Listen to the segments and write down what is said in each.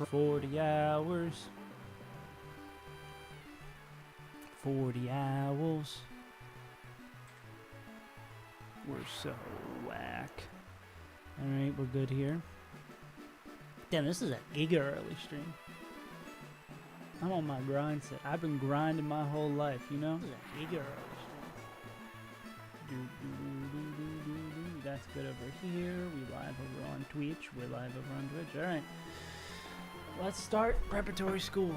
40 hours. 40 hours. We're so whack. Alright, we're good here. Damn, this is a giga early stream. I'm on my grind set. I've been grinding my whole life, you know? This is a giga early stream. That's good over here. We live over on Twitch. We're live over on Twitch. Alright. Let's start preparatory school.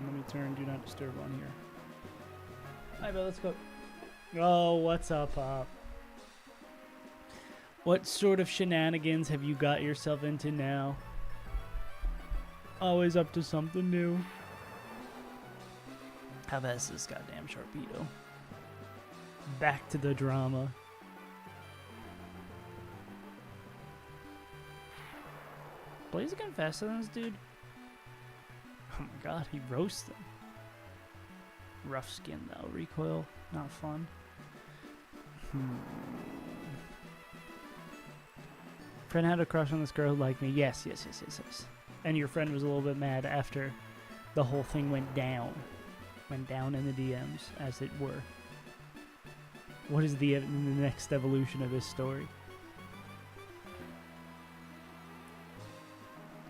Let me turn Do Not Disturb on here. Alright, but let's go. Oh, what's up, Pop? What sort of shenanigans have you got yourself into now? Always up to something new. How fast is this goddamn Sharpedo? Back to the drama. Blaze again faster than this dude? Oh my god, he roasts them. Rough skin though. Recoil, not fun. Friend had a crush on this girl like me. Yes. And your friend was a little bit mad after the whole thing went down. Went down in the DMs, as it were. What is the next evolution of this story?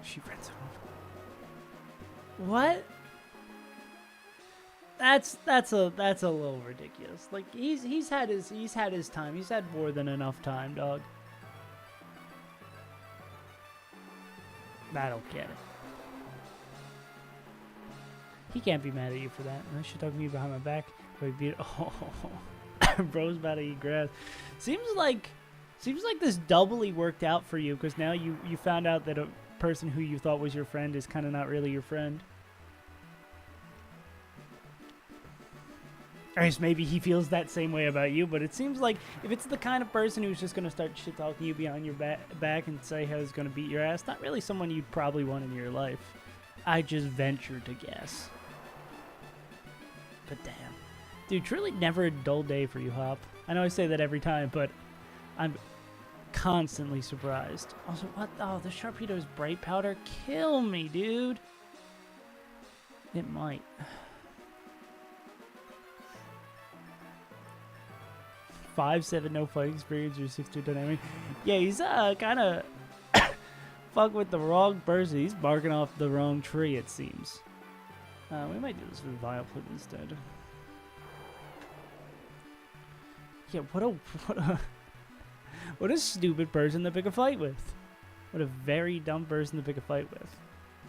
She friends him. What? That's a little ridiculous. Like he's had his time. He's had more than enough time, dog. I don't get it. He can't be mad at you for that. Unless you're talking to me behind my back. Oh, bro's about to eat grass. Seems like this doubly worked out for you because now you found out that a person who you thought was your friend is kind of not really your friend. Or maybe he feels that same way about you, but it seems like if it's the kind of person who's just going to start shit-talking you behind your back and say how he's going to beat your ass, not really someone you'd probably want in your life. I just venture to guess. But damn. Dude, truly never a dull day for you, Hop. I know I say that every time, but I'm constantly surprised. Also, what? Oh, the Sharpedo's Bright Powder? Kill me, dude. It might. 5'7", no fighting experience, or 6'2" dynamic. Yeah, he's kind of fuck with the wrong person. He's barking off the wrong tree, it seems. We might do this with Vileplume instead. Yeah, what a stupid person to pick a fight with. What a very dumb person to pick a fight with.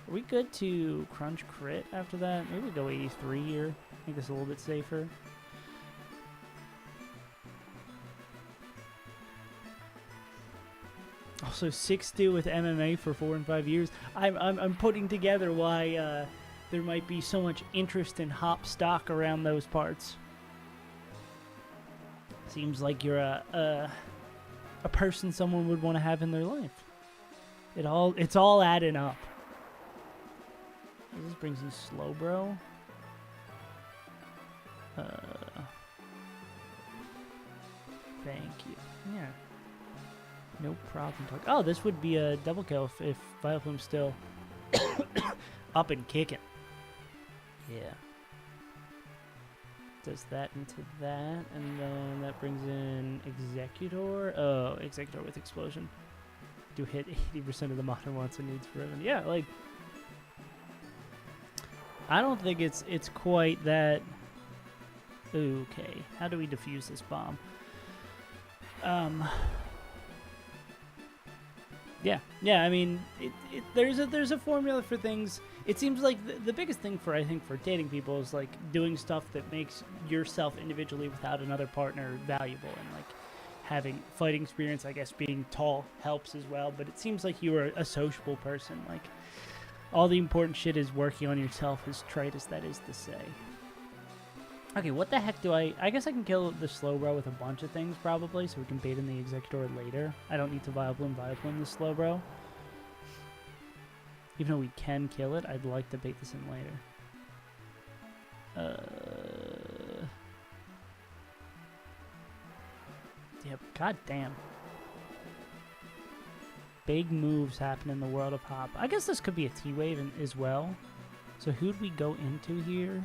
Are we good to crunch crit after that? Maybe we go 83 here. I think that's a little bit safer. Also 6'2" with MMA for 4 and 5 years. I'm putting together why there might be so much interest in Hop stock around those parts. Seems like you're a person someone would want to have in their life. It's all adding up. This brings in slow, bro. Thank you. Yeah. No problem. Oh, this would be a double kill if Vileplume's still up and kicking. Yeah. Does that into that, and then that brings in Executor. Oh, Executor with Explosion. Do hit 80% of the modern wants and needs for revenue. Yeah, like I don't think it's quite that. Okay, how do we defuse this bomb? Yeah. I mean, there's a formula for things. It seems like the biggest thing I think for dating people is like doing stuff that makes yourself individually without another partner valuable, and like having fighting experience. I guess being tall helps as well. But it seems like you are a sociable person. Like all the important shit is working on yourself, as trite as that is to say. Okay, what the heck do I guess I can kill the Slowbro with a bunch of things, probably, so we can bait in the Executor later. I don't need to Vileplume the Slowbro. Even though we can kill it, I'd like to bait this in later. Yeah, god damn. big moves happen in the world of Hop. I guess this could be a T-Wave as well. So who'd we go into here?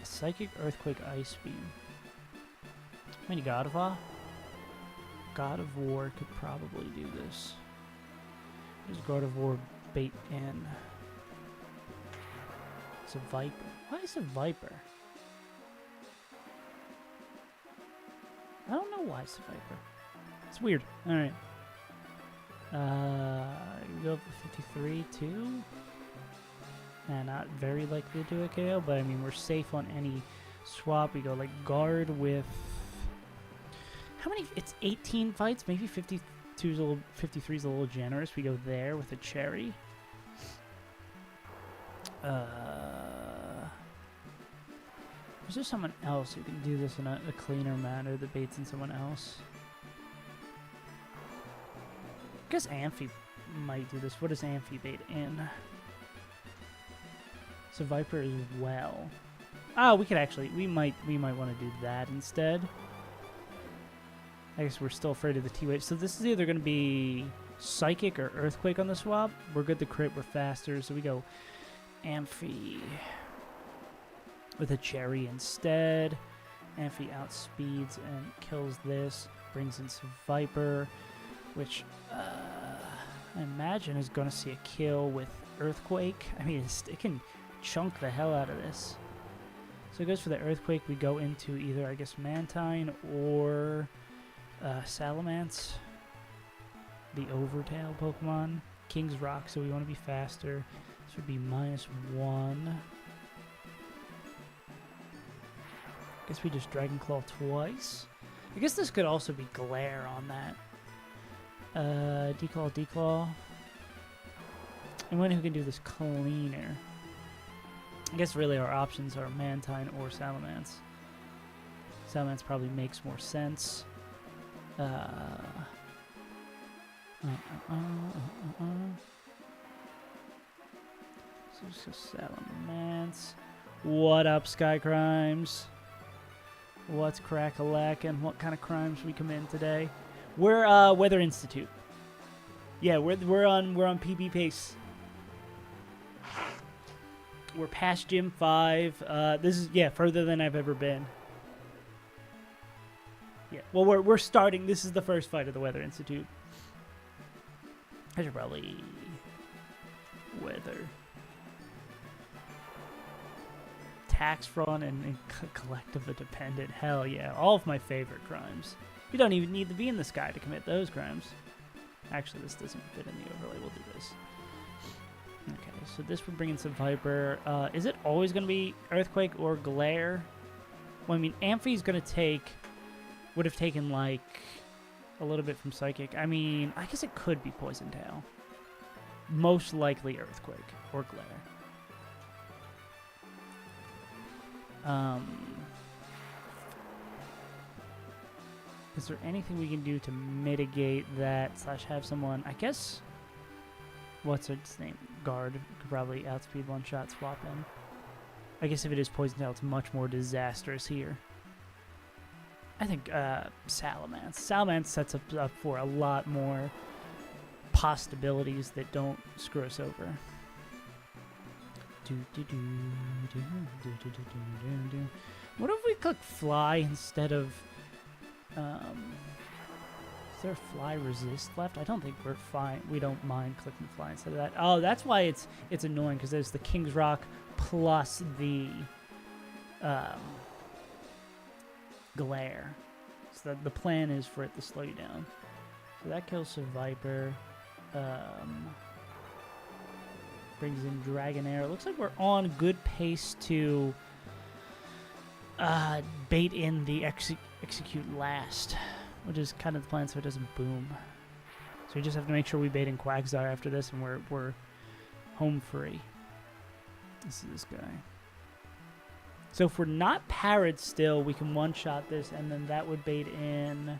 Psychic, Earthquake, Ice Beam. I mean, God of War? God of War could probably do this. There's God of War bait in. It's a Viper. Why is it Viper? I don't know why it's a Viper. It's weird. Alright. Go for 53 too. And not very likely to do a KO, but I mean, we're safe on any swap. We go like guard with. How many? It's 18 fights. Maybe 52's a little, 53's a little generous. We go there with a cherry. Is there someone else who can do this in a cleaner manner that baits in someone else? I guess Amphi might do this. What does Amphi bait in? So Viper as well. Oh, we could actually, we might want to do that instead. I guess we're still afraid of the T-Wave. So this is either going to be Psychic or Earthquake on the swap. We're good to crit, we're faster, so we go Amphi with a cherry instead. Amphi outspeeds and kills this. Brings in some Viper, which I imagine is going to see a kill with Earthquake. I mean, it can chunk the hell out of this. So it goes for the Earthquake. We go into either, I guess, Mantine or Salamence, the Overtail Pokemon. King's Rock, so we want to be faster. This would be -1. Guess we just Dragon Claw twice. I guess this could also be Glare on that. Declaw, Declaw. Anyone who can do this cleaner. I guess really our options are Mantine or Salamence. Salamence probably makes more sense. So just go Salamence. What up, Sky Crimes? What's crack-a-lackin'? What kind of crimes we commit today? We're Weather Institute. Yeah, we're on PB pace. We're past Gym 5. This is further than I've ever been. Yeah. Well, we're starting. This is the first fight of the Weather Institute. I should probably weather. Tax fraud and collective dependent. Hell yeah. All of my favorite crimes. You don't even need to be in the sky to commit those crimes. Actually, this doesn't fit in the overlay. We'll do this. Okay, so this would bring in some Viper. Is it always going to be Earthquake or Glare? Well, I mean, Amphi's going to would have taken, like, a little bit from Psychic. I mean, I guess it could be Poison Tail. Most likely Earthquake or Glare. Is there anything we can do to mitigate that / have someone, I guess, what's its name? Guard could probably outspeed one-shot swap in. I guess if it is Poison Tail, it's much more disastrous here. I think Salamence. Salamence sets up for a lot more possibilities that don't screw us over. What if we click Fly instead of... is there Fly Resist left? I don't think we're fine. We don't mind clicking Fly instead of that. Oh, that's why it's annoying, because there's the King's Rock plus the Glare. So the plan is for it to slow you down. So that kills the Viper. Brings in Dragonair. It looks like we're on good pace to bait in the execute last, which is kind of the plan so it doesn't boom. So we just have to make sure we bait in Quagsire after this, and we're home free. This is this guy. So if we're not Parrot still, we can one-shot this, and then that would bait in...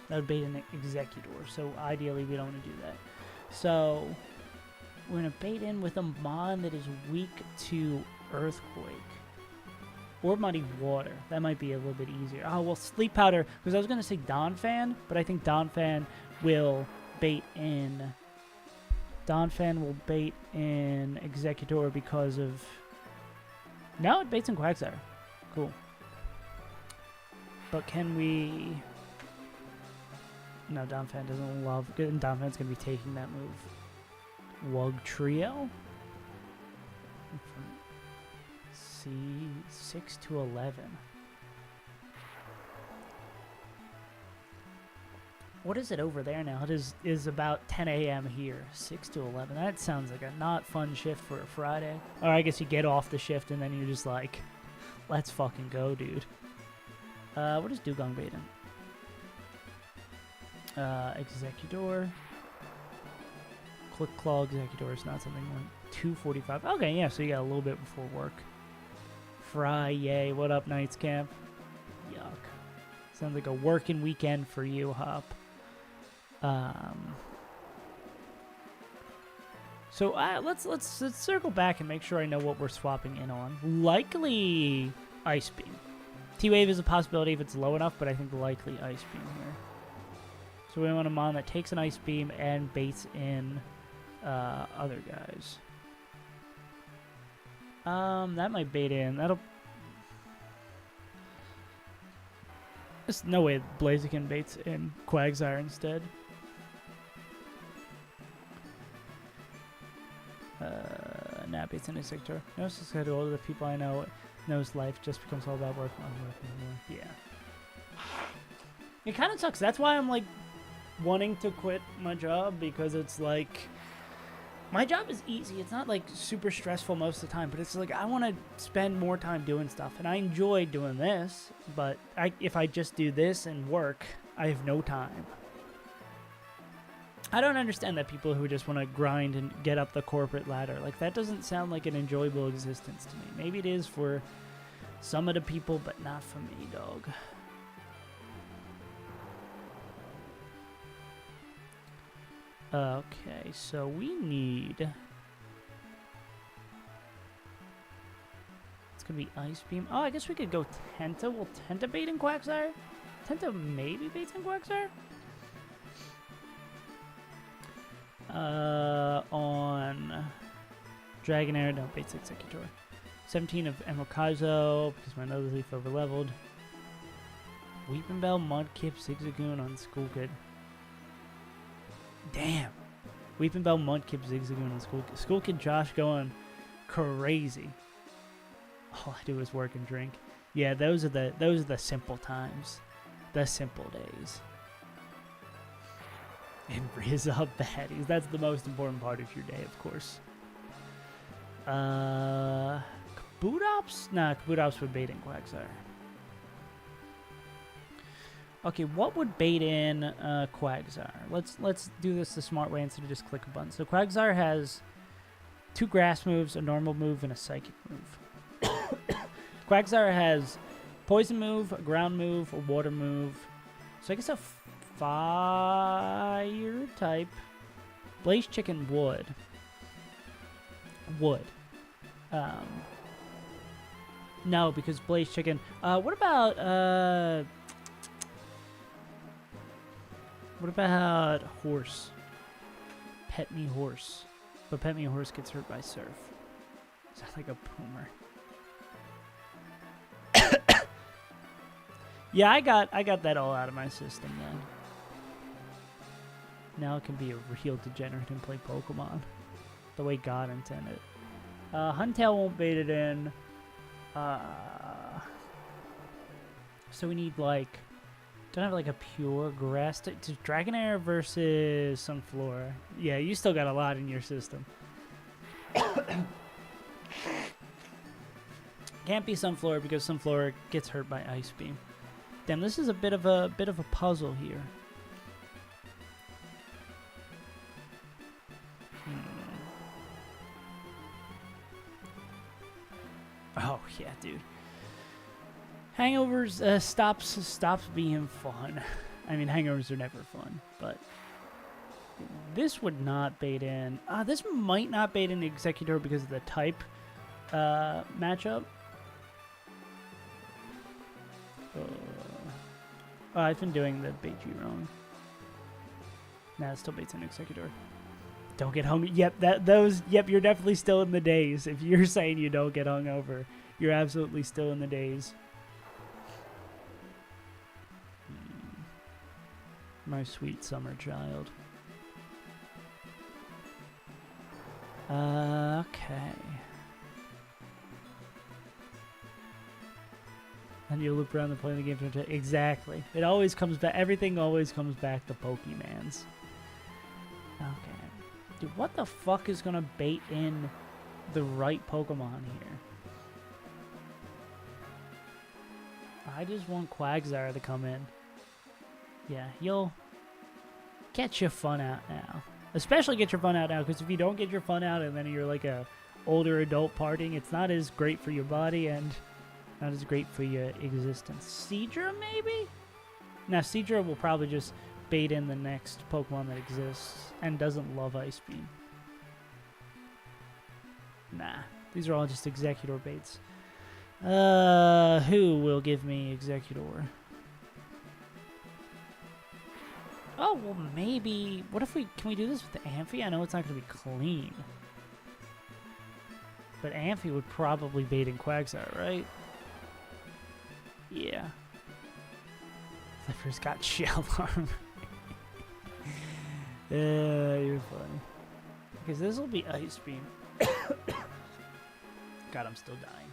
that would bait in Executor, so ideally we don't want to do that. So we're going to bait in with a Mon that is weak to Earthquake. Or Muddy Water. That might be a little bit easier. Oh, well, Sleep Powder, because I was going to say Donphan, but I think Donphan will bait in... Donphan will bait in Executor because of... No, it baits in Quagsire. Cool. But can we... No, Donphan doesn't love... Donphan's going to be taking that move. Wug Trio? C6 to 11. What is it over there now? It is about 10 a.m. here. 6 to 11. That sounds like a not fun shift for a Friday. Or I guess you get off the shift and then you're just like, let's fucking go, dude. What is Dugong baiting? Executor. Click Claw Executor is not something like 2:45. Okay, yeah, so you got a little bit before work. Friday. What up, Knights Camp? Yuck. Sounds like a working weekend for you, Hop. So let's circle back and make sure I know what we're swapping in on. Likely Ice Beam. T-Wave is a possibility if it's low enough, but I think likely Ice Beam here. So we want a mon that takes an Ice Beam and baits in other guys. That might bait in. That'll... There's no way Blaziken baits in Quagsire instead. Nah, baits in Executor. No, it's just all of the people I know knows life just becomes all about work. Yeah. It kind of sucks. That's why I'm like wanting to quit my job, because it's like my job is easy. It's not like super stressful most of the time, but it's like I want to spend more time doing stuff, and I enjoy doing this, but if I just do this and work, I have no time. I don't understand that people who just want to grind and get up the corporate ladder. Like, that doesn't sound like an enjoyable existence to me. Maybe it is for some of the people, but not for me, dog. Okay, so we need... It's going to be Ice Beam. Oh, I guess we could go Tenta. Will Tenta bait in Quagsire? Tenta maybe baits in Quagsire? On Dragonair, no, baits Executor. 17 of Emerald Kaizo, because my Nuzleaf over-leveled. Weeping Bell, Mudkip, Zigzagoon on School Kid. Damn. Weeping Bell, Mudkip, Zigzagoon on School Kid. School Kid Josh going crazy. All I do is work and drink. Yeah, those are the simple times. The simple days. And Riz up baddies. That's the most important part of your day, of course. Kabootops? Nah, Kabootops would bait in Quagsire. Okay, what would bait in Quagsire? Let's do this the smart way instead of just click a button. So Quagsire has 2 grass moves, a normal move, and a psychic move. Quagsire has poison move, a ground move, a water move. So I guess a fire type. Blaze Chicken would. No, because Blaze Chicken. What about Horse? Pet Me Horse. But Pet Me Horse gets hurt by Surf. Is that like a Poomer? Yeah, I got that all out of my system then. Now it can be a real degenerate and play Pokemon. The way God intended. Huntail won't bait it in. So we need like... Don't have like a pure grass type. Dragonair versus Sunflora. Yeah, you still got a lot in your system. Can't be Sunflora because Sunflora gets hurt by Ice Beam. Damn, this is a bit of a puzzle here. Oh yeah, dude. Hangovers stops being fun. I mean, hangovers are never fun, but this would not bait in. This might not bait in Executor because of the type matchup. Oh, I've been doing the bait G wrong. Nah, it still baits an Executor. Don't get hung. Yep, Yep, you're definitely still in the days. If you're saying you don't get hung over, you're absolutely still in the days. My sweet summer child. Okay. And you loop around the play of the game to exactly. It always comes back. Everything always comes back to Pokemans. Okay. Dude, what the fuck is gonna bait in the right Pokemon here? I just want Quagsire to come in. Yeah, you'll get your fun out now. Especially get your fun out now, because if you don't get your fun out and then you're like a older adult partying, it's not as great for your body and not as great for your existence. Seadra, maybe? Now, Seadra will probably just bait in the next Pokemon that exists and doesn't love Ice Beam. Nah, these are all just Executor baits. Who will give me Executor? Oh, well, maybe... What if we... Can we do this with the Amphi? I know it's not going to be clean. But Amphi would probably bait in Quagsire, right? Yeah. Flipper's got Shell Arm. You're funny. Because this will be Ice Beam. God, I'm still dying.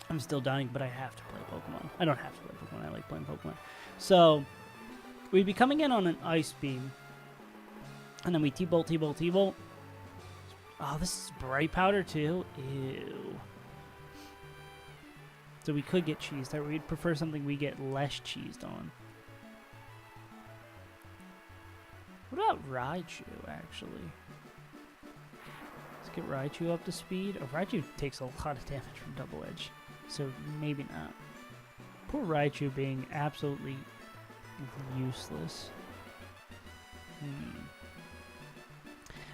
I'm still dying, but I have to play Pokemon. I don't have to play Pokemon. I like playing Pokemon. So, we'd be coming in on an Ice Beam. And then we T-Bolt, T-Bolt, T-Bolt. Oh, this is Bright Powder, too? Ew. So we could get cheesed. We'd prefer something we get less cheesed on. What about Raichu, actually? Let's get Raichu up to speed. Oh, Raichu takes a lot of damage from Double Edge. So maybe not. Poor Raichu being absolutely useless. I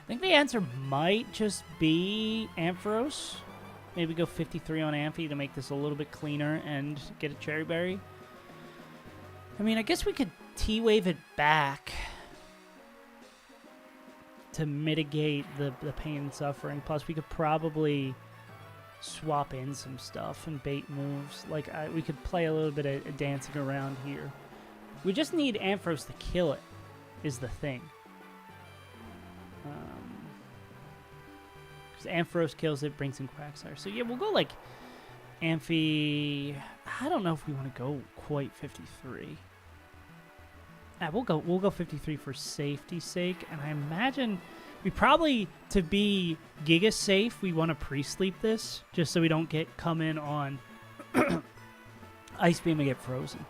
think the answer might just be Ampharos. Maybe go 53 on Amphi to make this a little bit cleaner and get a Cherry Berry. I mean, I guess we could T-Wave it back to mitigate the pain and suffering. Plus, we could probably swap in some stuff and bait moves. Like, we could play a little bit of dancing around here. We just need Ampharos to kill it, is the thing. Because Ampharos kills it, brings in Quagsire. So yeah, we'll go like Amphi. I don't know if we want to go quite 53. We'll go 53 for safety's sake, and I imagine we probably, to be Giga safe, we want to pre-sleep this just so we don't come in on Ice Beam and get frozen.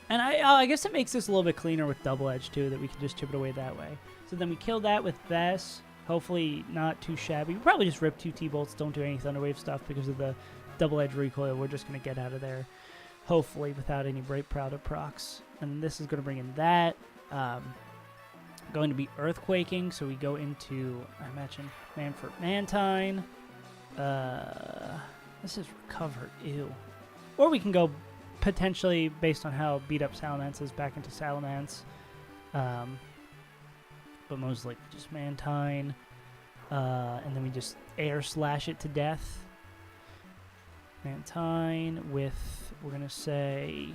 And I guess it makes this a little bit cleaner with Double Edge too, that we can just chip it away that way. So then we kill that with Vess. Hopefully not too shabby. We probably just rip 2 T-Bolts, don't do any Thunderwave stuff because of the Double Edge recoil. We're just going to get out of there, hopefully, without any Bright Powder procs. And this is going to bring in that. Going to be Earthquaking, so we go into, I imagine, Manfort Mantine. This is Recover, ew. Or we can go, potentially, based on how beat up Salamence is, back into Salamence. But most likely just Mantine. And then we just Air Slash it to death. Mantine with, we're going to say,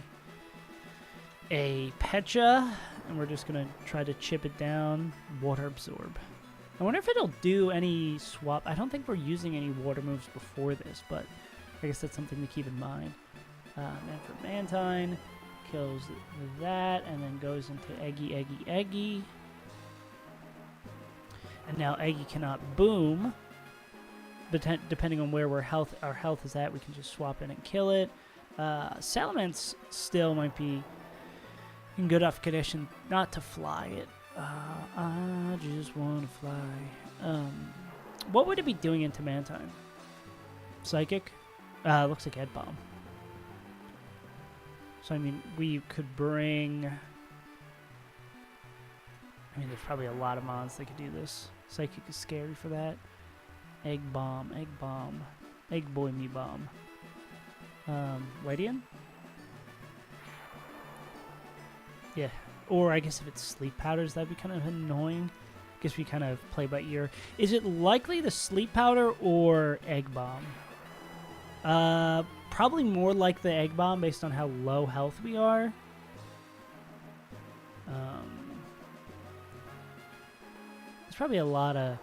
a Pecha. And we're just going to try to chip it down. Water Absorb. I wonder if it'll do any swap. I don't think we're using any water moves before this, but I guess that's something to keep in mind. Manfort Mantine kills that and then goes into Eggy, Eggy, Eggy. And now Eggy cannot boom. But depending on where our health is at, we can just swap in and kill it. Salamence still might be in good enough condition not to fly it. I just want to fly. What would it be doing into Mantine? Psychic? Looks like Ed Bomb. So, I mean, we could bring... I mean, there's probably a lot of mons that could do this. Psychic is scary for that. Egg bomb. Egg bomb. Egg boy me bomb. Lydian? Yeah. Or I guess if it's sleep powders, that'd be kind of annoying. I guess we kind of play by ear. Is it likely the sleep powder or egg bomb? Probably more like the egg bomb based on how low health we are. There's probably a lot of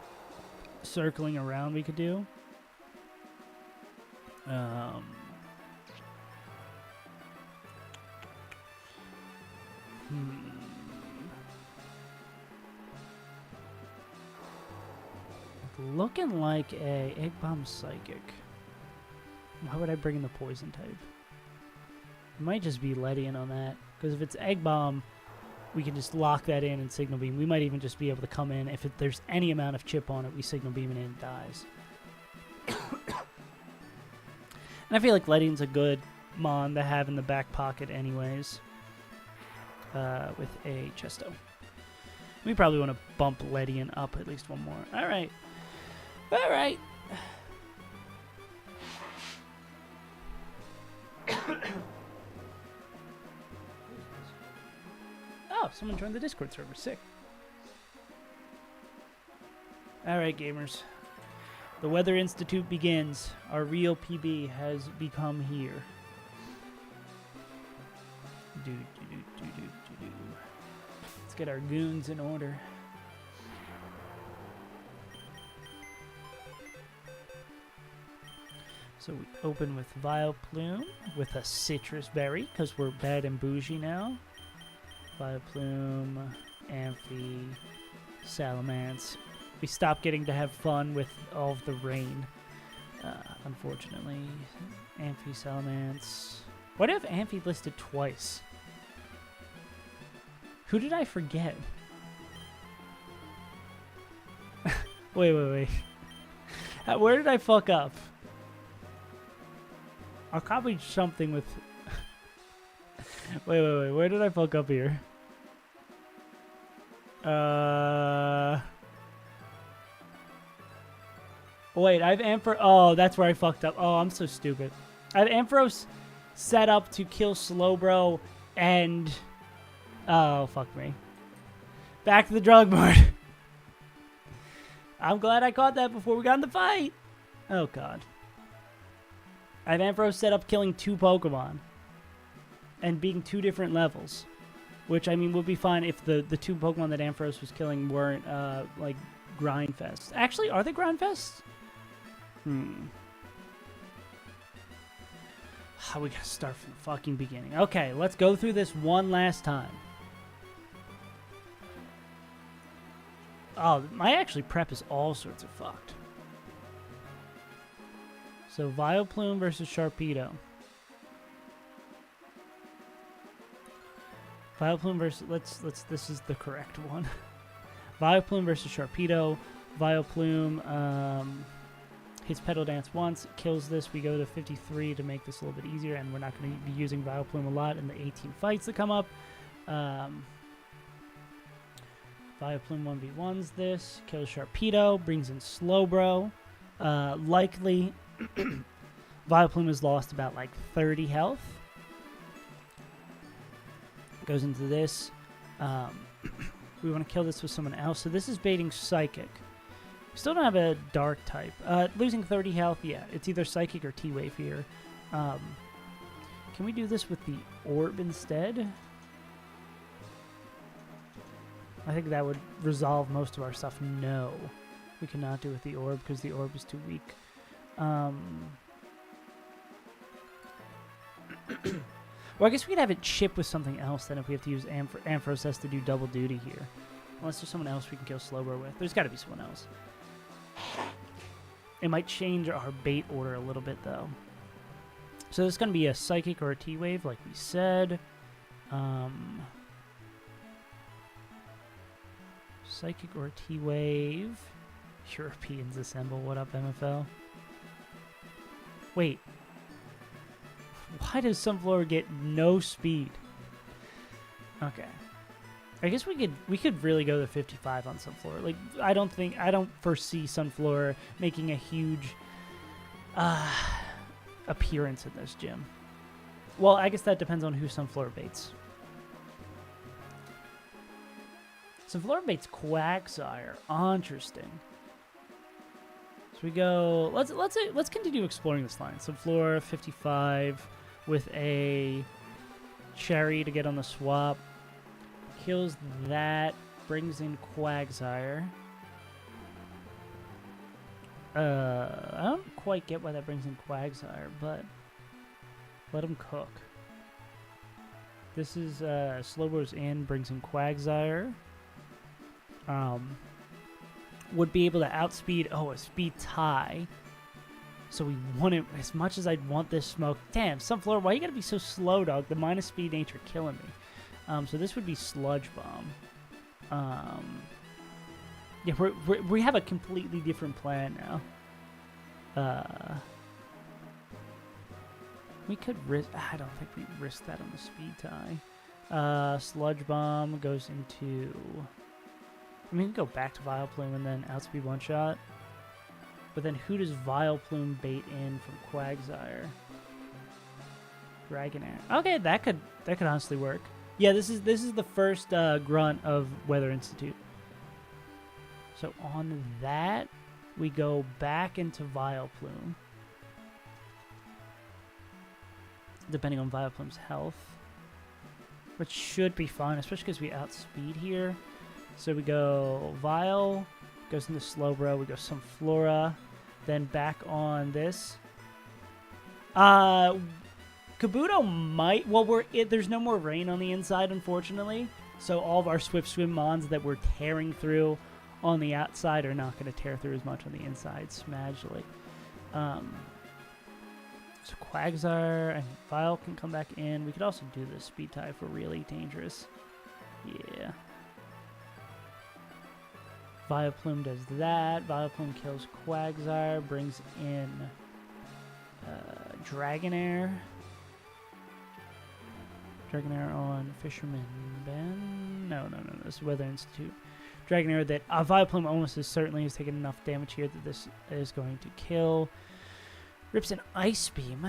circling around we could do. Looking like a egg bomb psychic. Why would I bring in the poison type? It might just be Lydian on that. Because if it's egg bomb, we can just lock that in and signal beam. We might even just be able to come in. If there's any amount of chip on it, we signal beam it in and it dies. And I feel like Lydian's a good mon to have in the back pocket anyways. With a Chesto. We probably want to bump Lydian up at least one more. Alright. Alright. Oh, someone joined the Discord server. Sick. Alright, gamers. The Weather Institute begins. Our real PB has become here. Let's get our goons in order. So we open with Vileplume with a citrus berry because we're bad and bougie now. Vileplume, Amphi, Salamence. We stopped getting to have fun with all of the rain, unfortunately. Amphi, Salamence. Why do I have Amphi listed twice? Who did I forget? wait. Where did I fuck up? I'll copy something with... wait. Where did I fuck up here? Wait, I have Ampharos... Oh, that's where I fucked up. Oh, I'm so stupid. I have Ampharos set up to kill Slowbro and... Oh, fuck me. Back to the drug board. I'm glad I caught that before we got in the fight. Oh, God. I have Ampharos set up killing 2 Pokemon. And being 2 different levels. Which, I mean, would be fine if the 2 Pokemon that Ampharos was killing weren't, like, Grindfest. Actually, are they Grindfest? We gotta start from the fucking beginning. Okay, let's go through this one last time. Oh, my actually prep is all sorts of fucked. So Vileplume versus Sharpedo. Vileplume versus let's this is the correct one. Vileplume versus Sharpedo. Vileplume hits Petal Dance once, kills this. We go to 53 to make this a little bit easier, and we're not going to be using Vileplume a lot in the 18 fights that come up. Vileplume 1v1s this, kills Sharpedo, brings in Slowbro. Likely, Vileplume has lost about like 30 health. Goes into this. We want to kill this with someone else. So this is baiting Psychic. Still don't have a Dark type. Losing 30 health, yeah. It's either Psychic or T-Wave here. Can we do this with the Orb instead? I think that would resolve most of our stuff. No. We cannot do it with the Orb because the Orb is too weak. Well, I guess we could have it chip with something else then if we have to use Ampharos S to do double duty here. Unless there's someone else we can kill Slowbro with. There's got to be someone else. It might change our bait order a little bit, though. So there's going to be a Psychic or a T-Wave, like we said. Psychic or a T-Wave. Europeans assemble. What up, MFL? Wait. Why does Sunflower get no speed? Okay. I guess we could really go to 55 on Sunflora. Like I don't foresee Sunflora making a huge appearance in this gym. Well, I guess that depends on who Sunflora baits. Sunflora baits Quagsire. Interesting. So we go. Let's continue exploring this line. Sunflora 55 with a Cherry to get on the swap. Kills that. Brings in Quagsire. I don't quite get why that brings in Quagsire, but let him cook. This is Slowbro's in, brings in Quagsire. Would be able to outspeed. Oh, a speed tie. So we want it as much as I'd want this smoke. Damn, Sunflora, why you gotta be so slow, dog? The minus speed nature killing me. So this would be Sludge Bomb. Yeah, we have a completely different plan now. We could risk. I don't think we risk that on the speed tie. Sludge Bomb goes into. I mean, we can go back to Vileplume and then outspeed one shot. But then who does Vileplume bait in from Quagsire? Dragonair. Okay, that could honestly work. Yeah, this is the first grunt of Weather Institute. So on that, we go back into Vileplume. Depending on Vileplume's health. Which should be fine, especially because we outspeed here. So we go Vile, goes into Slowbro, we go Sunflora, then back on this. Kabuto might... Well, there's no more rain on the inside, unfortunately. So all of our Swift Swim Mons that we're tearing through on the outside are not going to tear through as much on the inside, smashly. So Quagsire and Vile can come back in. We could also do the speed tie if we're really dangerous. Yeah. Vileplume does that. Vileplume kills Quagsire, brings in Dragonair. Dragonair on Fisherman Ben. No. This is Weather Institute. Dragonair that Vileplume almost as certainly has taken enough damage here that this is going to kill. Rips an Ice Beam.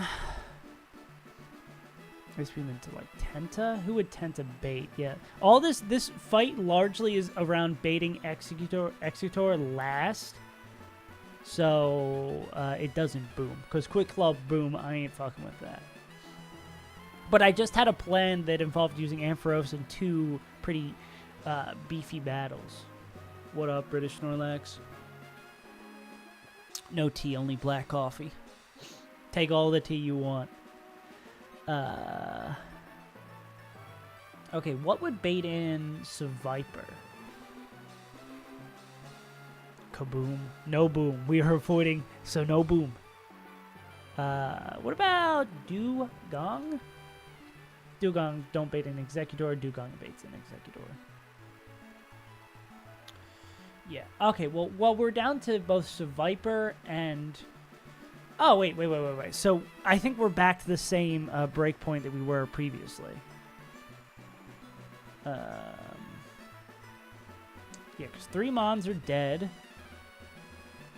Ice Beam into like Tenta? Who would Tenta bait? Yeah. All this fight largely is around baiting Executor last. So it doesn't boom. Because Quick Claw boom, I ain't fucking with that. But I just had a plan that involved using Ampharos in two pretty beefy battles. What up, British Snorlax? No tea, only black coffee. Take all the tea you want. Okay, what would bait in Seviper? Kaboom. No boom. We are avoiding, so no boom. What about Dugong? Dugong don't bait an Executor. Dugong baits an Executor. Yeah. Okay, well, we're down to both Seviper and... Oh, wait. So I think we're back to the same breakpoint that we were previously. Yeah, because 3 Mons are dead.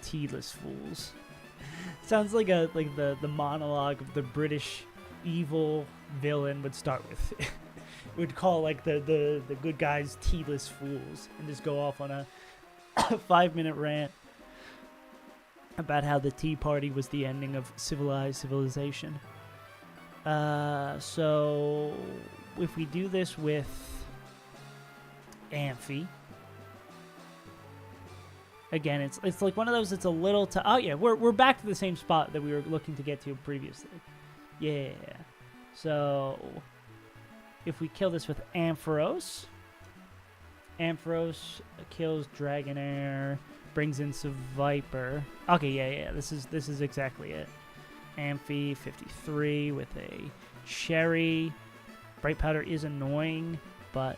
Teedless fools. Sounds like the monologue of the British evil villain would start with. Would call like the good guys teedless fools and just go off on a 5-minute rant about how the Tea Party was the ending of civilization. So if we do this with Amphi, again, it's like one of those. It's a little. Oh yeah, we're back to the same spot that we were looking to get to previously. Yeah. So if we kill this with Ampharos, Ampharos kills Dragonair. Brings in Seviper. Okay, yeah. This is exactly it. Amphi 53 with a Cherry. Bright Powder is annoying, but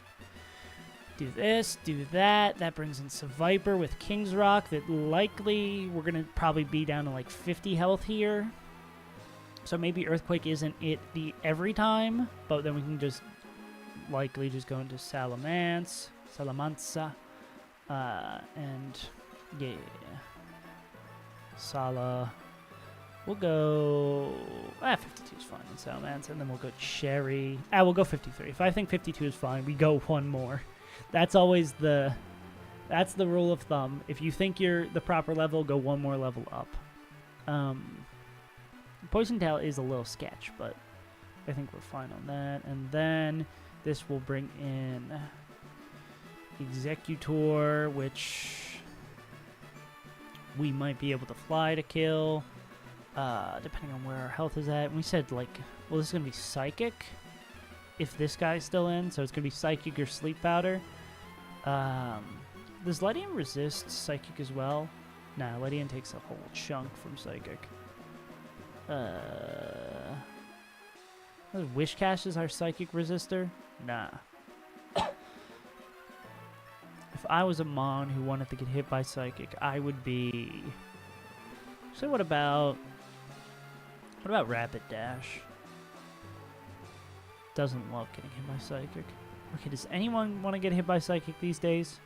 do this, do that. That brings in Seviper with King's Rock. That likely we're gonna probably be down to like 50 health here. So maybe Earthquake isn't it the every time, but then we can just likely just go into Salamanca. And yeah. Sala. We'll go... 52 is fine in Salamanca, and then we'll go Cherry. We'll go 53. If I think 52 is fine, we go one more. That's always the... That's the rule of thumb. If you think you're the proper level, go one more level up. Poison Tail is a little sketch, but I think we're fine on that. And then this will bring in Executor, which we might be able to fly to kill, depending on where our health is at. And we said, like, well, this is going to be Psychic if this guy's still in, so it's going to be Psychic or Sleep Powder. Does Ledian resist Psychic as well? Nah, Ledian takes a whole chunk from Psychic. Wishcash is our Psychic resistor? Nah. If I was a Mon who wanted to get hit by Psychic, I would be... So what about Rapid Dash? Doesn't love getting hit by Psychic. Okay, does anyone want to get hit by Psychic these days?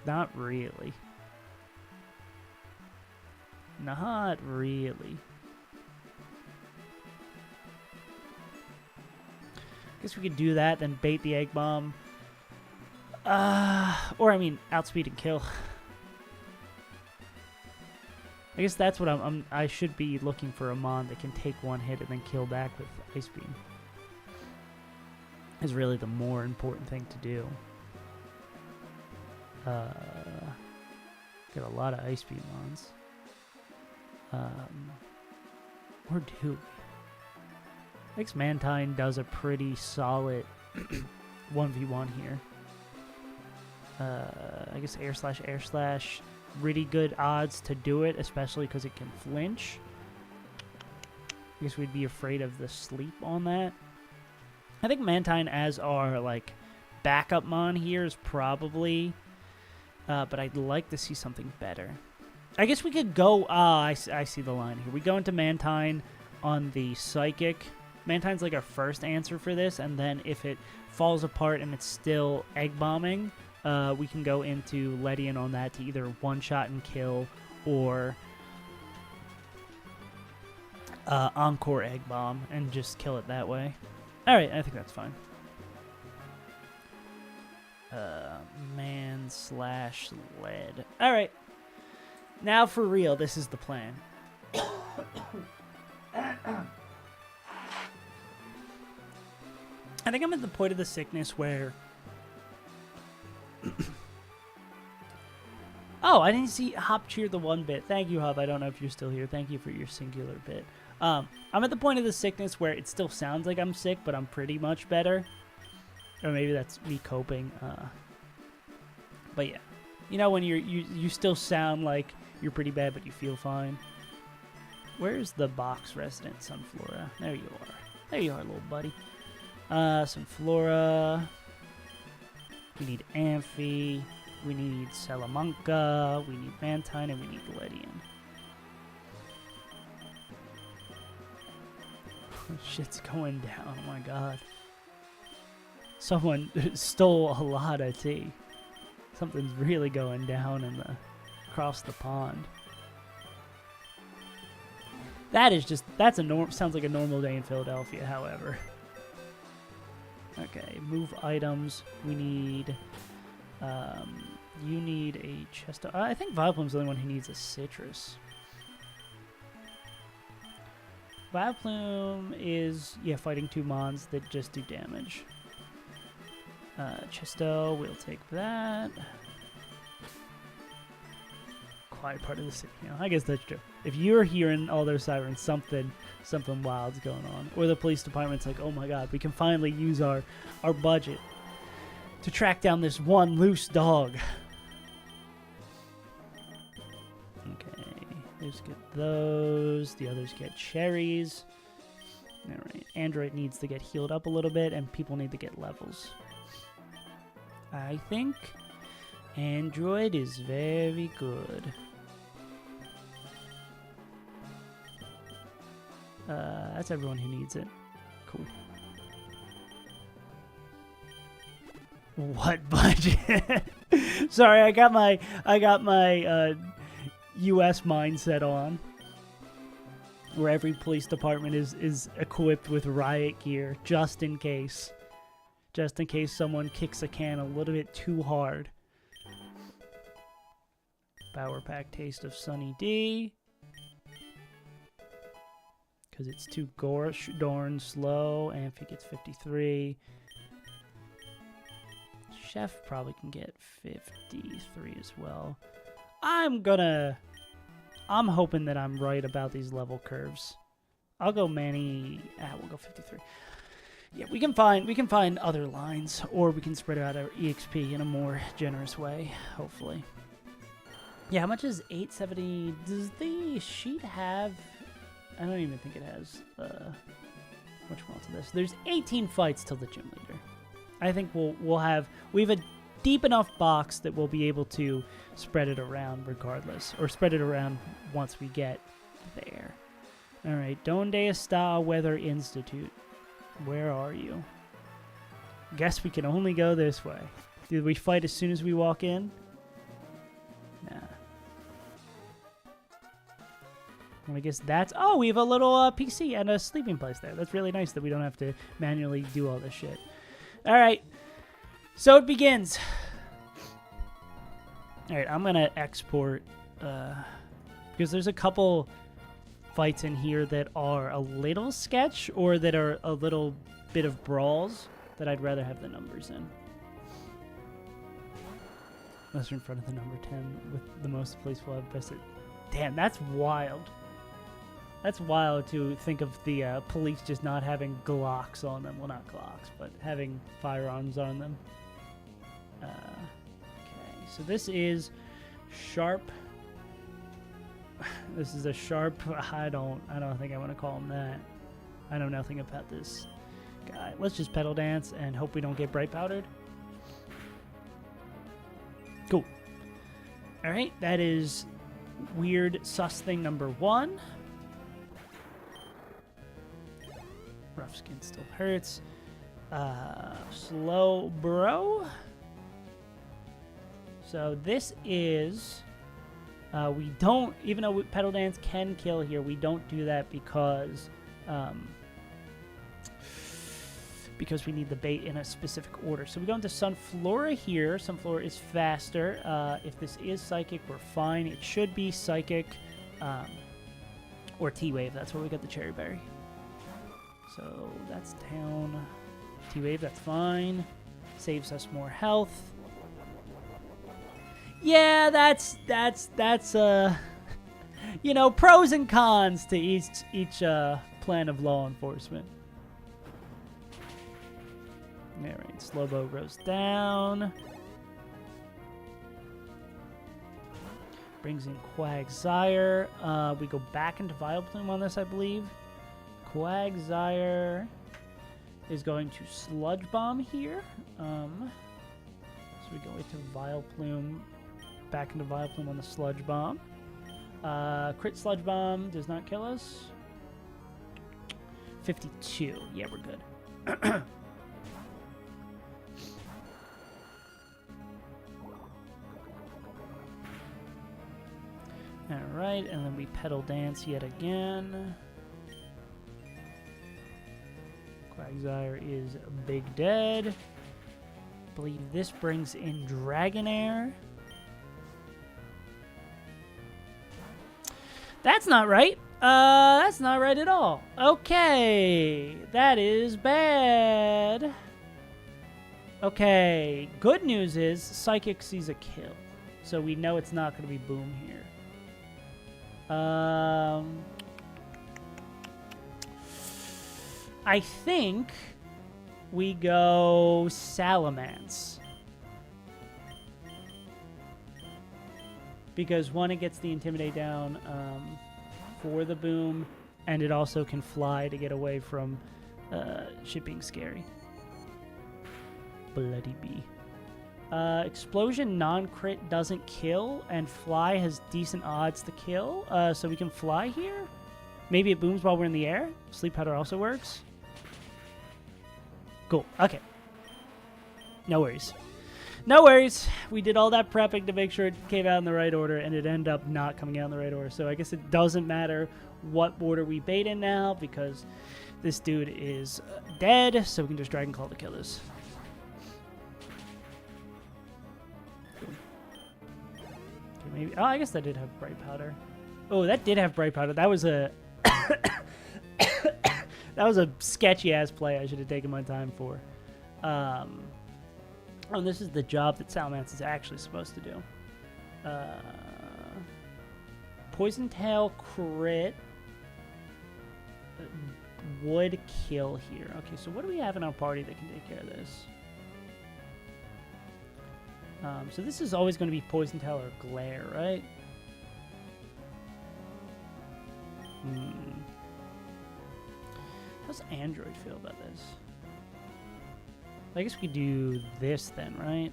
Not really. Not really. Guess we could do that, then bait the Egg Bomb. Or, I mean, outspeed and kill. I guess that's what I should be looking for a Mon that can take one hit and then kill back with Ice Beam. Is really the more important thing to do. Get a lot of Ice Beam Mons. Or do we? I think Mantine does a pretty solid 1v1 here. I guess air slash. Really good odds to do it, especially because it can flinch. I guess we'd be afraid of the sleep on that. I think Mantine as our, like, backup Mon here is probably... but I'd like to see something better. I guess we could go... I see the line here. We go into Mantine on the Psychic. Mantine's like our first answer for this, and then if it falls apart and it's still Egg Bombing... we can go into Ledian on that to either one-shot and kill or Encore Egg Bomb and just kill it that way. Alright, I think that's fine. Man/lead. Alright. Now for real, this is the plan. I think I'm at the point of the sickness where... Oh, I didn't see Hop cheer the 1 bit. Thank you, Hop. I don't know if you're still here. Thank you for your singular bit. I'm at the point of the sickness where it still sounds like I'm sick, but I'm pretty much better. Or maybe that's me coping. But yeah. You know when you still sound like you're pretty bad, but you feel fine? Where's the box resident Sunflora? There you are. There you are, little buddy. Sunflora. We need Amphi, we need Salamanca, we need Mantine, and we need Ledian. Shit's going down, oh my god. Someone stole a lot of tea. Something's really going down in across the pond. That is just, sounds like a normal day in Philadelphia, however. Okay, move items. We need, you need a chest. I think Vileplume's the only one who needs a citrus. Vileplume is, yeah, fighting 2 Mons that just do damage. Chesto, we'll take that. Quiet part of the city. You know, I guess that's true. If you're hearing all those sirens, something wild's going on. Or the police department's like, oh my god, we can finally use our budget to track down this one loose dog. Okay, let's get those. The others get cherries. Alright, Android needs to get healed up a little bit, and people need to get levels. I think Android is very good. That's everyone who needs it. Cool. What budget? Sorry, I got my U.S. mindset on, where every police department is equipped with riot gear just in case someone kicks a can a little bit too hard. Power pack taste of Sunny D. Because it's too darn slow. Amphi gets 53. Chef probably can get 53 as well. I'm hoping that I'm right about these level curves. I'll go Manny. We'll go 53. Yeah, we can find other lines, or we can spread out our EXP in a more generous way, hopefully. Yeah, how much is 870? Does the sheet have? I don't even think it has. Which one's this? There's 18 fights till the gym leader. I think we have a deep enough box that we'll be able to spread it around regardless, or spread it around once we get there. All right, Donde Está Weather Institute. Where are you? Guess we can only go this way. Did we fight as soon as we walk in? Nah. Well, I guess that's... Oh, we have a little PC and a sleeping place there. That's really nice that we don't have to manually do all this shit. All right. So it begins. All right, I'm going to export... because there's a couple fights in here that are a little sketch or that are a little bit of brawls that I'd rather have the numbers in. Unless you're in front of the number 10 with the most police will have bested. Damn, that's wild. That's wild to think of the police just not having Glocks on them. Well, not Glocks, but having firearms on them. Okay, so this is sharp. This is a sharp. I don't think I want to call him that. I know nothing about this guy. Let's just pedal dance and hope we don't get bright powdered. Cool. All right, that is weird sus thing number 1. Rough skin still hurts. Slow bro. So this is... we don't, even though pedal dance can kill here, we don't do that because we need the bait in a specific order. So we go into Sunflora here. Sunflora is faster. If this is Psychic, we're fine. It should be Psychic or T-Wave. That's where we get the Cherry Berry. So that's down. T-Wave, that's fine. Saves us more health. Yeah, that's you know, pros and cons to each plan of law enforcement. All right, Slowbo goes down. Brings in Quagsire. We go back into Vileplume on this, I believe. Quagsire is going to Sludge Bomb here. So we go into Vileplume. Back into Vileplume on the Sludge Bomb. Crit Sludge Bomb does not kill us. 52. Yeah, we're good. Alright, and then we pedal dance yet again. Quagsire is big dead. I believe this brings in Dragonair. That's not right. That's not right at all. Okay, that is bad. Okay, good news is Psychic sees a kill. So we know it's not going to be Boom here. I think we go Salamence. Because one, it gets the Intimidate down for the Boom, and it also can fly to get away from shit being scary. Bloody bee. Explosion non-crit doesn't kill, and Fly has decent odds to kill, so we can fly here. Maybe it booms while we're in the air. Sleep Powder also works. Cool. Okay. No worries. No worries. We did all that prepping to make sure it came out in the right order, and it ended up not coming out in the right order. So I guess it doesn't matter what order we bait in now, because this dude is dead, so we can just Dragon Call to kill this. Okay, maybe. Oh, I guess that did have Bright Powder. Oh, that did have Bright Powder. That was a... that was a sketchy-ass play I should have taken my time for. Oh, and this is the job that Salamence is actually supposed to do. Poison Tail crit would kill here. Okay, so what do we have in our party that can take care of this? So this is always going to be Poison Tail or Glare, right? How's Android feel about this? I guess we do this then, right?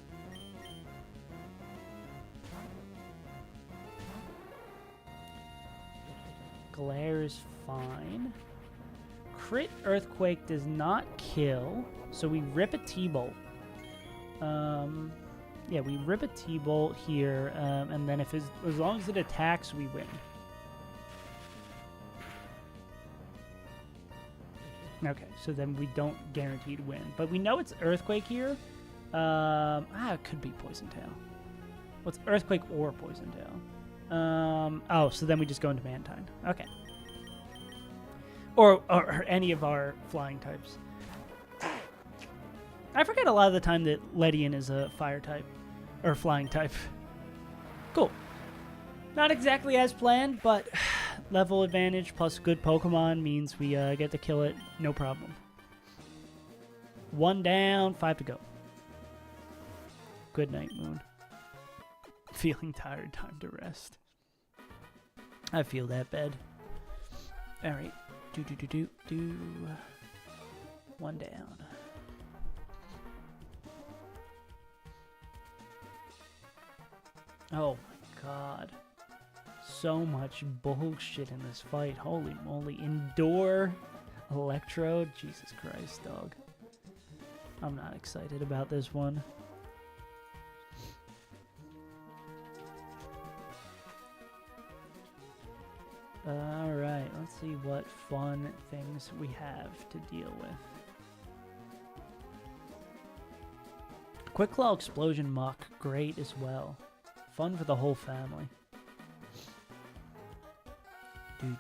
Glare is fine. Crit Earthquake does not kill, so we rip a T-Bolt. Yeah, we rip a T-Bolt here, and then if as long as it attacks, we win. Okay, so then we don't guaranteed win. But we know it's Earthquake here. It could be Poison Tail. Well, it's Earthquake or Poison Tail. Oh, so then we just go into Mantine. Okay. Or any of our flying types. I forget a lot of the time that Ledian is a fire type. Or flying type. Cool. Not exactly as planned, but level advantage plus good Pokemon means we get to kill it, no problem. 1 down, 5 to go. Good night, Moon. Feeling tired, time to rest. I feel that bad. Alright. Do. 1 down. Oh my god. So much bullshit in this fight. Holy moly. Endure Electrode. Jesus Christ, dog. I'm not excited about this one. Alright, let's see what fun things we have to deal with. Quick Claw Explosion Muck, great as well. Fun for the whole family. Do.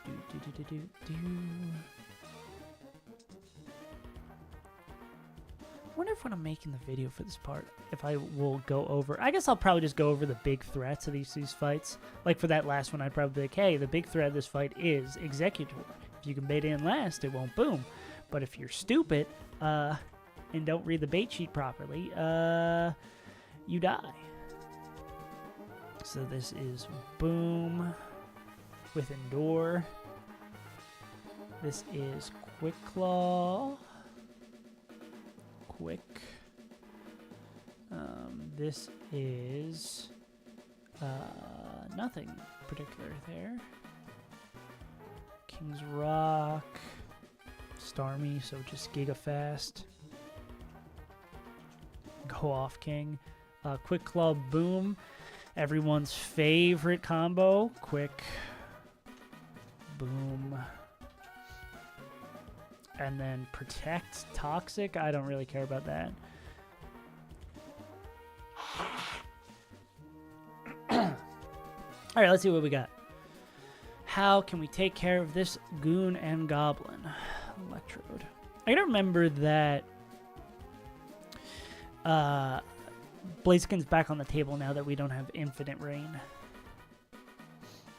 I wonder if when I'm making the video for this part, if I will go over... I guess I'll probably just go over the big threats of these fights. Like for that last one, I'd probably be like, hey, the big threat of this fight is Executor. If you can bait in last, it won't boom. But if you're stupid and don't read the bait sheet properly, you die. So this is Boom with Endure. This is Quick Claw. Quick. This is nothing particular there. King's Rock. Starmie, so just Giga Fast. Go off King. Quick Claw Boom. Everyone's favorite combo. Quick. Boom. And then Protect Toxic. I don't really care about that. Alright, let's see what we got. How can we take care of this Goon and Goblin? Electrode. I gotta remember that Blaziken's back on the table now that we don't have Infinite Rain.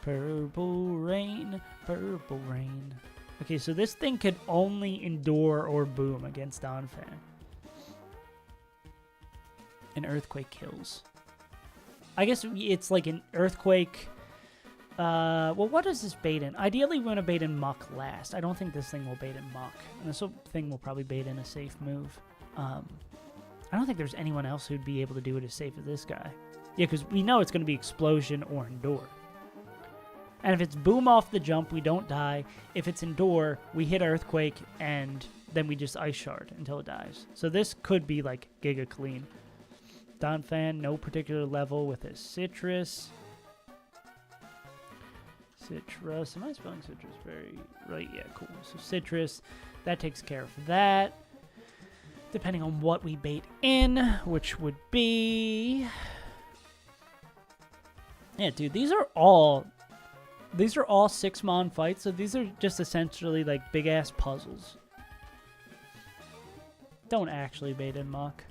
Purple Rain, Purple Rain. Okay, so this thing could only Endure or Boom against Donphan. An Earthquake kills. I guess it's like an Earthquake. Well, what does this bait in? Ideally, we want to bait in Muck last. I don't think this thing will bait in Muck. And this thing will probably bait in a safe move. I don't think there's anyone else who'd be able to do it as safe as this guy. Yeah, because we know it's going to be Explosion or Endure. And if it's Boom off the jump, we don't die. If it's Endure, we hit Earthquake and then we just Ice Shard until it dies. So this could be like Giga Clean. Donphan, no particular level with a Citrus. Citrus. Am I spelling Citrus very right? Yeah, cool. So Citrus, that takes care of that. Depending on what we bait in, which would be... Yeah, dude, these are all 6-mon fights, so these are just essentially like big-ass puzzles. Don't actually bait in Muck.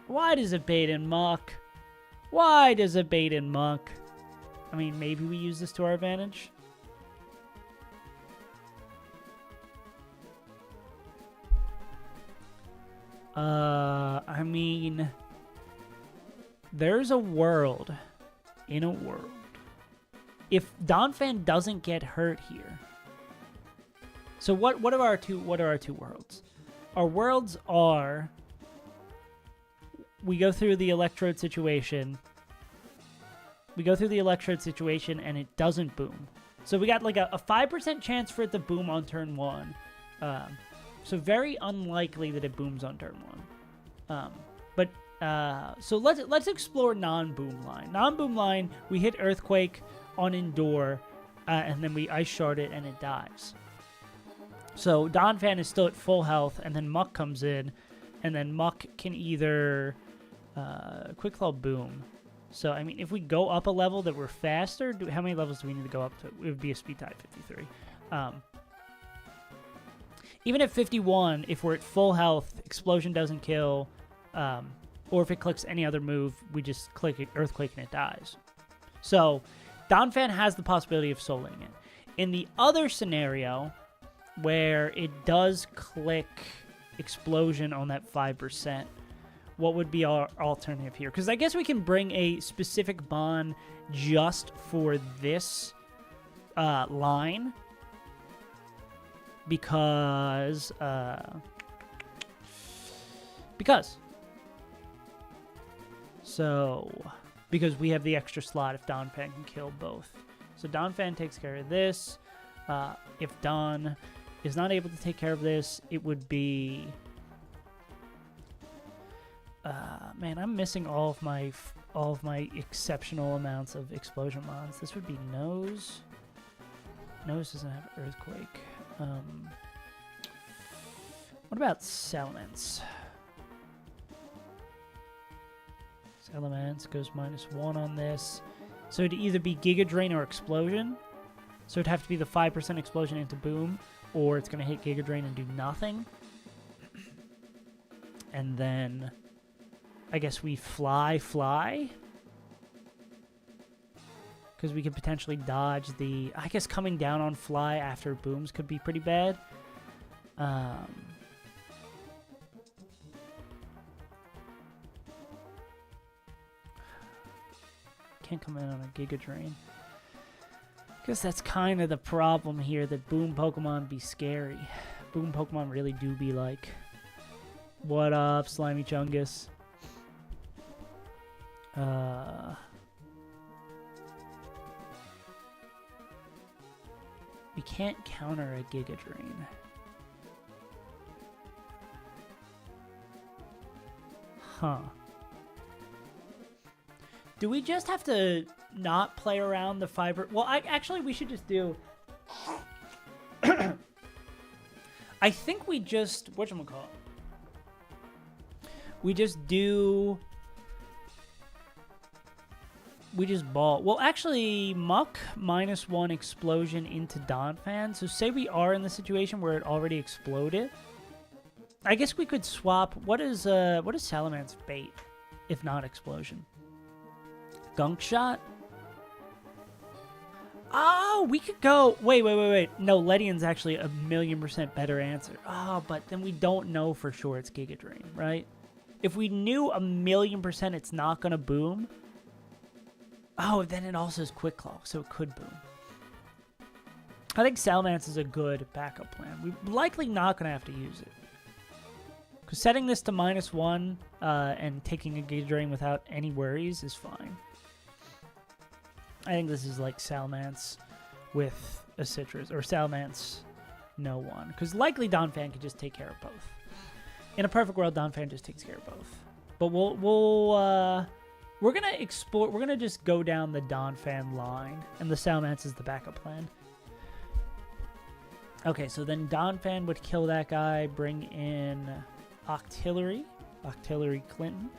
Why does it bait in Muck? Why does it bait in Muck? I mean, maybe we use this to our advantage. I mean, there's a world in a world. If Donphan doesn't get hurt here. So what are our two worlds? Our worlds are, we go through the electrode situation. We go through the electrode situation and it doesn't boom. So we got like a 5% chance for it to boom on turn 1. So very unlikely that it booms on turn 1. So let's explore non-boom line. Non-boom line, we hit Earthquake on Endure, and then we Ice Shard it and it dies. So Donphan is still at full health, and then Muck comes in, and then Muck can either Quick Claw boom. So, I mean, if we go up a level that we're faster, how many levels do we need to go up to? It would be a speed tie 53. Even at 51, if we're at full health, Explosion doesn't kill, or if it clicks any other move, we just click Earthquake and it dies. So, Donphan has the possibility of soloing it. In the other scenario, where it does click Explosion on that 5%, what would be our alternative here? Because I guess we can bring a specific bond just for this line. Because we have the extra slot if Donphan can kill both. So Donphan takes care of this. If Don is not able to take care of this, it would be... man, I'm missing all of my exceptional amounts of explosion mons. This would be Nose. Nose doesn't have Earthquake. What about Salamence? Salamence goes -1 on this. So it'd either be Giga Drain or Explosion. So it'd have to be the 5% Explosion into Boom, or it's going to hit Giga Drain and do nothing. And then I guess we fly. Because we could potentially dodge the... I guess coming down on Fly after booms could be pretty bad. Can't come in on a Giga Drain. Because that's kind of the problem here, that boom Pokemon be scary. Boom Pokemon really do be like... What up, Slimy Chungus? We can't counter a Giga Drain. Huh. Do we just have to not play around the fiber? Well, actually, we should just do... I think we just... Whatchamacallit? We just do... We just ball. Well, actually, Muck -1 Explosion into Donphan. So say we are in the situation where it already exploded. I guess we could swap. What is Salamence bait if not Explosion? Gunk Shot? Oh, we could go. Wait. No, Ledian's actually a 1,000,000% better answer. Oh, but then we don't know for sure it's Giga Drain, right? If we knew 1,000,000% it's not gonna boom. Oh, then it also is Quick Claw, so it could boom. I think Salamence is a good backup plan. We're likely not going to have to use it. Because setting this to -1 and taking a Giga Drain without any worries is fine. I think this is like Salamence with a Citrus, or Salamence no one. Because likely Donphan could just take care of both. In a perfect world, Donphan just takes care of both. But we're gonna explore. We're gonna just go down the Donphan line, and the Salamence is the backup plan. Okay, so then Donphan would kill that guy, bring in Octillery Clinton.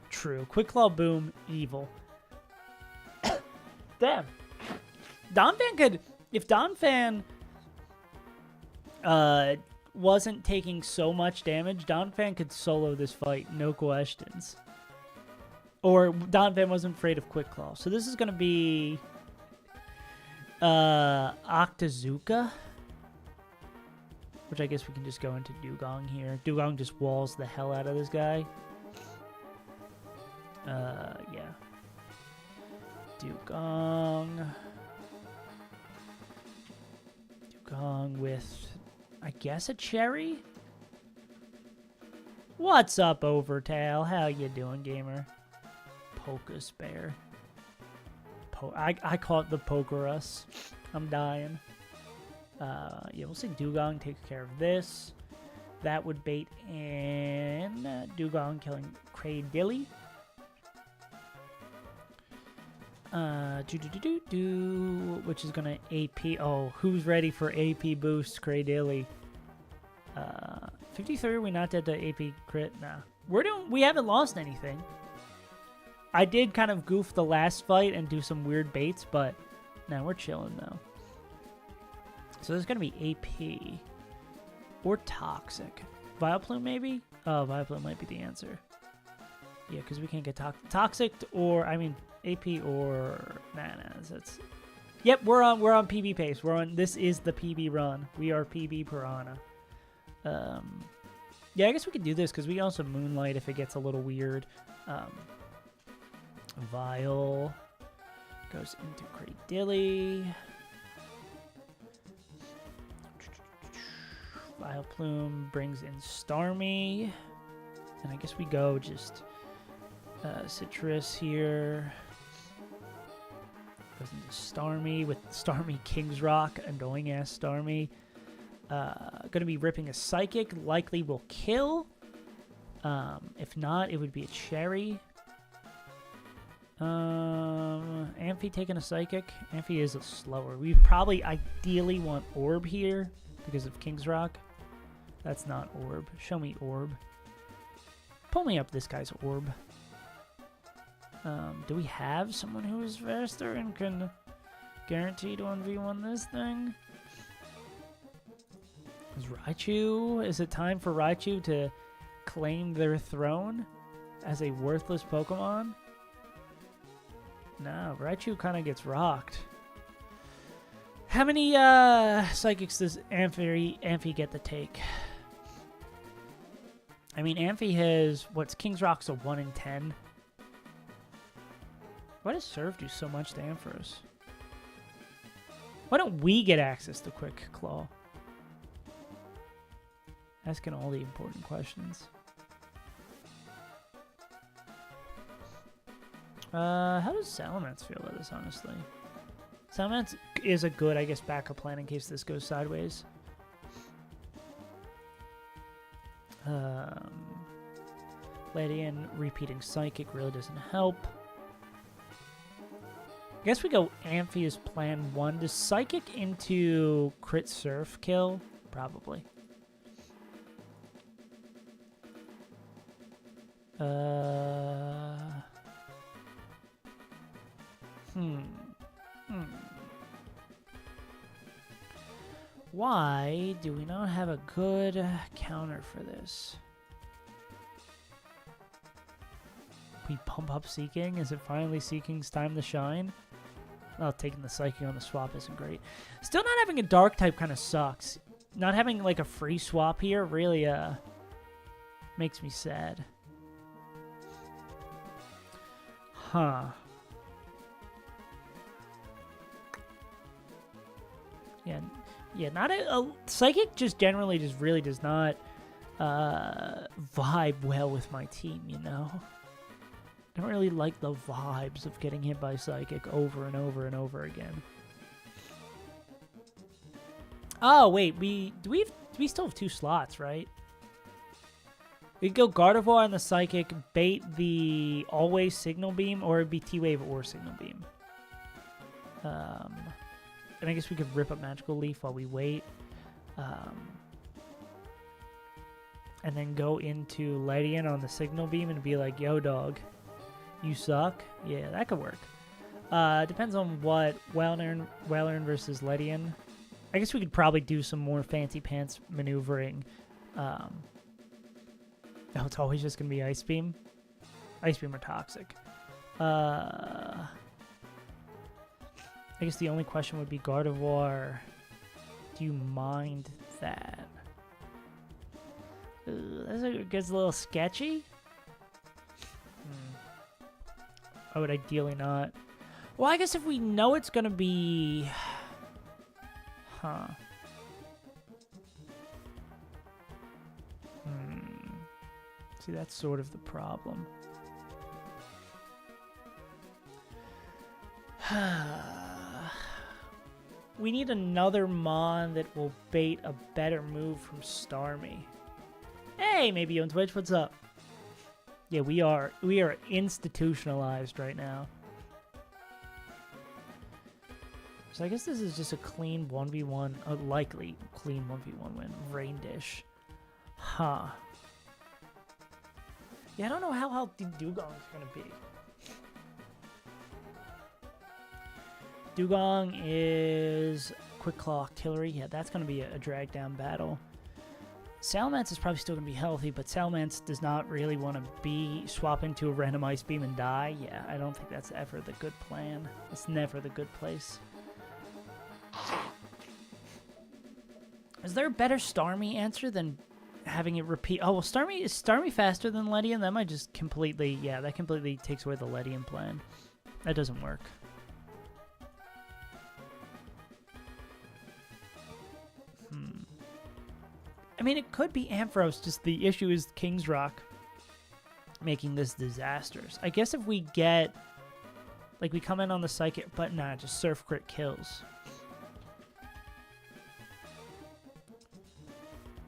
True. Quick Claw Boom, evil. Damn. Donphan could, if Donphan wasn't taking so much damage, Donphan could solo this fight, no questions. Or Donphan wasn't afraid of Quick Claw. So this is going to be Octazooka, which I guess we can just go into Dugong here. Dugong just walls the hell out of this guy. Yeah. Dugong with, I guess, a cherry? What's up, Overtail? How you doing, gamer? Polka Bear. I call it the Pokerus. I'm dying. Yeah, we'll say Dugong takes care of this. That would bait in Dugong killing Cradilly. Which is gonna AP. Oh, who's ready for AP boost? Cradilly. 53. We not dead to AP crit. Nah, we haven't lost anything. I did kind of goof the last fight and do some weird baits, but now we're chilling though. So there's gonna be AP or Toxic. Vileplume maybe? Oh, Vileplume might be the answer. Yeah, because we can't get Toxic or, I mean, AP or that's. Yep, we're on PB pace. This is the PB run. We are PB Piranha. Yeah, I guess we could do this because we also Moonlight if it gets a little weird. Vile goes into Cradilly. Vileplume brings in Starmie. And I guess we go just Citrus here. Goes into Starmie with Starmie King's Rock. Annoying ass Starmie. Gonna be ripping a Psychic. Likely will kill. If not, it would be a Cherry. Amphi taking a Psychic. Amphi is a slower. We probably ideally want Orb here because of King's Rock. That's not Orb. Show me Orb. Pull me up this guy's Orb. Do we have someone who is faster and can guarantee to 1v1 this thing? Is Raichu? Is it time for Raichu to claim their throne as a worthless Pokemon? No, Raichu kind of gets rocked. How many Psychics does Amphi get to take? I mean, Amphi has, what's King's Rock's a 1 in 10? Why does Surf do so much to Ampharos? Why don't we get access to Quick Claw? Asking all the important questions. How does Salamence feel about this, honestly? Salamence is a good, I guess, backup plan in case this goes sideways. Ledian repeating Psychic really doesn't help. I guess we go Amphi's plan 1. Does Psychic into crit Surf kill? Probably. Why do we not have a good counter for this? We pump up Seeking? Is it finally Seeking's time to shine? Oh, taking the Psychic on the swap isn't great. Still not having a Dark type kind of sucks. Not having like a free swap here really makes me sad. Huh. Yeah, not a Psychic just generally just really does not vibe well with my team, you know? I don't really like the vibes of getting hit by Psychic over and over and over again. Oh, wait, we still have 2 slots, right? We could go Gardevoir on the Psychic, bait the always Signal Beam, or it'd be T-Wave or Signal Beam. And I guess we could rip up Magical Leaf while we wait. And then go into Ledian on the Signal Beam and be like, yo, dog, you suck? Yeah, that could work. Depends on what Wailern versus Ledian. I guess we could probably do some more fancy pants maneuvering. No, it's always just going to be Ice Beam. Ice Beam or Toxic. I guess the only question would be Gardevoir. Do you mind that? That gets a little sketchy. I would ideally not. Well, I guess if we know it's going to be... Huh. See, that's sort of the problem. We need another Mon that will bait a better move from Starmie. Hey, maybe on Twitch, what's up? Yeah, we are institutionalized right now. So I guess this is just a clean 1v1, a likely clean 1v1 win. Rain Dish. Huh. Yeah, I don't know how healthy Dugong's going to be. Dugong is Quick Claw Artillery. Yeah, that's going to be a drag down battle. Salamence is probably still going to be healthy, but Salamence does not really want to swap into a random Ice Beam and die. Yeah, I don't think that's ever the good plan. It's never the good place. Is there a better Starmie answer than having it repeat? Oh, well, is Starmie faster than Ledian? That might just completely, yeah, that completely takes away the Ledian plan. That doesn't work. I mean, it could be Ampharos, just the issue is King's Rock making this disastrous. I guess if we get, like, we come in on the Psychic, but nah, just Surf Crit kills.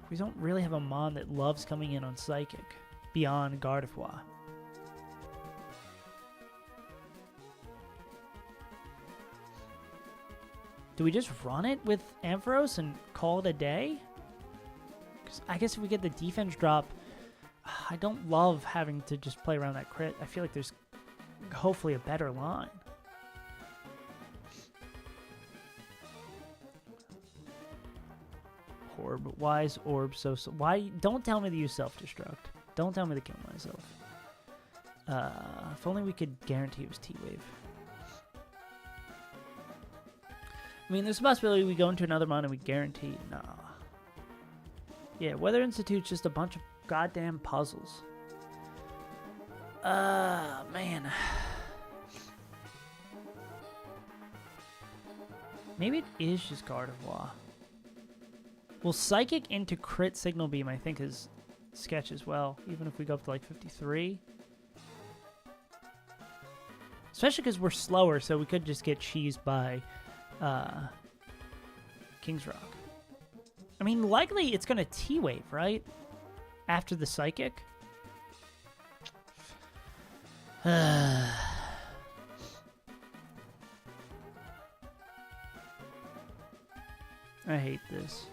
We don't really have a Mon that loves coming in on Psychic beyond Gardevoir. Do we just run it with Ampharos and call it a day? Because I guess if we get the defense drop, I don't love having to just play around that crit. I feel like there's hopefully a better line. Orb. Why is Orb so... Why? Don't tell me to use self-destruct. Don't tell me to kill myself. If only we could guarantee it was T-Wave. I mean, there's a possibility we go into another Mon and we guarantee... Nah. Yeah, Weather Institute's just a bunch of goddamn puzzles. Man. Maybe it is just Gardevoir. Well, Psychic into crit Signal Beam, I think, is sketch as well, even if we go up to like 53. Especially because we're slower, so we could just get cheesed by King's Rock. I mean, likely it's going to T-Wave, right? After the Psychic. I hate this.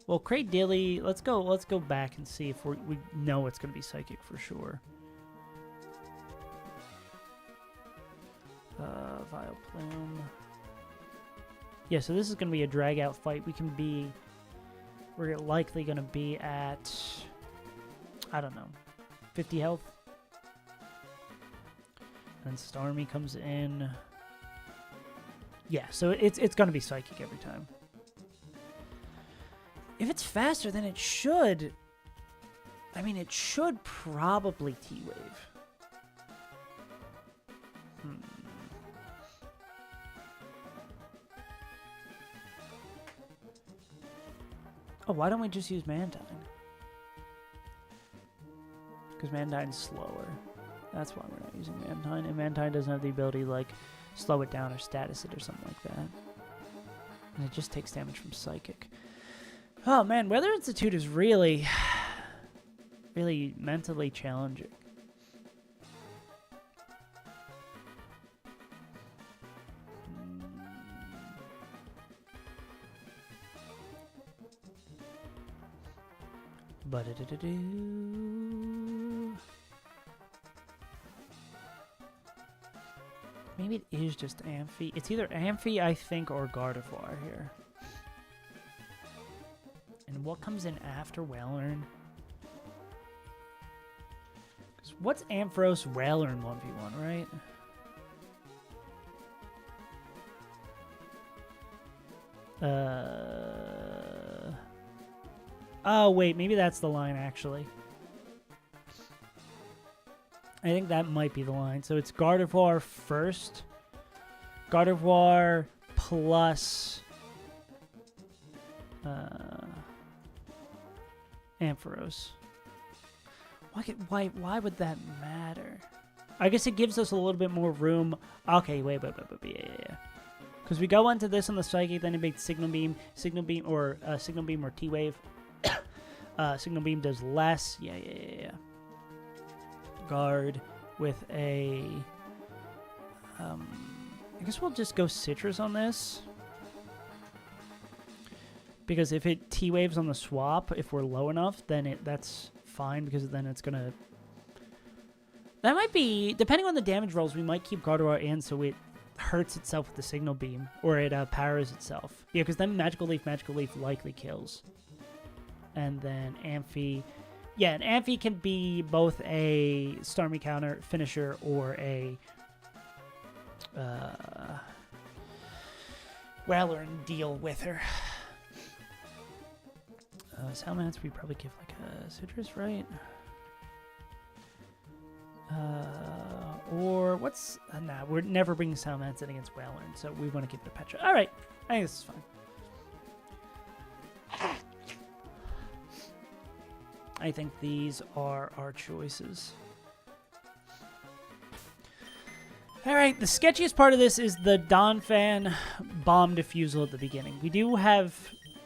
Well, Crate Dilly, let's go back and see if we know it's going to be Psychic for sure. Vileplume. Yeah, so this is going to be a drag-out fight. We're likely going to be at, I don't know, 50 health. And Starmie comes in. Yeah, so it's going to be Psychic every time. If it's faster, then it should... I mean, it should probably T-Wave. Oh, why don't we just use Mantine? Because Mantine's slower. That's why we're not using Mantine. And Mantine doesn't have the ability to, like, slow it down or status it or something like that. And it just takes damage from Psychic. Oh, man. Weather Institute is really, really mentally challenging. Maybe it is just Amphi. It's either Amphi, I think, or Gardevoir here. And what comes in after Whalern? Because what's Ampharos Whalern 1v1, right? Oh, wait, maybe that's the line, actually. I think that might be the line. So it's Gardevoir first. Gardevoir plus Ampharos. Why would that matter? I guess it gives us a little bit more room. Okay, wait, yeah. Because we go into this on the Psychic, then it makes Signal Beam, or T-Wave. Signal Beam does less. Yeah. Guard with a... I guess we'll just go Citrus on this. Because if it T-Waves on the swap, if we're low enough, then that's fine, because then it's going to... That might be... Depending on the damage rolls, we might keep Gardevoir in so it hurts itself with the Signal Beam, or it powers itself. Yeah, because then Magical Leaf likely kills. And then Amphi... Yeah, an Amphi can be both a Starmie counter finisher or a Whalern deal with her. Salamence, we probably give like a Citrus, right? Or what's... nah, we're never bringing Salamence in against Whalern, so we want to keep it a Petra. All right, I think this is fine. I think these are our choices. All right, the sketchiest part of this is the Donphan bomb defusal at the beginning. We do have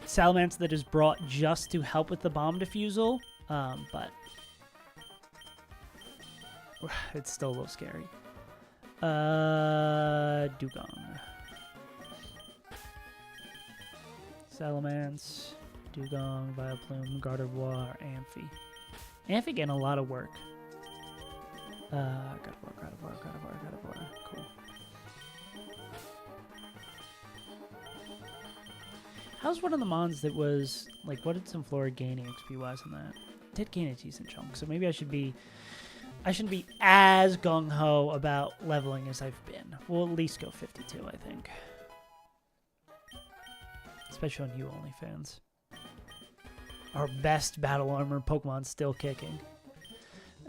Salamence that is brought just to help with the bomb defusal, but it's still a little scary. Dugong. Salamence. Dugong, Vileplume, Gardevoir, Amphi. Amphi getting a lot of work. Gardevoir. Cool. How's one of the mons that was, like, what did Sunflora gain XP-wise on that? It did gain a decent chunk, so maybe I shouldn't be as gung-ho about leveling as I've been. We'll at least go 52, I think. Especially on you OnlyFans. Our best battle armor Pokemon still kicking.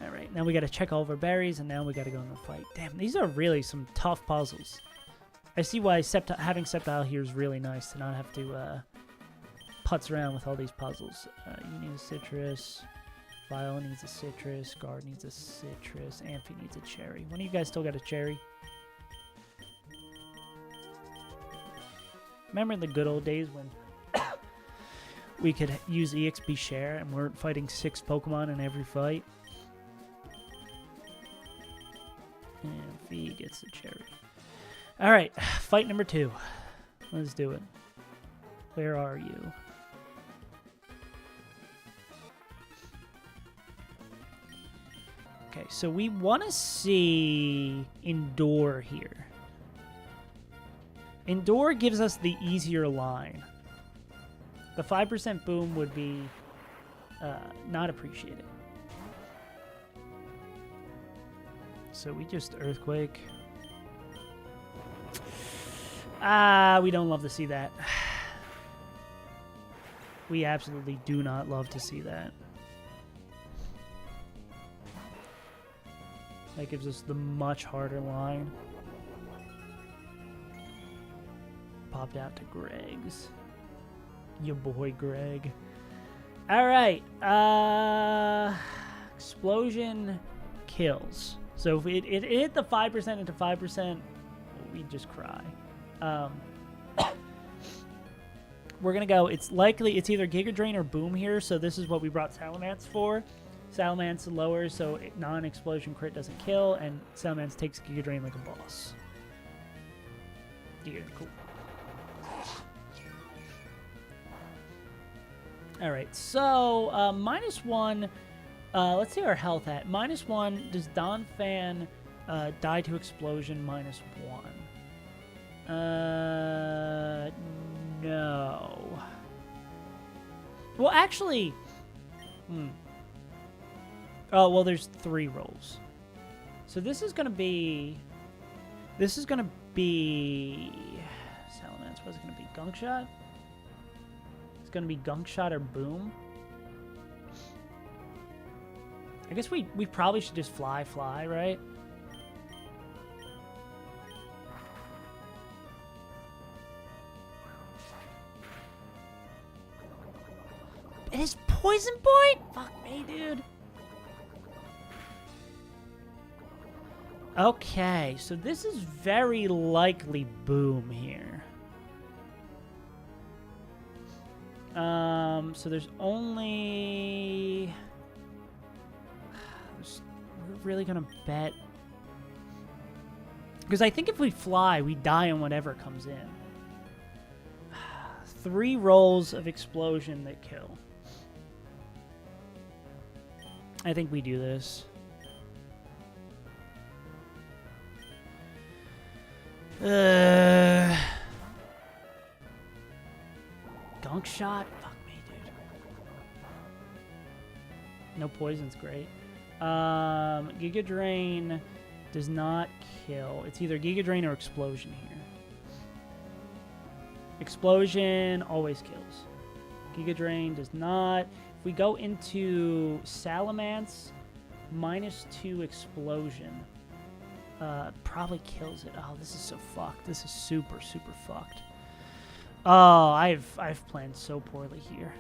Alright, now we gotta check all of our berries, and now we gotta go in the fight. Damn, these are really some tough puzzles. I see why having Sceptile here is really nice, to not have to putz around with all these puzzles. You need a Citrus. Viola needs a Citrus. Guard needs a Citrus. Amphi needs a Cherry. One of you guys still got a Cherry? Remember in the good old days when we could use EXP share and we're fighting 6 Pokemon in every fight? And V gets the Cherry. Alright, fight number 2. Let's do it. Where are you? Okay, so we want to see Endure here. Endure gives us the easier line. The 5% boom would be not appreciated. So we just Earthquake. We don't love to see that. We absolutely do not love to see that. That gives us the much harder line. Popped out to Greg's. Your boy Greg. Alright. Explosion kills. So if it hit the 5% into 5%, we'd just cry. We're going to go, it's either Giga Drain or Boom here, so this is what we brought Salamence for. Salamence lower, so non-explosion crit doesn't kill, and Salamence takes Giga Drain like a boss. Giga, cool. Alright, so -1, let's see our health at. -1, does Donphan die to explosion -1? No. Well, actually, oh, well, there's 3 rolls. So this is gonna be Salamence. What's it gonna be? Gunk Shot? It's gonna be Gunk Shot or Boom. I guess we probably should just fly, right? It is Poison Point? Fuck me, dude. Okay, so this is very likely Boom here. So there's only... We're really gonna bet... Because I think if we fly, we die on whatever comes in. 3 rolls of explosion that kill. I think we do this. Gunk Shot? Fuck me, dude. No poison's great. Giga Drain does not kill. It's either Giga Drain or Explosion here. Explosion always kills. Giga Drain does not. If we go into Salamence, -2 Explosion. Probably kills it. Oh, this is so fucked. This is super, super fucked. Oh, I've planned so poorly here.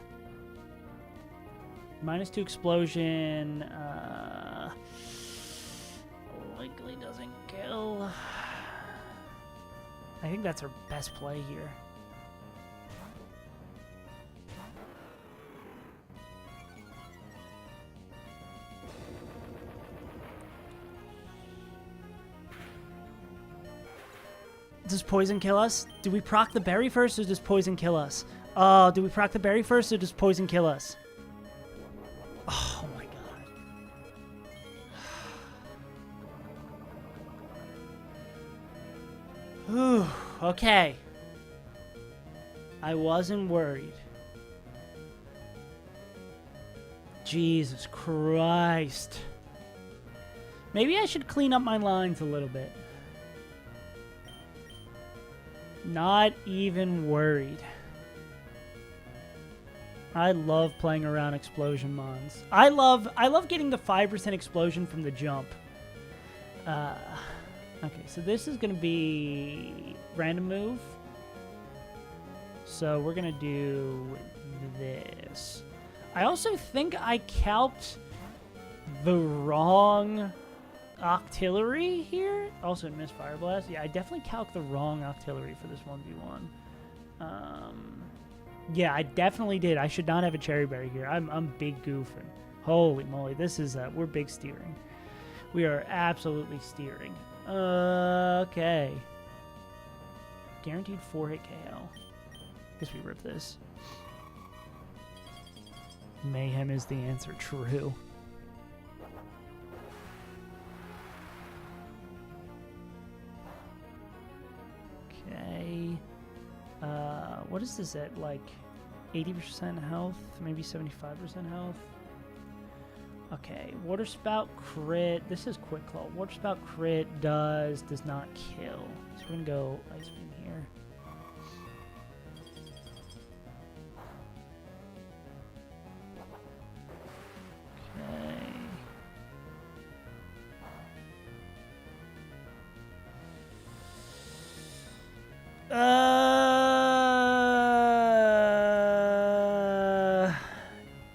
-2 Explosion. Likely doesn't kill. I think that's our best play here. Does poison kill us? Do we proc the berry first, or does poison kill us? Oh, do we proc the berry first, or does poison kill us? Oh my god. Whew, okay. I wasn't worried. Jesus Christ. Maybe I should clean up my lines a little bit. Not even worried. I love playing around explosion mons. I love getting the 5% explosion from the jump. Okay, so this is going to be random move. So we're going to do this. I also think I calced the wrong Octillery here. Also missed Fire Blast. Yeah, I definitely calced the wrong Octillery for this 1v1. Yeah, I definitely did. I should not have a Cherry Berry here. I'm big goofing. Holy moly, this is we're big steering. We are absolutely steering. Okay. Guaranteed 4-hit KO. Guess we rip this. Mayhem is the answer. True. Okay. What is this at? Like 80% health? Maybe 75% health? Okay. Water Spout crit. This is Quick Claw. Water Spout crit does not kill. So we're going to go Ice Beam here.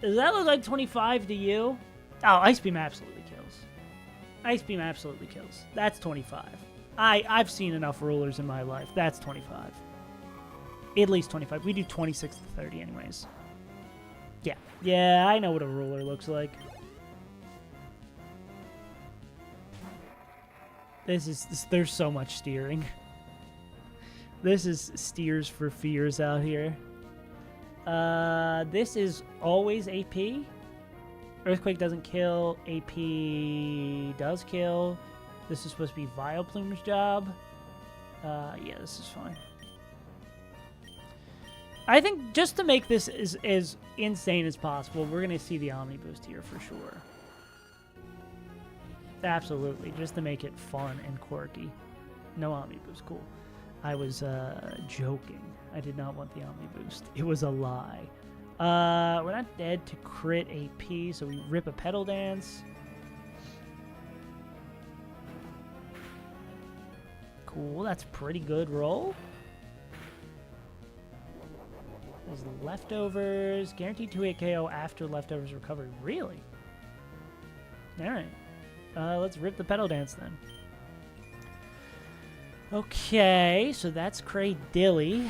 Does that look like 25 to you? Oh, Ice Beam absolutely kills. Ice Beam absolutely kills. That's 25. I've seen enough rulers in my life. That's 25. At least 25. We do 26 to 30 anyways. Yeah. Yeah, I know what a ruler looks like. There's so much steering. This is steers for fears out here. This is always AP. Earthquake doesn't kill. AP does kill. This is supposed to be Vileplume's job. Yeah, this is fine. I think just to make this as insane as possible, we're going to see the Omni Boost here for sure. Absolutely, just to make it fun and quirky. No Omni Boost, cool. I was joking. I did not want the Omni Boost. It was a lie. We're not dead to crit AP, so we rip a Petal Dance. Cool, that's a pretty good roll. There's leftovers. Guaranteed 2-hit KO after leftovers recovery. Really? Alright. Let's rip the Petal Dance then. Okay, so that's Cray Dilly.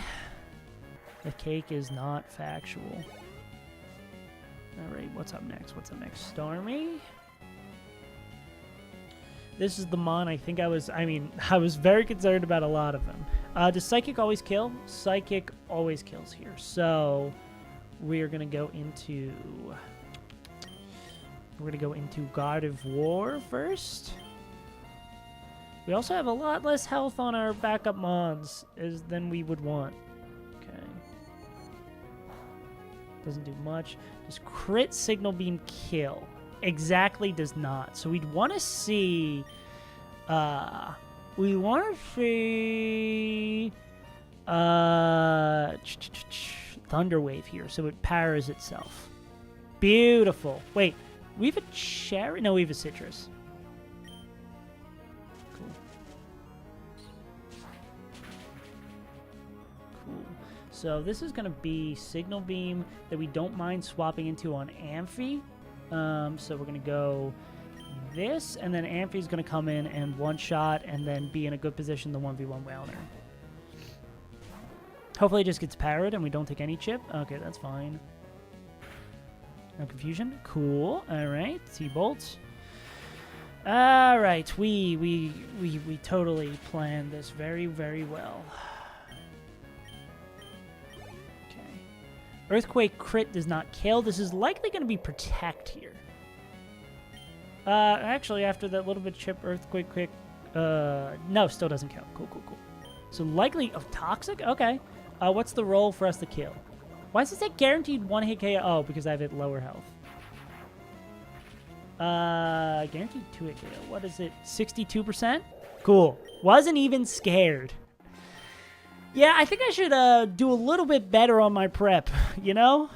The cake is not factual. Alright, what's up next? What's up next? Stormy? This is the Mon I was very concerned about a lot of them. Does Psychic always kill? Psychic always kills here. So we're gonna go into God of War first. We also have a lot less health on our backup Mons than we would want. Okay. Doesn't do much. Does crit Signal Beam kill? Exactly does not. So we'd want to see Thunder Wave here, so it powers itself. Beautiful. Wait, we have a cherry? No, we have a citrus. Cool. Cool. So this is going to be Signal Beam that we don't mind swapping into on Amphi. So we're going to go this, and then Amphi's going to come in and one-shot and then be in a good position to 1v1 Whalner. Hopefully it just gets powered and we don't take any chip. Okay, that's fine. No confusion. Cool. All right. T-Bolt. All right. We totally planned this very, very well. Earthquake crit does not kill. This is likely going to be protect here. Actually, after that little bit chip, Earthquake quick. No, still doesn't kill. Cool, cool, cool. So likely of toxic? Okay. What's the roll for us to kill? Why does it say guaranteed 1-hit KO? Oh, because I have it lower health. Guaranteed 2-hit KO. What is it? 62%? Cool. Wasn't even scared. Yeah, I think I should do a little bit better on my prep, you know?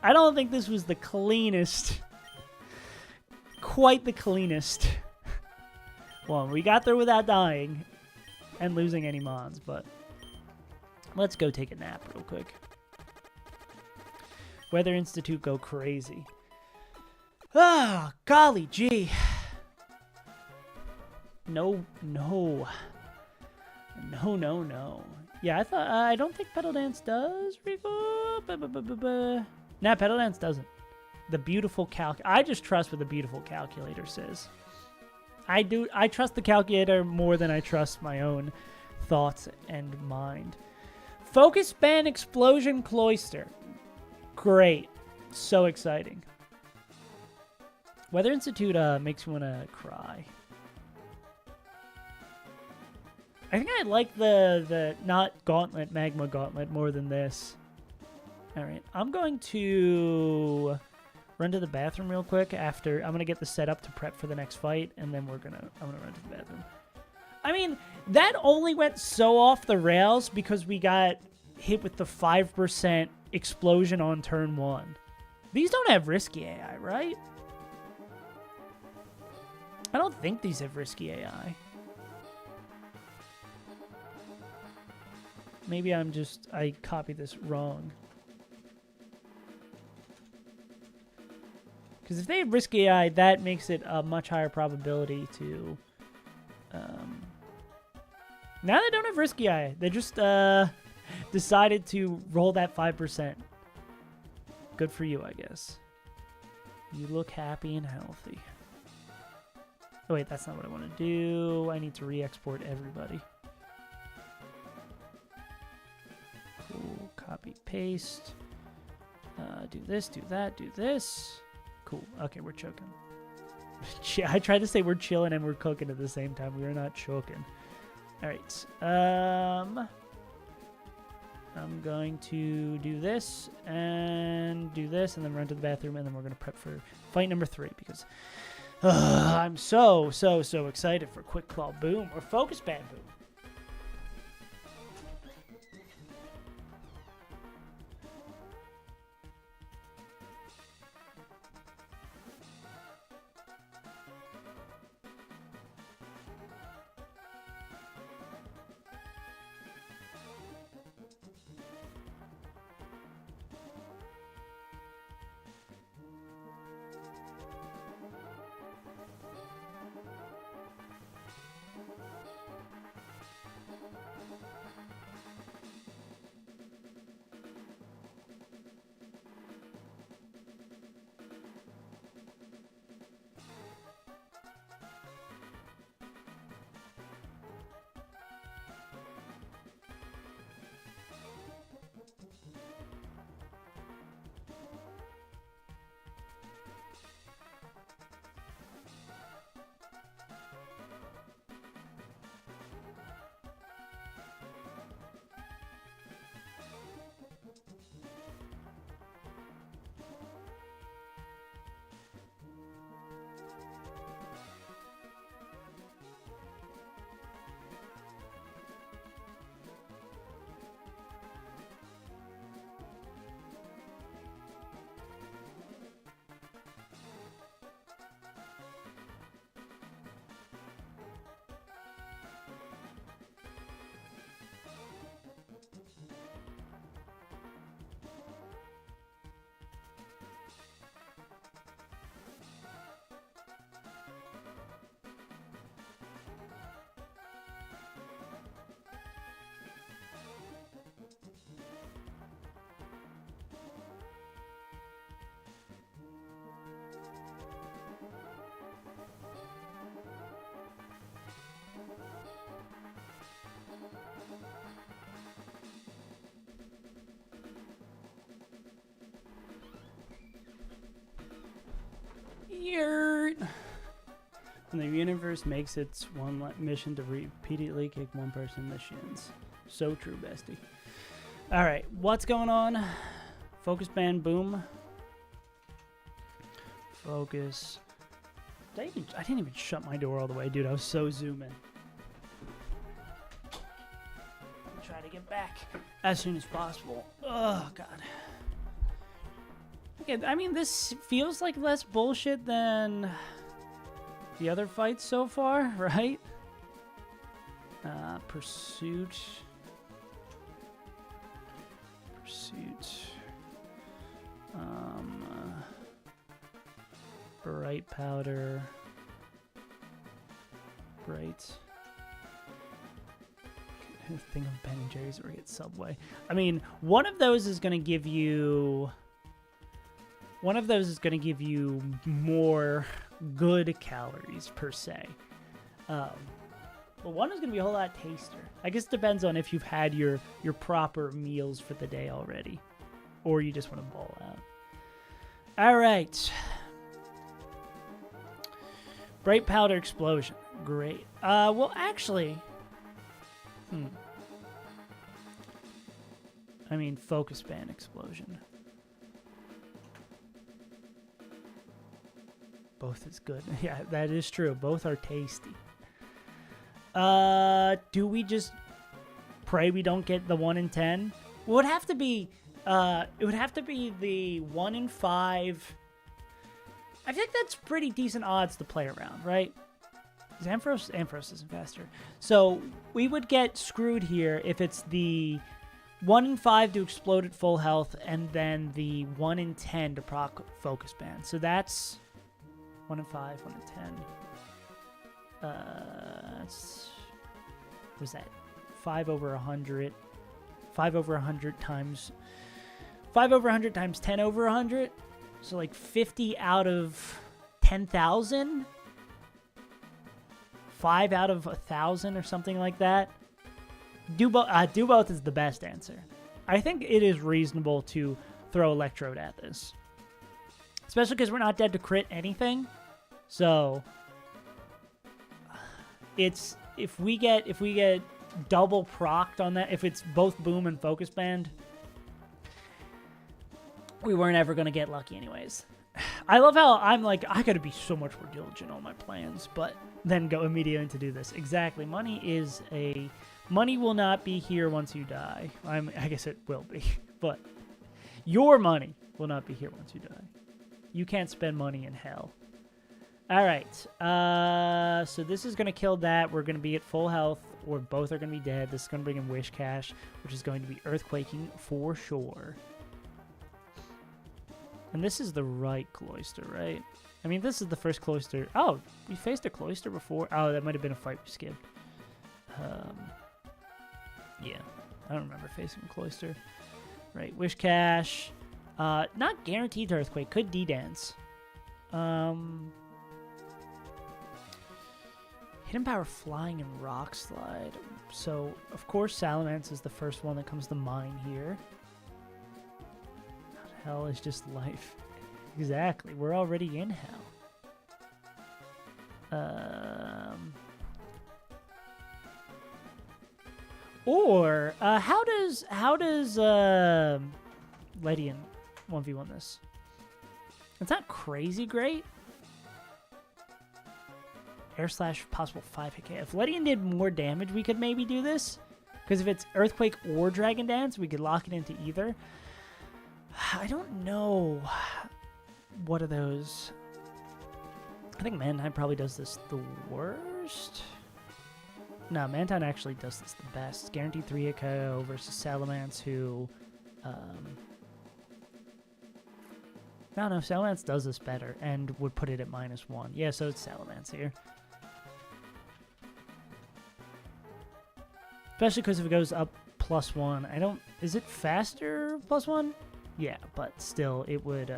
I don't think this was the cleanest. Quite the cleanest. Well, we got there without dying and losing any Mons, but let's go take a nap real quick. Weather Institute go crazy. Ah, golly gee. No. No. Yeah, I don't think Petal Dance does. Nah, Petal Dance doesn't. The beautiful I just trust what the beautiful calculator says. I trust the calculator more than I trust my own thoughts and mind. Focus Ban Explosion Cloister. Great. So exciting. Weather Institute makes me want to cry. I think I like the not Gauntlet, Magma Gauntlet more than this. All right, I'm going to run to the bathroom real quick after. I'm going to get the setup to prep for the next fight, and then I'm going to run to the bathroom. I mean, that only went so off the rails because we got hit with the 5% explosion on turn 1. These don't have risky AI, right? I don't think these have risky AI. Maybe I copied this wrong. Because if they have Risky Eye, that makes it a much higher probability to... Now they don't have Risky Eye. They just decided to roll that 5%. Good for you, I guess. You look happy and healthy. Oh, wait, that's not what I want to do. I need to re-export everybody. Cool. Copy, paste. Do this, do that, do this. Cool. Okay, we're choking. I tried to say we're chilling and we're cooking at the same time. We are not choking. All right. I'm going to do this and then run to the bathroom, and then we're going to prep for fight number 3 because I'm so excited for Quick Claw Boom or Focus Band Boom. And the universe makes its one mission to repeatedly kick one person in the shins. So true, bestie. All right, what's going on? Focus Band Boom. Focus. I didn't even shut my door all the way, dude. I was so zooming. Try to get back as soon as possible. Oh, God. Okay, I mean, this feels like less bullshit than the other fights so far, right? Pursuit. Bright powder. Bright. Think of Ben and Jerry's or get Subway. I mean, one of those is going to give you more good calories per se. But one is going to be a whole lot tastier. I guess it depends on if you've had your proper meals for the day already, or you just want to ball out. All right. Bright powder explosion. Great. Well, actually, I mean, focus band explosion. Both is good. Yeah, that is true. Both are tasty. Do we just pray we don't get the 1 in 10? It would have to be the 1 in 5. I think that's pretty decent odds to play around, right? Because Ampharos isn't faster. So we would get screwed here if it's the 1 in 5 to explode at full health and then the 1 in 10 to proc focus band. So that's 1 in 5, 1 in 10. What was that? 5 over 100. 5 over 100 times 5 over 100 times 10 over 100. So like 50 out of 10,000. 5 out of 1,000 or something like that. Do both is the best answer. I think it is reasonable to throw Electrode at this, especially because we're not dead to crit anything. So it's if we get double procced on that, if it's both boom and focus band, we weren't ever gonna get lucky anyways. I love how I'm like, I gotta be so much more diligent on my plans, but then go immediately to do this. Exactly. Money will not be here once you die. I guess it will be, but your money will not be here once you die. You can't spend money in hell. All right. So this is going to kill that. We're going to be at full health, or both are going to be dead. This is going to bring in Wish Cash, which is going to be Earthquaking for sure. And this is the right Cloister, right? I mean, this is the first Cloister. Oh, we faced a Cloister before? Oh, that might have been a fight we skipped. Yeah, I don't remember facing a Cloister. Right, Wish Cash. Not guaranteed to Earthquake. Could D-Dance. Hidden Power, Flying, and Rock Slide. So, of course, Salamence is the first one that comes to mind here. Hell is just life. Exactly. We're already in hell. Or how does Ledian 1v1 this? It's not crazy great. Air Slash, possible 5 hit. If Ledian did more damage, we could maybe do this. Because if it's Earthquake or Dragon Dance, we could lock it into either. I don't know. What are those? I think Mantine probably does this the worst. No, Mantine actually does this the best. Guaranteed 3-hit KO versus Salamence, who... No, Salamence does this better and would put it at -1. Yeah, so it's Salamence here. Especially because if it goes up +1, I don't... Is it faster +1? Yeah, but still, it would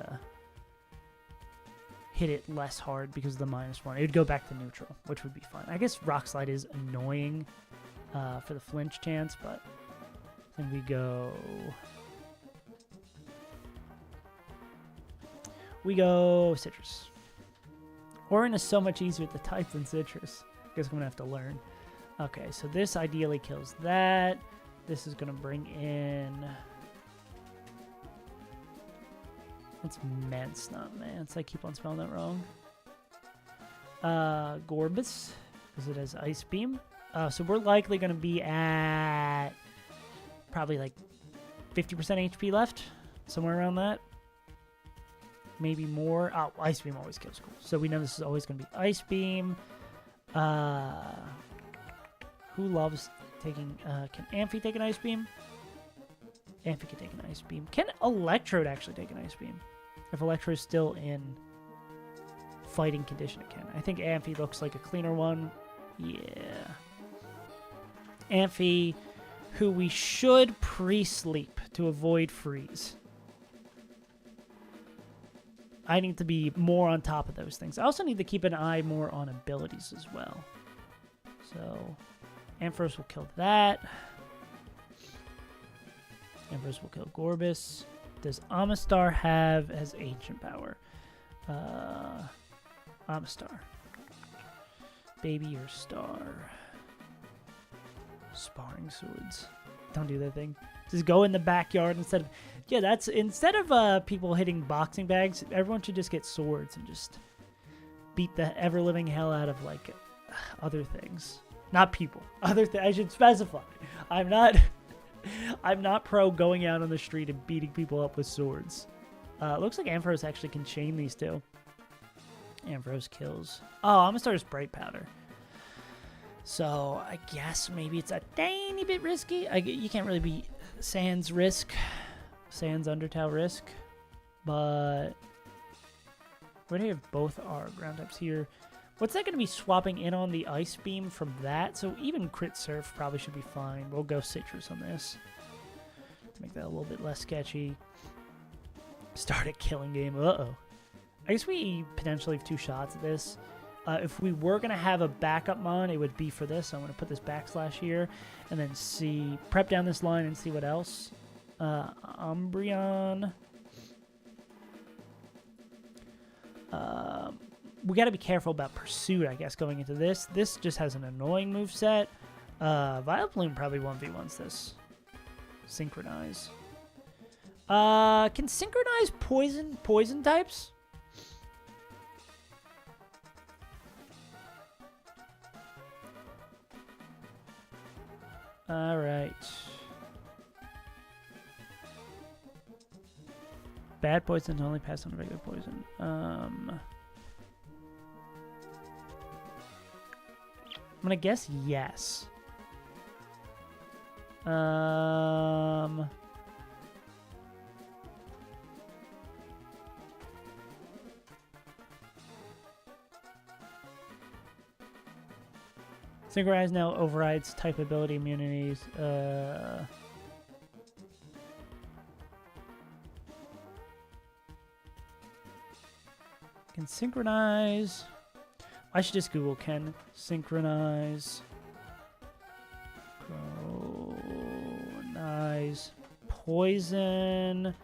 hit it less hard because of the -1. It would go back to neutral, which would be fun. I guess Rock Slide is annoying for the flinch chance, but I think we go... We go Citrus. Orin is so much easier to type than Citrus. I guess I'm going to have to learn. Okay, so this ideally kills that. This is going to bring in... It's Mance, not Mance. I keep on spelling that wrong. Gorbis, because it has Ice Beam. So we're likely going to be at probably like 50% HP left. Somewhere around that. Maybe more. Oh, Ice Beam always kills. Cool. So we know this is always going to be Ice Beam. Who loves taking... can Amphi take an Ice Beam? Amphi can take an Ice Beam. Can Electrode actually take an Ice Beam? If Electrode's still in fighting condition, it can. I think Amphi looks like a cleaner one. Yeah. Amphi, who we should pre-sleep to avoid freeze. I need to be more on top of those things. I also need to keep an eye more on abilities as well. So, Ampharos will kill that. Ampharos will kill Gorbis. Does Amistar have as Ancient Power? Amistar. Baby or Star? Sparring Swords. Don't do that thing. Just go in the backyard instead of... Yeah, that's... Instead of people hitting boxing bags, everyone should just get swords and just beat the ever-living hell out of, like, other things. Not people. Other things. I should specify. I'm not pro going out on the street and beating people up with swords. Looks like Ampharos actually can chain these two. Ampharos kills. Oh, Amistar's Bright Powder. So, I guess maybe it's a tiny bit risky. You can't really beat Sans Risk. Sans Undertale Risk. But... Where do we have both our ground types here? What's that going to be swapping in on the ice beam from that? So even crit surf probably should be fine. We'll go citrus on this. Make that a little bit less sketchy. Start a killing game. Uh-oh. I guess we potentially have 2 shots at this. If we were going to have a backup mon, it would be for this. So I'm going to put this backslash here and then prep down this line and see what else. Umbreon. We got to be careful about Pursuit, I guess, going into this. This just has an annoying moveset. Vileplume probably 1v1s this. Synchronize. Can Synchronize poison types? All right. Bad poison only pass on a regular poison. I'm gonna guess yes. Synchronize now overrides type ability immunities. Can synchronize. I should just Google can synchronize. Nice. Poison.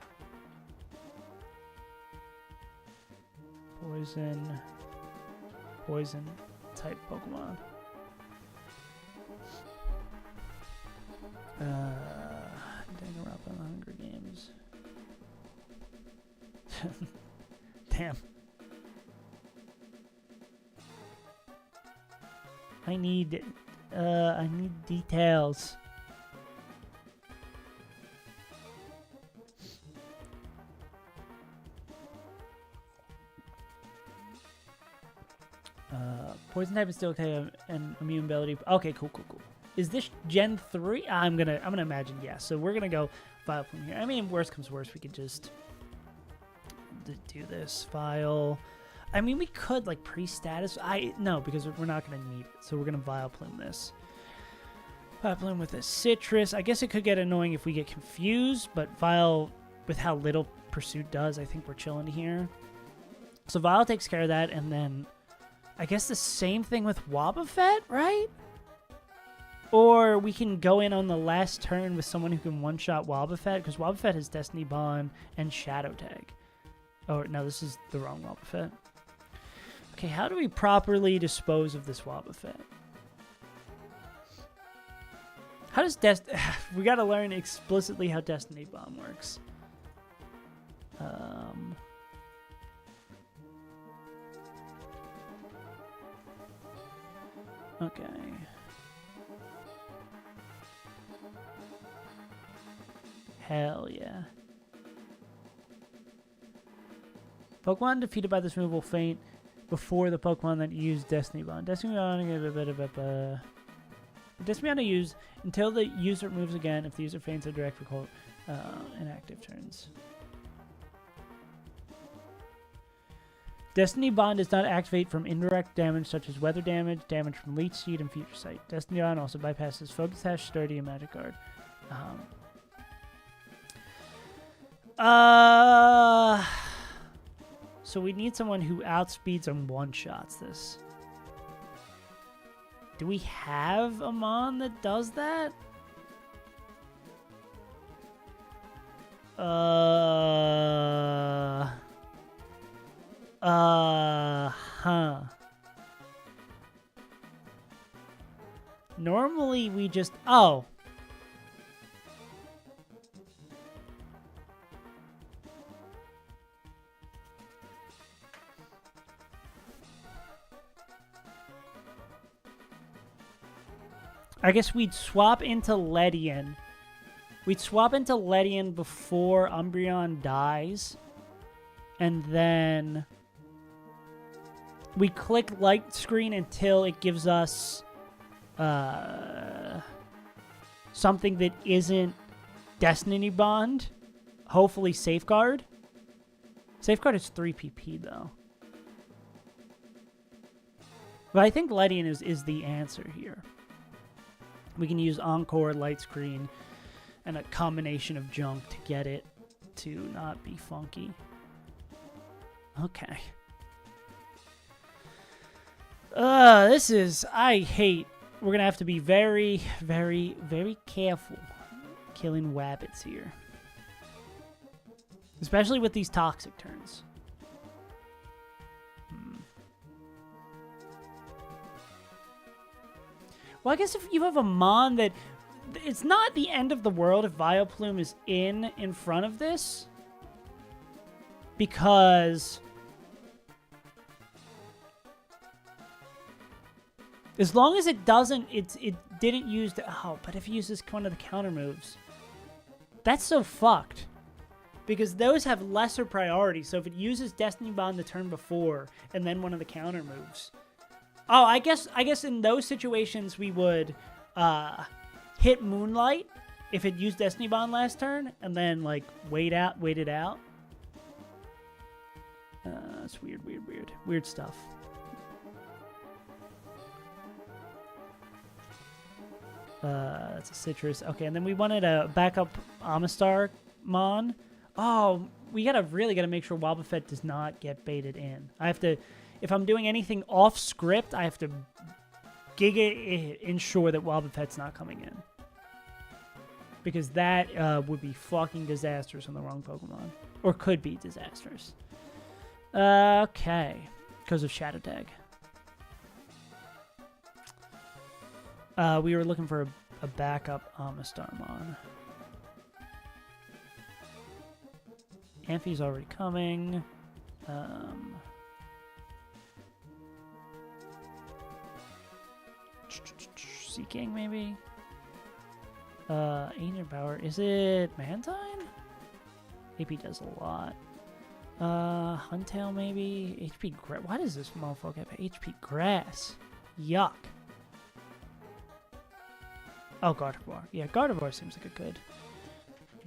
Poison type Pokemon. Danganronpa, Hunger Games. Damn. I need details. Poison type is still okay, and immune ability. Okay, cool. Is this Gen 3? I'm gonna imagine yes. So we're gonna go Vileplume here. I mean, worst comes worst, we could just do this file. I mean, we could like pre-status. No, because we're not gonna need it. So we're gonna Vileplume this. Vileplume with a citrus. I guess it could get annoying if we get confused, but Vile, with how little Pursuit does, I think we're chilling here. So Vile takes care of that, and then I guess the same thing with Wobbuffet, right? Or we can go in on the last turn with someone who can one-shot Wobbuffet, because Wobbuffet has Destiny Bond and Shadow Tag. Oh, no, this is the wrong Wobbuffet. Okay, how do we properly dispose of this Wobbuffet? How does we gotta learn explicitly how Destiny Bomb works. Okay. Hell yeah. Pokemon defeated by this move will faint before the Pokemon that use Destiny Bond. Destiny Bond to use until the user moves again if the user faints a direct recall inactive turns. Destiny Bond does not activate from indirect damage such as weather damage, damage from Leech Seed, and Future Sight. Destiny Bond also bypasses Focus Sash, Sturdy, and Magic Guard. So we need someone who outspeeds and one-shots this. Do we have a Mon that does that? Huh. Normally we just... Oh. I guess we'd swap into Ledian. We'd swap into Ledian before Umbreon dies. And then we click light screen until it gives us something that isn't Destiny Bond. Hopefully Safeguard. Safeguard is 3 PP though. But I think Ledian is the answer here. We can use Encore, Light Screen, and a combination of junk to get it to not be funky. Okay. This is... I hate... We're going to have to be very, very, very careful killing wabbits here. Especially with these toxic turns. Well, I guess if you have a Mon that... It's not the end of the world if Vileplume is in front of this. Because... As long as it doesn't... It didn't use the... Oh, but if it uses one of the counter moves... That's so fucked. Because those have lesser priority. So if it uses Destiny Bond the turn before, and then one of the counter moves... Oh, I guess in those situations we would hit Moonlight if it used Destiny Bond last turn, and then like wait it out. It's weird stuff. That's a citrus. Okay, and then we wanted a backup Amistar Mon. Oh, we really gotta make sure Wobbuffet does not get baited in. I have to. If I'm doing anything off script, I have to ensure that Wobbuffet's not coming in. Because that would be fucking disastrous on the wrong Pokemon. Or could be disastrous. Okay. Because of Shadow Tag. We were looking for a backup Amistarmon. Amphi's already coming. Seeking, maybe? Ancient Power. Is it Mantine? AP does a lot. Huntail, maybe? HP Grass. Why does this motherfucker have HP Grass? Yuck. Oh, Gardevoir. Yeah, Gardevoir seems like a good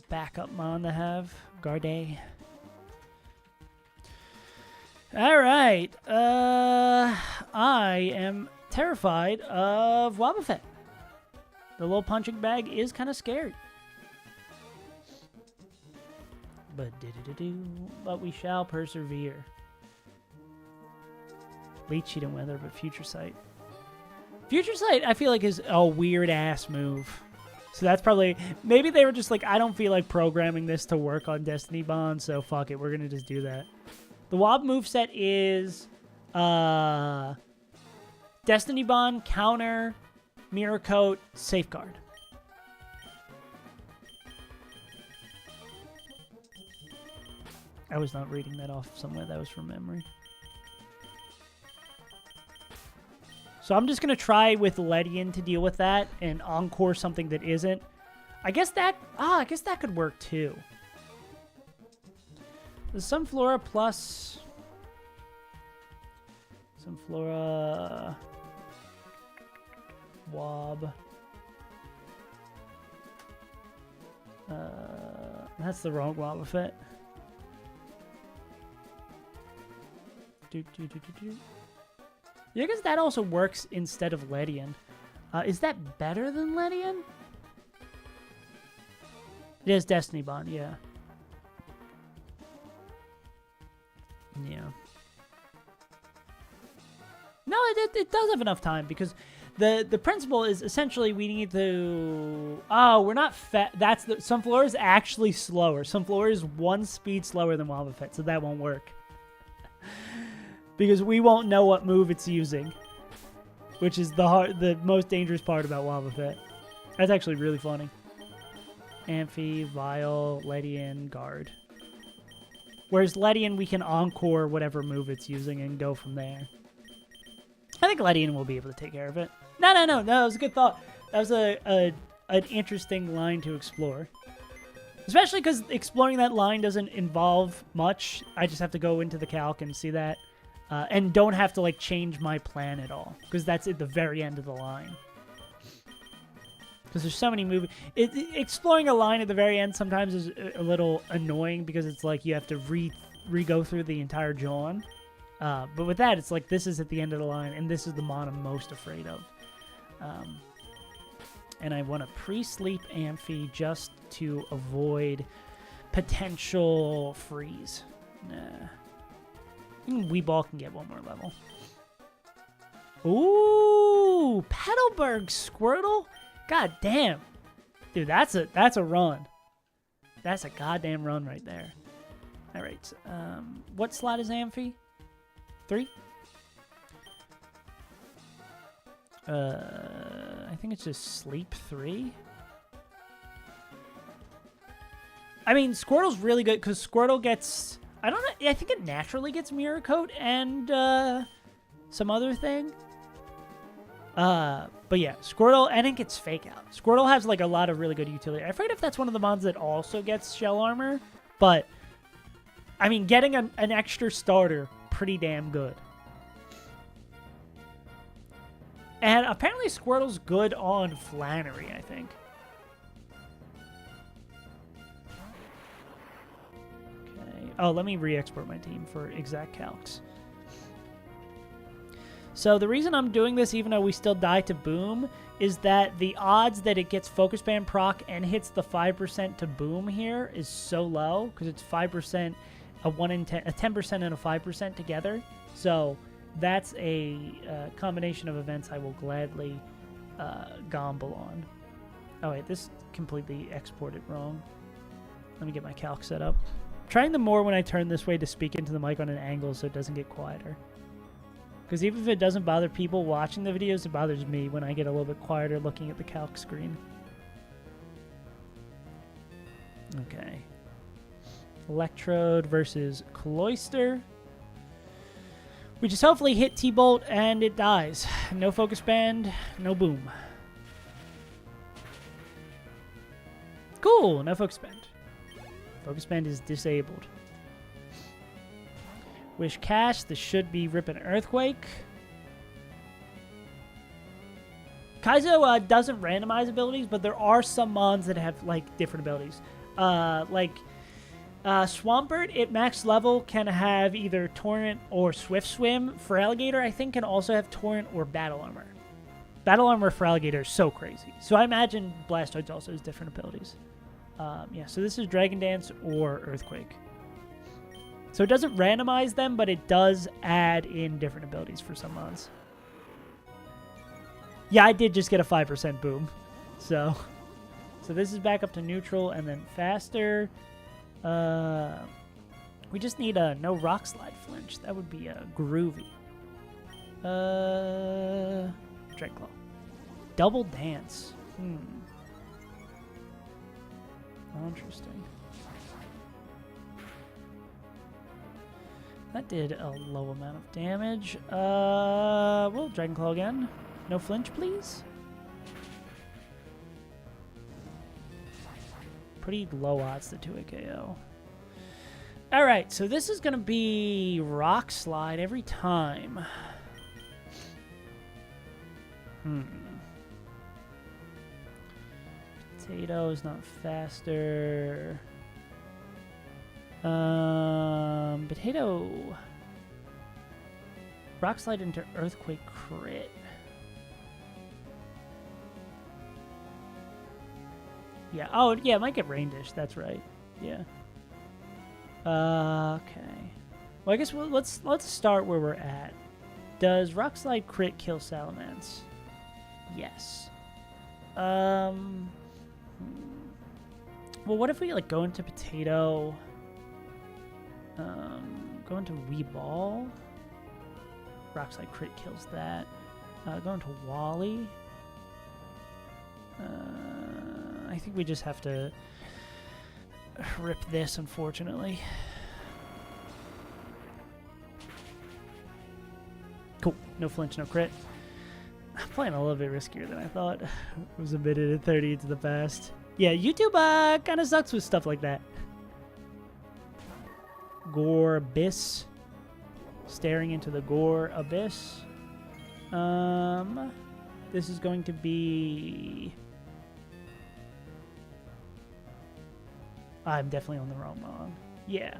backup Mon to have. Garde. Alright. I am terrified of Wobbuffet. The little punching bag is kind of scary. But we shall persevere. Leech Seed and Weather, but Future Sight. Future Sight, I feel like, is a weird-ass move. So that's probably... Maybe they were just like, I don't feel like programming this to work on Destiny Bond, so fuck it, we're going to just do that. The Wob moveset is... Destiny Bond, Counter, Mirror Coat, Safeguard. I was not reading that off somewhere. That was from memory. So I'm just going to try with Ledian to deal with that and Encore something that isn't. I guess that could work too. The Sunflora plus... Sunflora... Wob. That's the wrong Wobbuffet. Yeah, I guess that also works instead of Ledian. Is that better than Ledian? It is Destiny Bond, yeah. Yeah. No, it does have enough time because the principle is essentially we need to... Oh, we're not that's the... Sunflora is actually slower. Sunflora is 1 speed slower than Wobbuffet, so that won't work. Because we won't know what move it's using. Which is the most dangerous part about Wobbuffet. That's actually really funny. Amphi, Vile, Ledian, Guard. Whereas Ledian, we can Encore whatever move it's using and go from there. I think Ledian will be able to take care of it. No, that was a good thought. That was an interesting line to explore. Especially because exploring that line doesn't involve much. I just have to go into the calc and see that. And don't have to like change my plan at all. Because that's at the very end of the line. Because there's so many moves. Exploring a line at the very end sometimes is a little annoying because it's like you have to re-go through the entire Jawn. But with that, it's like this is at the end of the line, and this is the mon I'm most afraid of. And I want to pre-sleep Amphi just to avoid potential freeze. Nah. Weeball can get one more level. Ooh, Petalburg Squirtle? God damn. Dude, that's a run. That's a goddamn run right there. All right. What slot is Amphi? 3? I think it's just sleep 3. I mean, Squirtle's really good because Squirtle gets... I don't know. I think it naturally gets Mirror Coat and some other thing. But yeah, Squirtle, and it gets Fake Out. Squirtle has like a lot of really good utility. I forget if that's one of the mons that also gets Shell Armor, but I mean, getting an extra starter, pretty damn good. And apparently Squirtle's good on Flannery, I think. Okay. Oh, let me re-export my team for exact calcs. So the reason I'm doing this, even though we still die to Boom, is that the odds that it gets Focus Band proc and hits the 5% to Boom here is so low, because it's 5%, a 1 in 10, a 10% and a 5% together. So that's a combination of events I will gladly gomble on. Oh wait, this completely exported wrong. Let me get my calc set up. I'm trying the more when I turn this way to speak into the mic on an angle so it doesn't get quieter. Because even if it doesn't bother people watching the videos, it bothers me when I get a little bit quieter looking at the calc screen. Okay. Electrode versus Cloyster. We just hopefully hit T-Bolt and it dies. No Focus Band, no Boom. Cool, no Focus Band. Focus Band is disabled. Wish Cash, this should be Rip and Earthquake. Kaizo doesn't randomize abilities, but there are some mons that have like different abilities. Swampert at max level can have either Torrent or Swift Swim. For Alligator, I think can also have Torrent or Battle Armor. Battle Armor for Alligator is so crazy. So I imagine Blastoise also has different abilities. Yeah, so this is Dragon Dance or Earthquake. So it doesn't randomize them, but it does add in different abilities for some mons. Yeah, I did just get a 5% Boom. So this is back up to neutral and then faster. We just need a no Rock Slide Flinch. That would be groovy. Dreadclaw. Double Dance. Interesting. That did a low amount of damage. Well, Dragon Claw again. No flinch, please. Pretty low odds to 2 KO. Alright, so this is going to be Rock Slide every time. Potato is not faster. Potato. Rock Slide into Earthquake crit. Yeah. Oh, yeah. It might get Rain Dish. That's right. Yeah. Okay. Well, I guess let's start where we're at. Does Rock Slide crit kill Salamence? Yes. Well, what if we like go into Potato? Go into Weeball. Rock Slide crit kills that. Go into Wally. I think we just have to rip this, unfortunately. Cool. No flinch, no crit. I'm playing a little bit riskier than I thought. It was a minute and 30 into the past. Yeah, YouTube kind of sucks with stuff like that. Gore Abyss. Staring into the Gore Abyss. This is going to be... I'm definitely on the wrong mon. Yeah.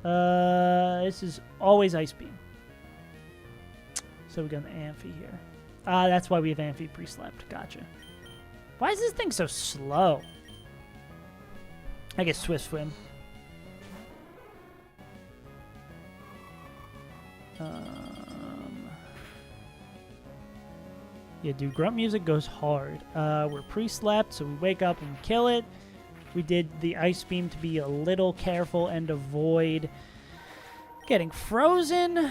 This is always Ice Beam. So we got an Amphi here. That's why we have Amphi pre-slept. Gotcha. Why is this thing so slow? I guess Swift Swim. Yeah, dude, grunt music goes hard. We're pre-slept, so we wake up and kill it. We did the Ice Beam to be a little careful and avoid getting frozen.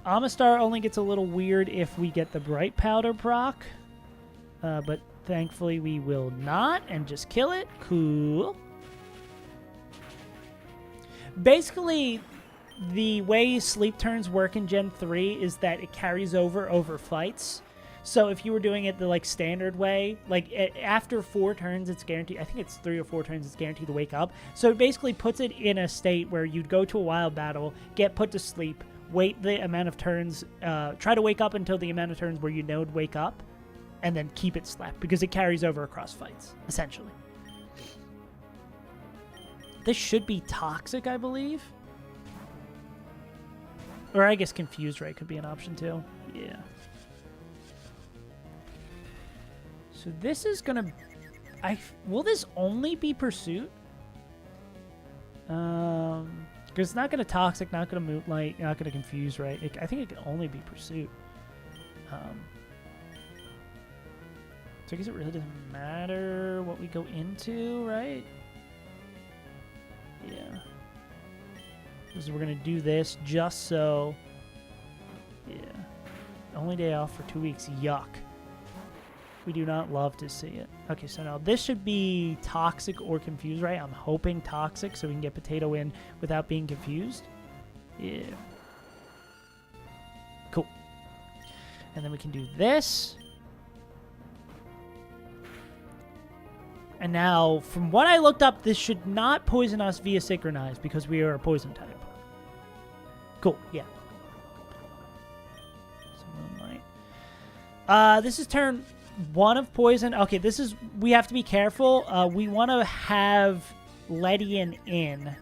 Amistar only gets a little weird if we get the Bright Powder proc. But thankfully we will not and just kill it. Cool. Basically, the way sleep turns work in Gen 3 is that it carries over fights. So if you were doing it the like standard way, like after 4 turns, it's guaranteed. I think it's 3 or 4 turns, it's guaranteed to wake up. So it basically puts it in a state where you'd go to a wild battle, get put to sleep, wait the amount of turns, try to wake up until the amount of turns where you know to wake up, and then keep it slept because it carries over across fights, essentially. This should be toxic, I believe. Or I guess confused ray could be an option too. Yeah. So this is gonna... will this only be pursuit? Because it's not gonna toxic, not gonna moonlight, not gonna confuse ray. I think it can only be pursuit. So I guess it really doesn't matter what we go into, right? Yeah. Because we're going to do this just so... Yeah. Only day off for 2 weeks. Yuck. We do not love to see it. Okay, so now this should be toxic or confused, right? I'm hoping toxic so we can get potato in without being confused. Yeah. Cool. And then we can do this. And now, from what I looked up, this should not poison us via Synchronize because we are a poison type. Cool, yeah. So Moonlight. This is turn 1 of poison. Okay, this is... We have to be careful. We want to have Ledian in.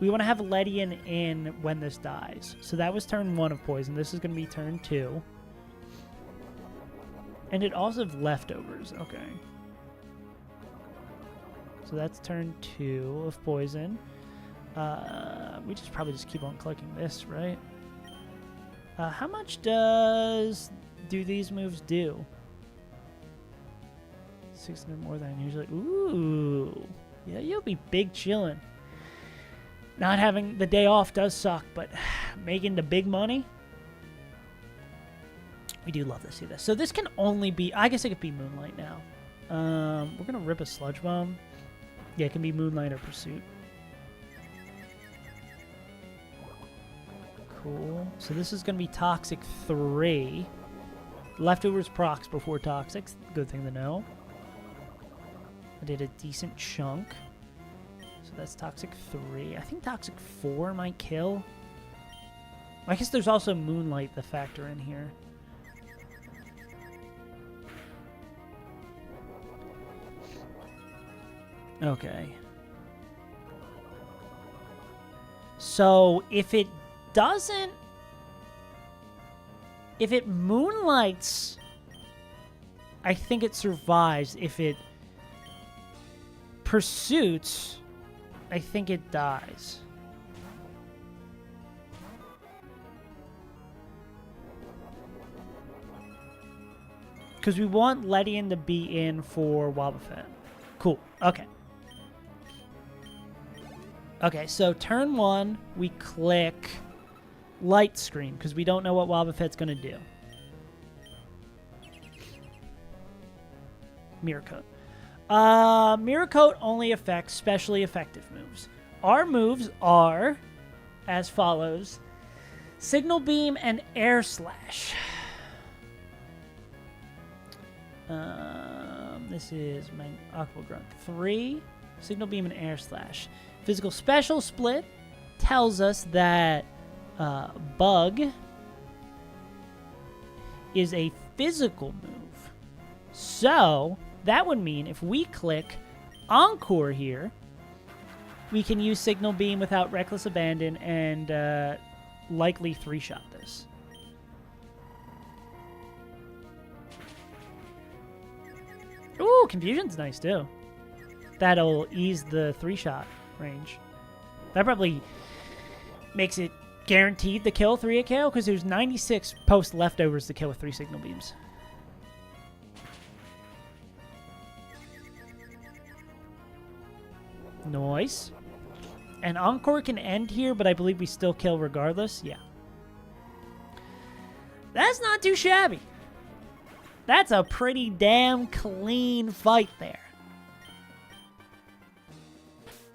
We want to have Ledian in when this dies. So that was turn 1 of poison. This is going to be turn 2. And it also has leftovers. Okay. So that's turn 2 of poison. We probably just keep on clicking this, right? How much do these moves do? 600 more than usually. Ooh. Yeah, you'll be big chillin'. Not having the day off does suck, but making the big money, we do love to see this. So this can only be... I guess it could be Moonlight now. We're going to rip a Sludge Bomb. Yeah, it can be Moonlight or Pursuit. Cool. So this is going to be Toxic 3. Leftovers procs before Toxics. Good thing to know. I did a decent chunk. So that's Toxic 3. I think Toxic 4 might kill. I guess there's also Moonlight the factor in here. Okay. So, if it doesn't... If it moonlights, I think it survives. If it pursuits, I think it dies. Because we want Ledian to be in for Wobbuffet. Cool. Okay. Okay, so turn 1, we click Light Screen, because we don't know what Wobbuffet's going to do. Mirror Coat. Mirror Coat only affects specially effective moves. Our moves are as follows. Signal Beam and Air Slash. This is my Aqua Grunt 3. Signal Beam and Air Slash. Physical Special Split tells us that Bug is a physical move. So, that would mean if we click Encore here, we can use Signal Beam without Reckless Abandon and likely 3-shot this. Ooh, Confusion's nice too. That'll ease the 3-shot range. That probably makes it guaranteed to kill 3 at KO because there's 96 post leftovers to kill with 3 Signal Beams. Nice. And Encore can end here, but I believe we still kill regardless. Yeah. That's not too shabby. That's a pretty damn clean fight there.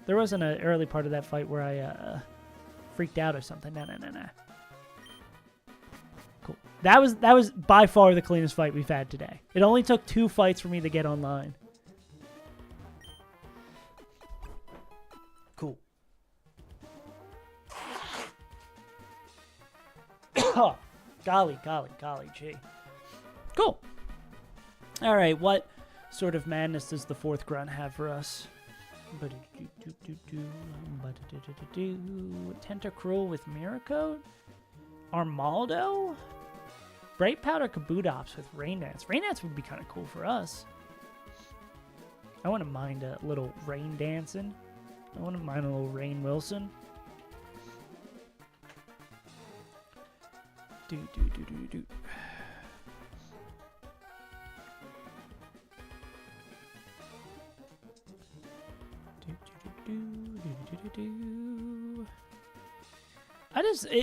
There wasn't an early part of that fight where I freaked out or something. No. Cool. That was by far the cleanest fight we've had today. It only took 2 fights for me to get online. Cool. golly, gee. Cool. All right, what sort of madness does the 4th grunt have for us? Tentacruel with Miracle? Armaldo? Bright Powder Kabutops with Rain Dance. Rain Dance would be kind of cool for us. I wouldn't mind a little rain dancing. I wouldn't mind a little Rain Wilson. Do.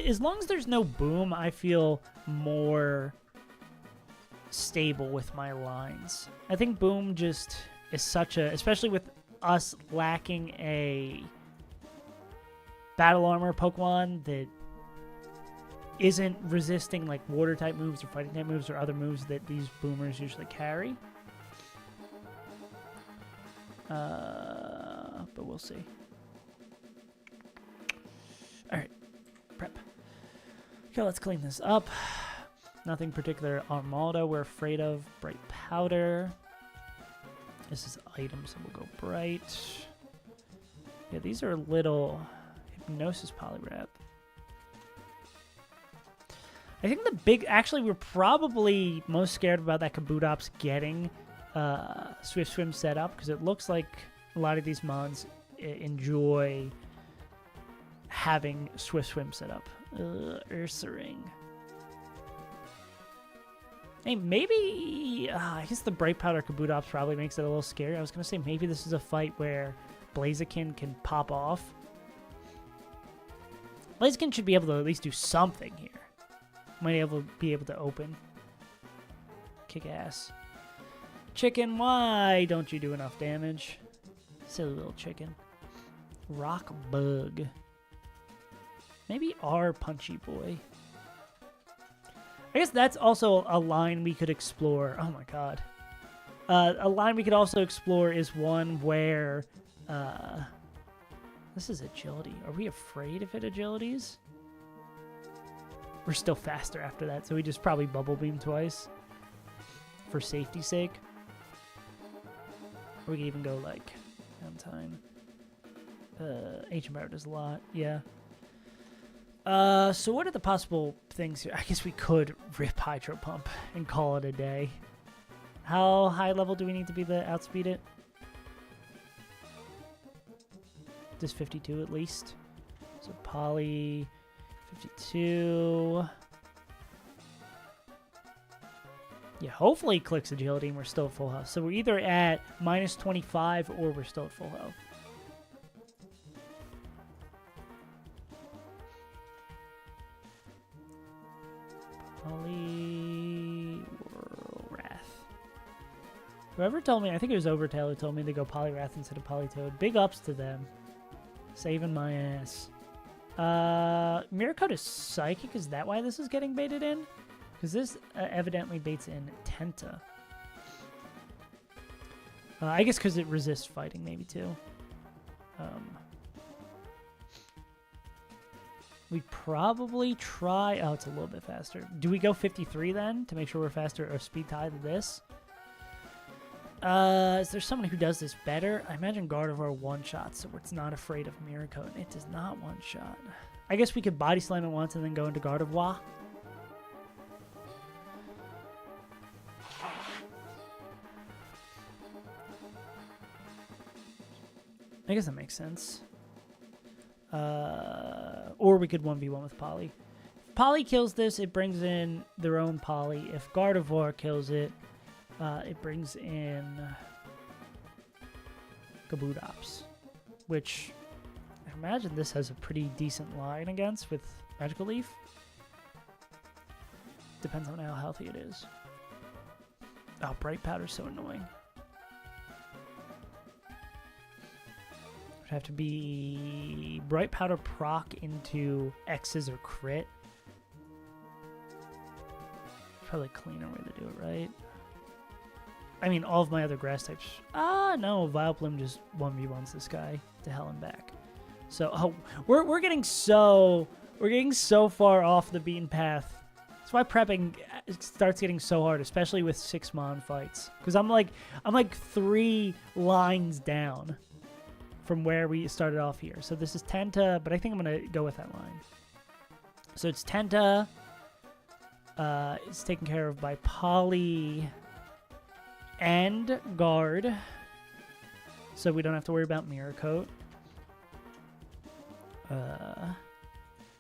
As long as there's no boom, I feel more stable with my lines. I think boom just is such a, especially with us lacking a battle armor Pokemon that isn't resisting like water type moves or fighting type moves or other moves that these boomers usually carry. But we'll see. Alright. Prep. Okay, let's clean this up. Nothing particular. Armaldo we're afraid of. Bright Powder. This is items, so we'll go Bright. Yeah, these are little Hypnosis Poliwrath. I think the big... Actually, we're probably most scared about that Kabutops getting Swift Swim set up, because it looks like a lot of these mods enjoy having Swift Swim set up. Ursaring. Hey, maybe... I guess the Bright Powder Kabutops probably makes it a little scary. I was going to say maybe this is a fight where Blaziken can pop off. Blaziken should be able to at least do something here. Might be able to open. Kick ass. Chicken, why don't you do enough damage? Silly little chicken. Rock Bug. Maybe our Punchy Boy. I guess that's also a line we could explore. Oh my god. A line we could also explore is one where... this is agility. Are we afraid if it agilities? We're still faster after that, so we just probably Bubble Beam twice. For safety's sake. Or we can even go, like, on time. Ancient Power does a lot, yeah. So what are the possible things here? I guess we could rip Hydro Pump and call it a day. How high level do we need to be to outspeed it? Just 52 at least. So Poly 52. Yeah, hopefully it clicks agility and we're still at full health. So we're either at minus 25 or we're still at full health. Wrath. Whoever told me, I think it was Overtail who told me to go Poliwrath instead of Politoed. Big ups to them. Saving my ass. Miracle is Psychic. Is that why this is getting baited in? Because this evidently baits in Tenta. I guess because it resists fighting, maybe, too. We probably try... Oh, it's a little bit faster. Do we go 53 then to make sure we're faster or speed tie to this? Is there someone who does this better? I imagine Gardevoir one-shots, so it's not afraid of Mirror Coat. It does not one-shot. I guess we could Body Slam it once and then go into Gardevoir. I guess that makes sense. Or we could 1v1 with Poly. If Poly kills this, it brings in their own Poly. If Gardevoir kills it, it brings in Kabutops, which I imagine this has a pretty decent line against with Magical Leaf. Depends on how healthy it is. Oh, Bright Powder's so annoying. Would have to be Bright Powder proc into X's or crit. Probably a cleaner way to do it, right? I mean, all of my other grass types. No, Vileplume just 1v1s this guy to hell and back. So, we're getting so far off the beaten path. That's why prepping starts getting so hard, especially with 6-mon fights. Because I'm like 3 lines down from where we started off here. So this is Tenta, but I think I'm gonna go with that line. So it's Tenta. It's taken care of by Poly and Guard, so we don't have to worry about Mirror Coat.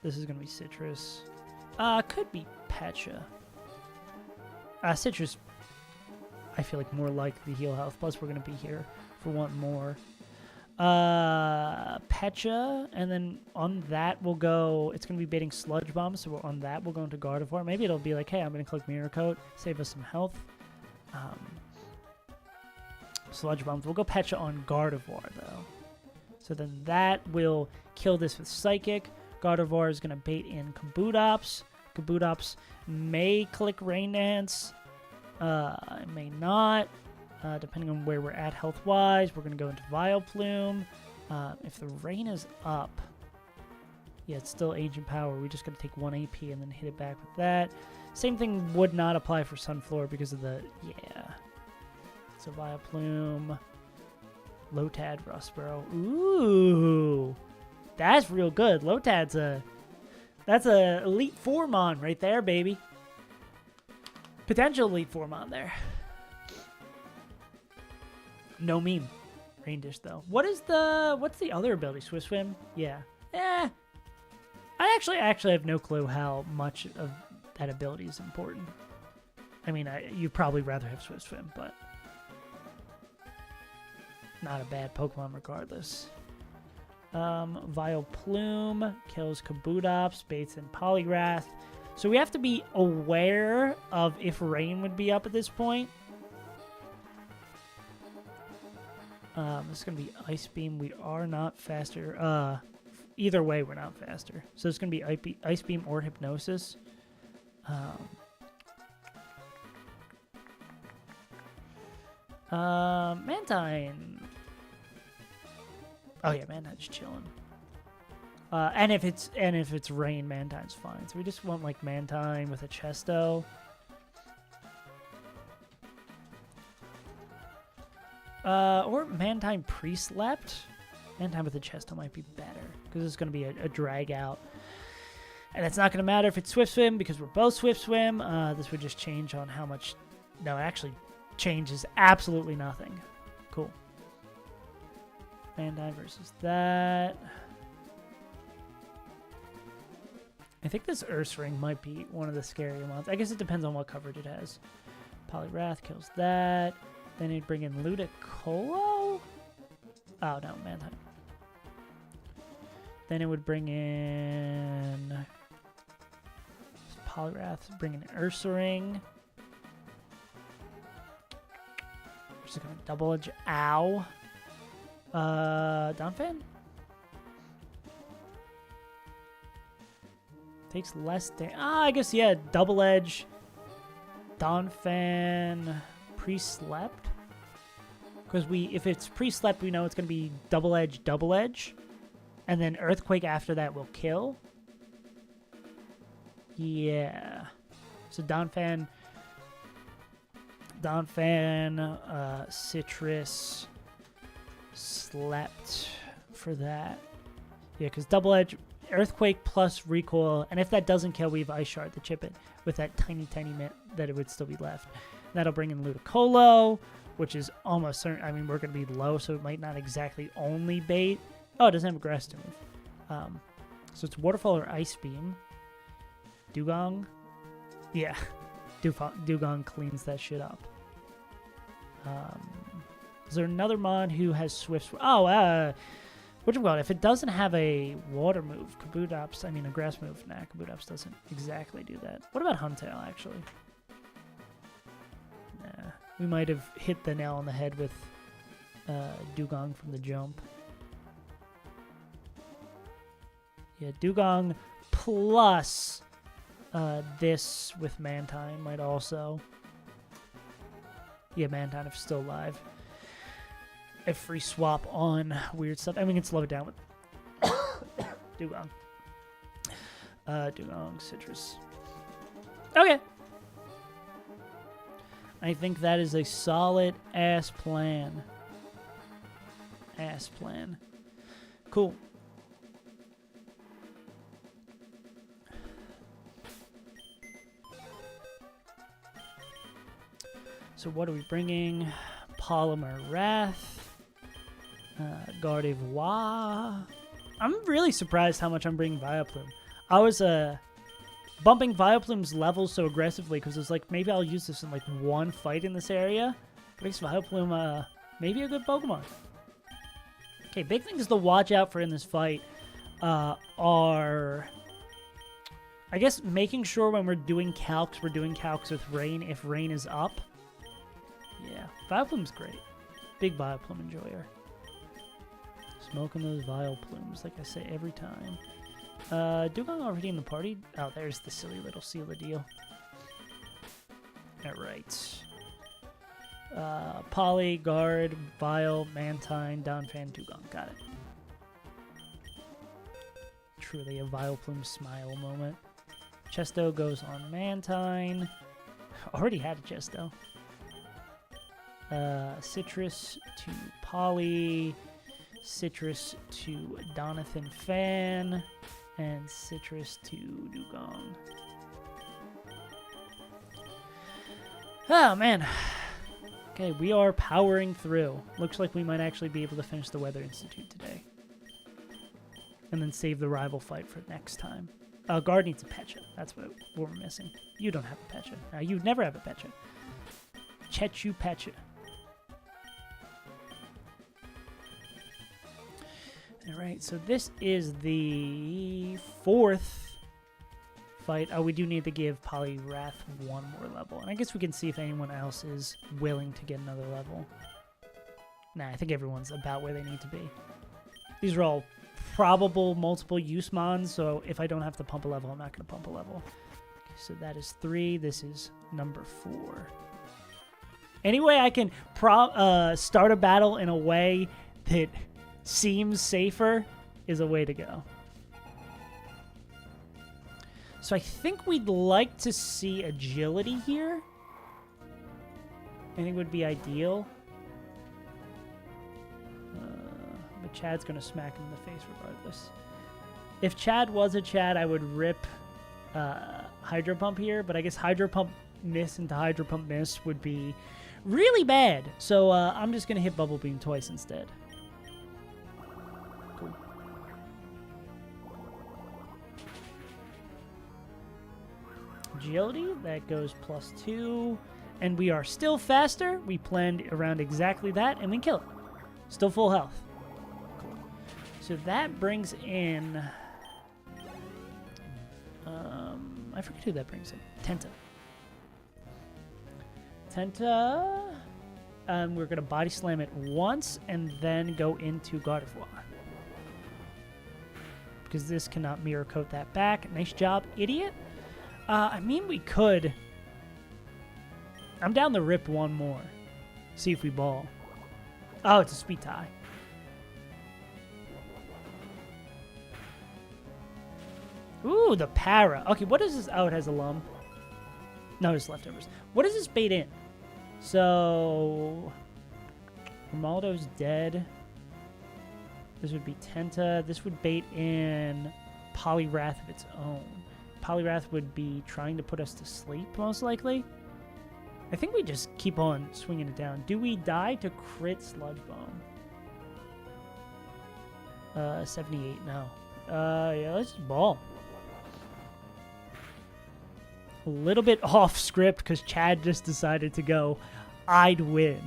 This is gonna be Citrus. Could be Pecha. Citrus, I feel like more like the heal health. Plus, we're gonna be here for one more. Pecha, and then on that we'll go. It's gonna be baiting Sludge Bomb, so on that we'll go into Gardevoir. Maybe it'll be like, hey, I'm gonna click Mirror Coat, save us some health. Sludge Bombs. We'll go Pecha on Gardevoir, though. So then that will kill this with Psychic. Gardevoir is going to bait in Kabutops. Kabutops may click Rain Dance. It may not. Depending on where we're at health-wise. We're going to go into Vileplume. If the rain is up, yeah, it's still Ancient Power. We just got to take 1 AP and then hit it back with that. Same thing would not apply for Sunflower because of the, yeah. So Vileplume, Lotad, Rustboro. Ooh, that's real good. Lotad's that's a Elite 4-mon right there, baby. Potential Elite 4-mon there. No meme. Rain Dish though. What's the other ability? Swift Swim? Yeah. I actually have no clue how much of that ability is important. I mean, you'd probably rather have Swift Swim, but not a bad Pokemon regardless. Vileplume kills Kabutops, baits in Polygrath. So we have to be aware of if rain would be up at this point. This is going to be Ice Beam. We are not faster. Either way, we're not faster. So it's going to be Ice Beam or Hypnosis. Mantine. Oh yeah, Mantine's chilling. And if it's rain, Mantine's fine. So we just want like Mantine with a Chesto. Or Mantine pre-slept. Mantine with a Chesto might be better because it's going to be a drag out. And it's not going to matter if it's Swift Swim because we're both Swift Swim. This would just change on how much. No, it actually changes absolutely nothing. Cool. Bandai versus that. I think this Ursaring might be one of the scarier ones. I guess it depends on what coverage it has. Poliwrath kills that. Then he'd bring in Ludicolo? Oh, no, Mantine. Then it would bring in Poliwrath, bring in Ursaring. Just gonna double edge. Ow. Donphan? Takes less damage. I guess, yeah, double edge. Donphan pre-slept. Because if it's pre-slept, we know it's going to be double edge. And then Earthquake after that will kill. Yeah. So Donphan Donphan, Citrus, Slept for that. Yeah, because double edge, Earthquake plus recoil, and if that doesn't kill, we have Ice Shard to chip it with that tiny, tiny mint that it would still be left. That'll bring in Ludicolo, which is almost certain. I mean, we're going to be low, so it might not exactly only bait. Oh, it doesn't have a grass to move. So it's Waterfall or Ice Beam. Dugong. Yeah. Dugong cleans that shit up. Is there another mod who has Swift? Oh, whatchamacallit? If it doesn't have a water move, Kabutops, I mean a grass move, nah, Kabutops doesn't exactly do that. What about Huntail, actually? Nah, we might have hit the nail on the head with Dugong from the jump. Yeah, Dugong plus this with Mantine might also. Yeah, Mantine if still alive. A free swap on weird stuff. I mean, we can slow it down with Dugong. Dugong, Citrus. Okay. I think that is a solid ass plan. Ass plan. Cool. So what are we bringing? Polymer Wrath. Gardevoir. I'm really surprised how much I'm bringing Vileplume. I was bumping Vileplume's levels so aggressively because I was like, maybe I'll use this in like one fight in this area. But I guess Vileplume, maybe a good Pokemon. Okay, big things to watch out for in this fight are, I guess, making sure when we're doing calcs with Rain if Rain is up. Yeah, Vileplume's great. Big Vileplume enjoyer. Smoking those Vileplumes, like I say every time. Dugong already in the party? Oh, there's the silly little Sealadeel. Alright. Poly, Guard, Vile, Mantine, Donphan, Dugong. Got it. Truly a Vileplume smile moment. Chesto goes on Mantine. Already had a Chesto. Citrus to Poly, Citrus to Donathan Fan, and Citrus to Dugong. Oh, man. Okay, we are powering through. Looks like we might actually be able to finish the Weather Institute today. And then save the rival fight for next time. Guard needs a Pecha. That's what we're missing. You don't have a Pecha. You'd never have a Pecha. Chechu Pecha. Alright, so this is the 4th fight. Oh, we do need to give Poliwrath one more level. And I guess we can see if anyone else is willing to get another level. Nah, I think everyone's about where they need to be. These are all probable multiple use mons, so if I don't have to pump a level, I'm not going to pump a level. Okay, so that is 3. This is number 4. Any way I can start a battle in a way that seems safer is a way to go. So I think we'd like to see agility here. I think would be ideal. But Chad's going to smack him in the face regardless. If Chad was a Chad, I would rip Hydro Pump here, but I guess Hydro Pump miss into Hydro Pump miss would be really bad. So I'm just going to hit Bubble Beam twice instead. Cool. Agility, that goes +2. And we are still faster. We planned around exactly that, and we kill it. Still full health. Cool. So that brings in... I forget who that brings in. Tenta. Tenta... we're going to Body Slam it once, and then go into Gardevoir. Because this cannot Mirror Coat that back. Nice job, idiot. I mean, we could... I'm down to rip one more. See if we ball. Oh, it's a speed tie. Ooh, the para. Okay, what is this? Oh, it has a lum. No, it's leftovers. What does this bait in? So Romaldo's dead. This would be Tenta. This would bait in Poliwrath of its own. Poliwrath would be trying to put us to sleep, most likely. I think we just keep on swinging it down. Do we die to crit Sludge Bomb? 78, no. Yeah, let's just ball. A little bit off script because Chad just decided to go, I'd win.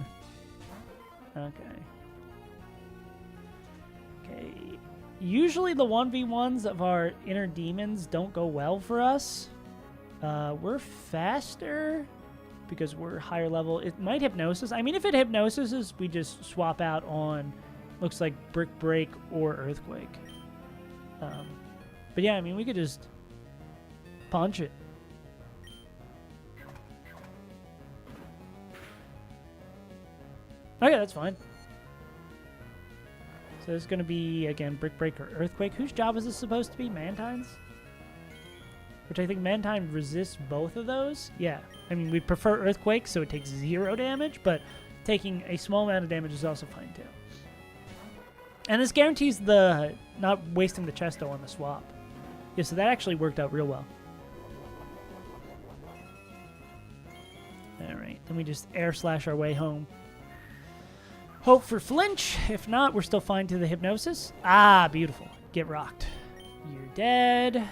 Okay. Okay. Usually the 1v1s of our inner demons don't go well for us. We're faster because we're higher level. It might hypnosis. I mean, if it hypnosises, we just swap out on, looks like Brick Break or Earthquake. But yeah, I mean, we could just punch it. Okay, that's fine. So it's going to be, again, Brick Break or Earthquake. Whose job is this supposed to be? Mantine's? Which I think Mantine resists both of those. Yeah. I mean, we prefer Earthquake, so it takes 0 damage, but taking a small amount of damage is also fine, too. And this guarantees the not wasting the Chesto on the swap. Yeah, so that actually worked out real well. Alright, then we just air slash our way home. Hope for flinch. If not, we're still fine to the hypnosis. Ah, beautiful. Get rocked. You're dead.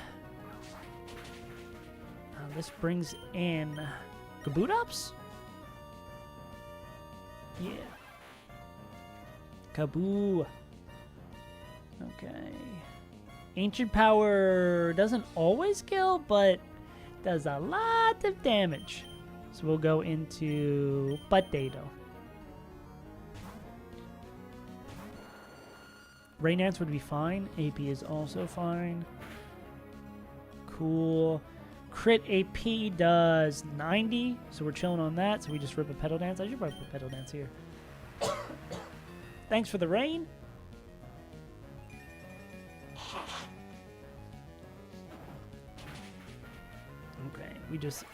This brings in Kabutops? Yeah. Kaboo. Okay. Ancient Power doesn't always kill, but does a lot of damage. So we'll go into Potato. Rain Dance would be fine. AP is also fine. Cool. Crit AP does 90, so we're chilling on that. So we just rip a Petal Dance. I should probably put Petal Dance here. Thanks for the rain. Okay,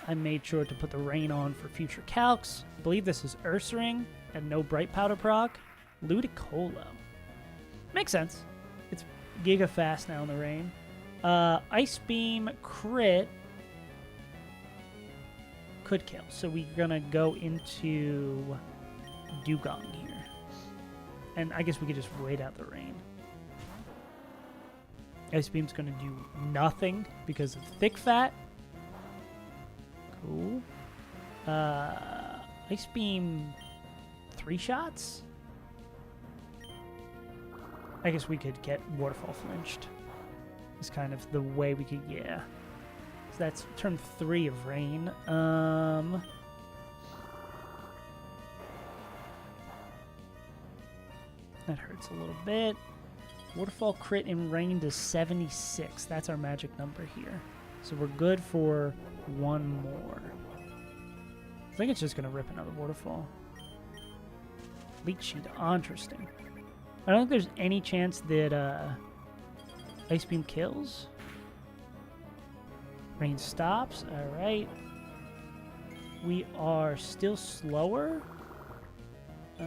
I made sure to put the rain on for future calcs. I believe this is Ursaring and no Bright Powder proc. Ludicolo. Makes sense. It's giga fast now in the rain. Ice Beam crit could kill, so we're gonna go into Dugong here. And I guess we could just wait out the rain. Ice Beam's gonna do nothing because of Thick Fat. Cool. Ice Beam 3 shots? I guess we could get Waterfall flinched. It's kind of the way we could, yeah. So that's turn 3 of rain. That hurts a little bit. Waterfall crit in rain to 76. That's our magic number here. So we're good for one more. I think it's just going to rip another waterfall. Leech Sheet. Interesting. I don't think there's any chance that Ice Beam kills. Rain stops. Alright. We are still slower. I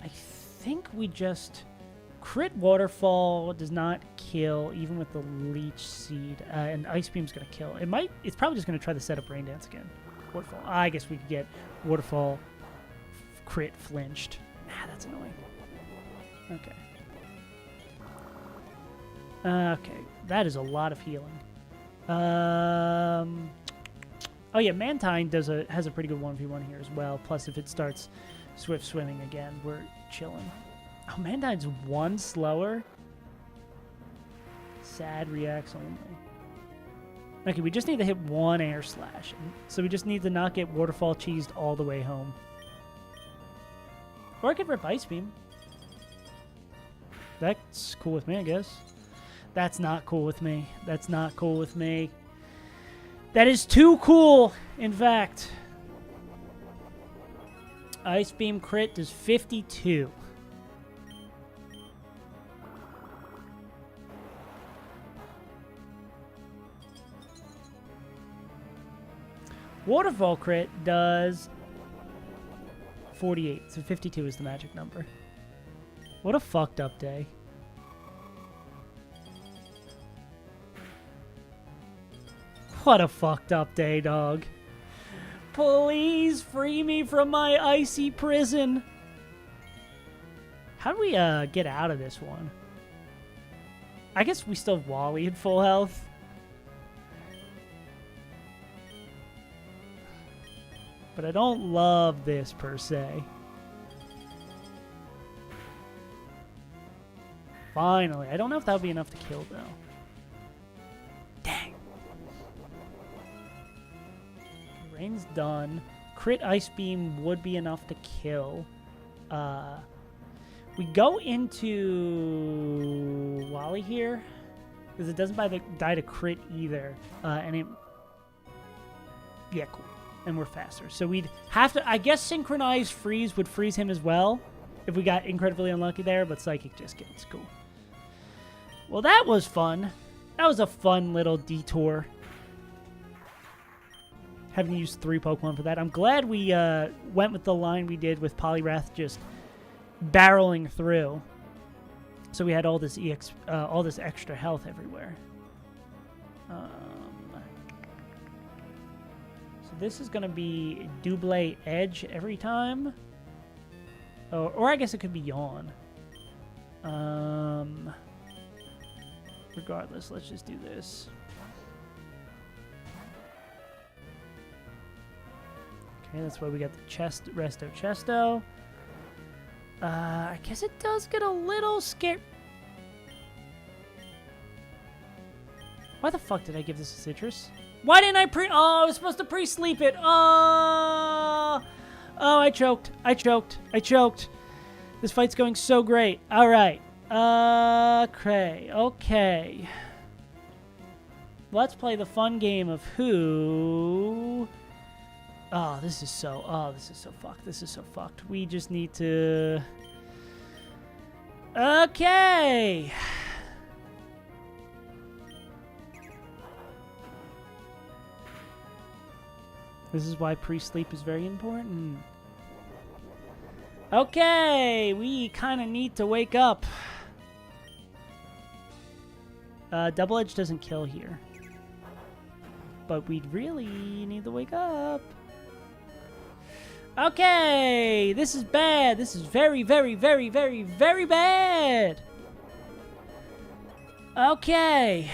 think we just... Crit Waterfall does not kill, even with the Leech Seed. And Ice Beam's going to kill. It's probably just going to try to set up Rain Dance again. Waterfall. I guess we could get Waterfall crit flinched. That's annoying. Okay. Okay. That is a lot of healing. Oh yeah, Mantine has a pretty good 1v1 here as well. Plus, if it starts Swift Swimming again, we're chilling. Oh, Mantine's 1 slower. Sad reacts only. Okay, we just need to hit 1 air slash. So we just need to not get Waterfall cheesed all the way home. Or I could rip Ice Beam. That's cool with me, I guess. That's not cool with me. That's not cool with me. That is too cool, in fact. Ice Beam crit does 52. Waterfall crit does 48, so 52 is the magic number. What a fucked up day. What a fucked up day, dog. Please free me from my icy prison. How do we get out of this one? I guess we still have Wally at full health. But I don't love this per se. Finally. I don't know if that would be enough to kill, though. Dang. Rain's done. Crit Ice Beam would be enough to kill. We go into Wally here. Because it doesn't die to crit either. And it... Yeah, cool. And we're faster. So we'd have to... I guess Synchronized Freeze would freeze him as well. If we got incredibly unlucky there. But Psychic just gets cool. Well, that was fun. That was a fun little detour. Having used 3 Pokemon for that. I'm glad we went with the line we did with Poliwrath just barreling through. So we had all this all this extra health everywhere. So this is going to be Double Edge every time. Or I guess it could be Yawn. Regardless, let's just do this. Okay, that's why we got the Resto Chesto. I guess it does get a little scared. Why the fuck did I give this a citrus? Why didn't I Oh, I was supposed to pre-sleep it. Oh, I choked. I choked. This fight's going so great. All right. Okay. Let's play the fun game of who... this is so fucked. This is so fucked. We just need to... Okay. This is why pre-sleep is very important. Okay, we kind of need to wake up. Double Edge doesn't kill here. But we'd really need to wake up. Okay, this is bad. This is very, very, very, very, very bad. Okay.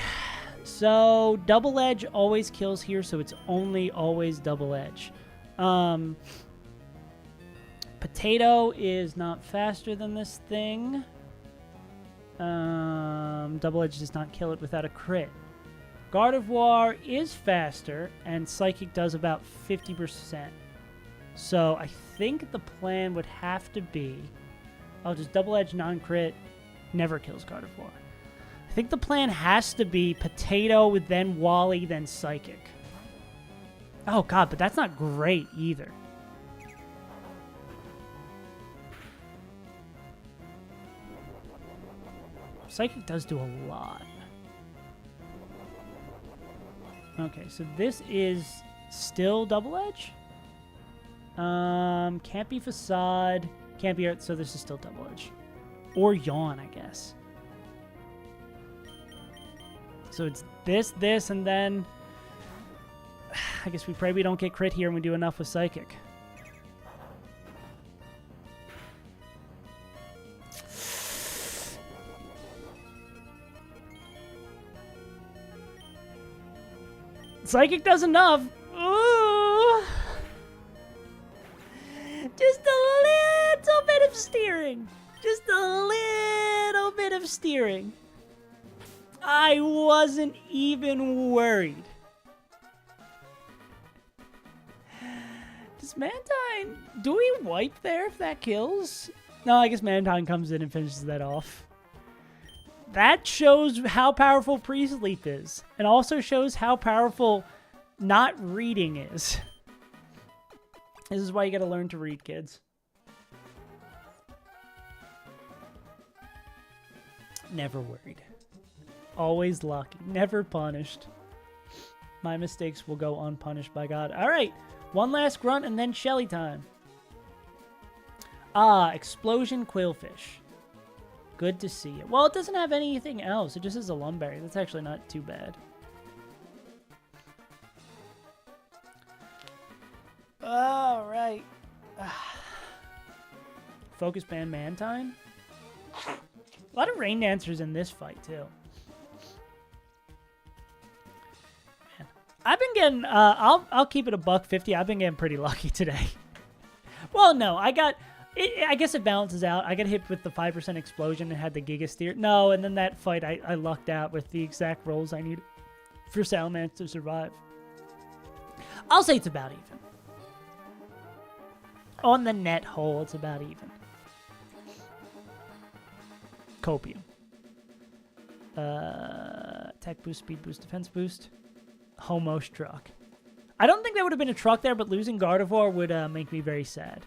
So, Double Edge always kills here, so it's only always Double Edge. Potato is not faster than this thing. Double Edge does not kill it without a crit. Gardevoir is faster, and Psychic does about 50%. So I think the plan would have to be... I'll just Double Edge non-crit, never kills Gardevoir. I think the plan has to be Potato, then Wally, then Psychic. Oh god, but that's not great either. Psychic does do a lot. Okay, so this is still Double Edge? Can't be Facade. Can't be Earth, so this is still Double Edge. Or Yawn, I guess. So it's this, and then... I guess we pray we don't get crit here and we do enough with Psychic. Psychic does enough. Ooh. Just a little bit of steering. Just a little bit of steering. I wasn't even worried. Does Mantine... Do we wipe there if that kills? No, I guess Mantine comes in and finishes that off. That shows how powerful pre-sleep is. And also shows how powerful not reading is. This is why you gotta learn to read, kids. Never worried. Always lucky. Never punished. My mistakes will go unpunished by God. All right. One last grunt and then Shelly time. Ah, explosion quillfish. Good to see it. Well, it doesn't have anything else. It just has a lumberry. That's actually not too bad. All right. Focus band Mantine. A lot of rain dancers in this fight, too. Man. I've been getting, I'll keep it a $150. I've been getting pretty lucky today. Well, no, I guess it balances out. I got hit with the 5% explosion and had the Giga Steer. No, and then that fight, I lucked out with the exact rolls I need for Salamence to survive. I'll say it's about even. On the net whole, it's about even. Copium. Attack boost, speed boost, defense boost. Homos truck. I don't think there would have been a truck there, but losing Gardevoir would make me very sad.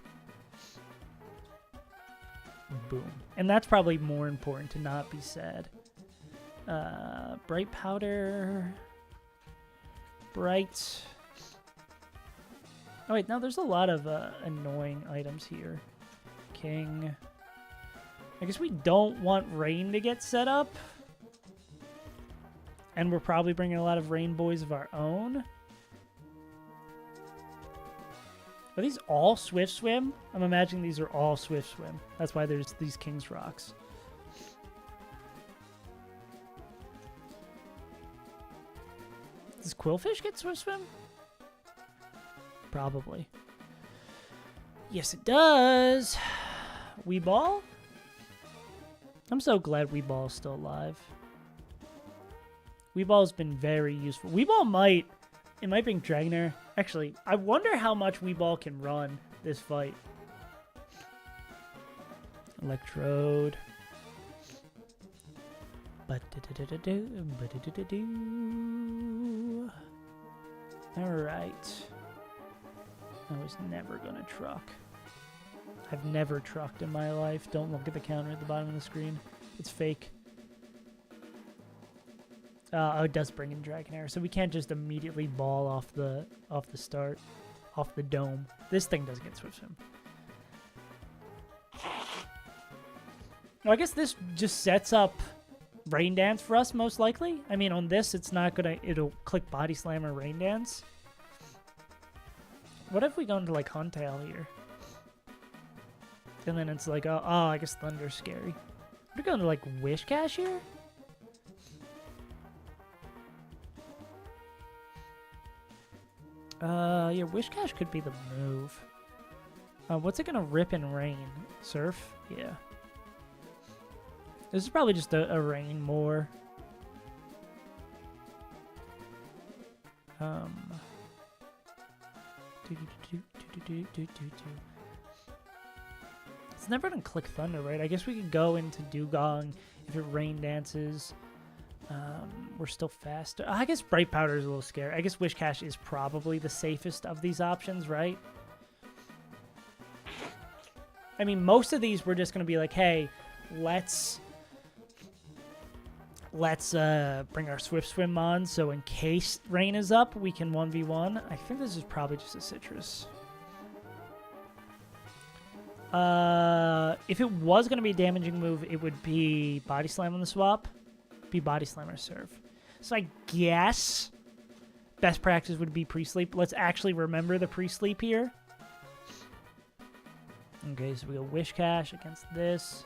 Boom. And that's probably more important to not be sad. Bright powder. Bright. Oh, wait, no, there's a lot of annoying items here. King. I guess we don't want rain to get set up. And we're probably bringing a lot of rain boys of our own. Are these all Swift Swim? I'm imagining these are all Swift Swim. That's why there's these King's Rocks. Does Quillfish get Swift Swim? Probably. Yes, it does. Weeball? I'm so glad Weeball is still alive. Weeball's been very useful. Weeball might bring Dragonair. Actually, I wonder how much Weeball can run this fight. Electrode. Alright. I was never gonna truck. I've never trucked in my life. Don't look at the counter at the bottom of the screen. It's fake. Oh, it does bring in Dragonair, so we can't just immediately ball off the start, off the dome. This thing does get Swift Swim. Well, I guess this just sets up Rain Dance for us, most likely. I mean, on this, it's not gonna. It'll click Body Slam or Rain Dance. What if we go into like Huntail here? And then it's like, oh, I guess Thunder's scary. We're going to like Wish Cash here? Yeah, Wish Cash could be the move. What's it gonna rip in rain? Surf? Yeah. This is probably just a rain more. It's never gonna click Thunder, right? I guess we could go into Dugong if it rain dances. We're still faster. I guess Bright Powder is a little scary. I guess Wish Cash is probably the safest of these options, right? I mean, most of these we're just going to be like, hey, let's bring our Swift Swim on, so in case rain is up, we can 1v1. I think this is probably just a Citrus. If it was going to be a damaging move, it would be Body Slam on the swap. Be Body Slam or Surf. So I guess best practice would be pre-sleep. Let's actually remember the pre-sleep here. Okay, so we go Wish Cash against this.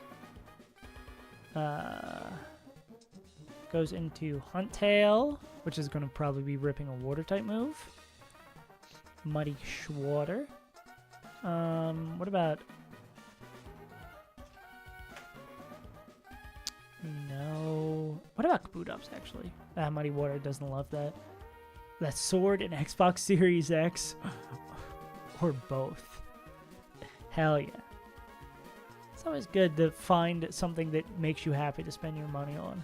Goes into Huntail, which is going to probably be ripping a Water-type move. Muddy Schwater. What about... No. What about Kabootops, actually? Muddy Water doesn't love that. That Sword and Xbox Series X. Or both. Hell yeah. It's always good to find something that makes you happy to spend your money on.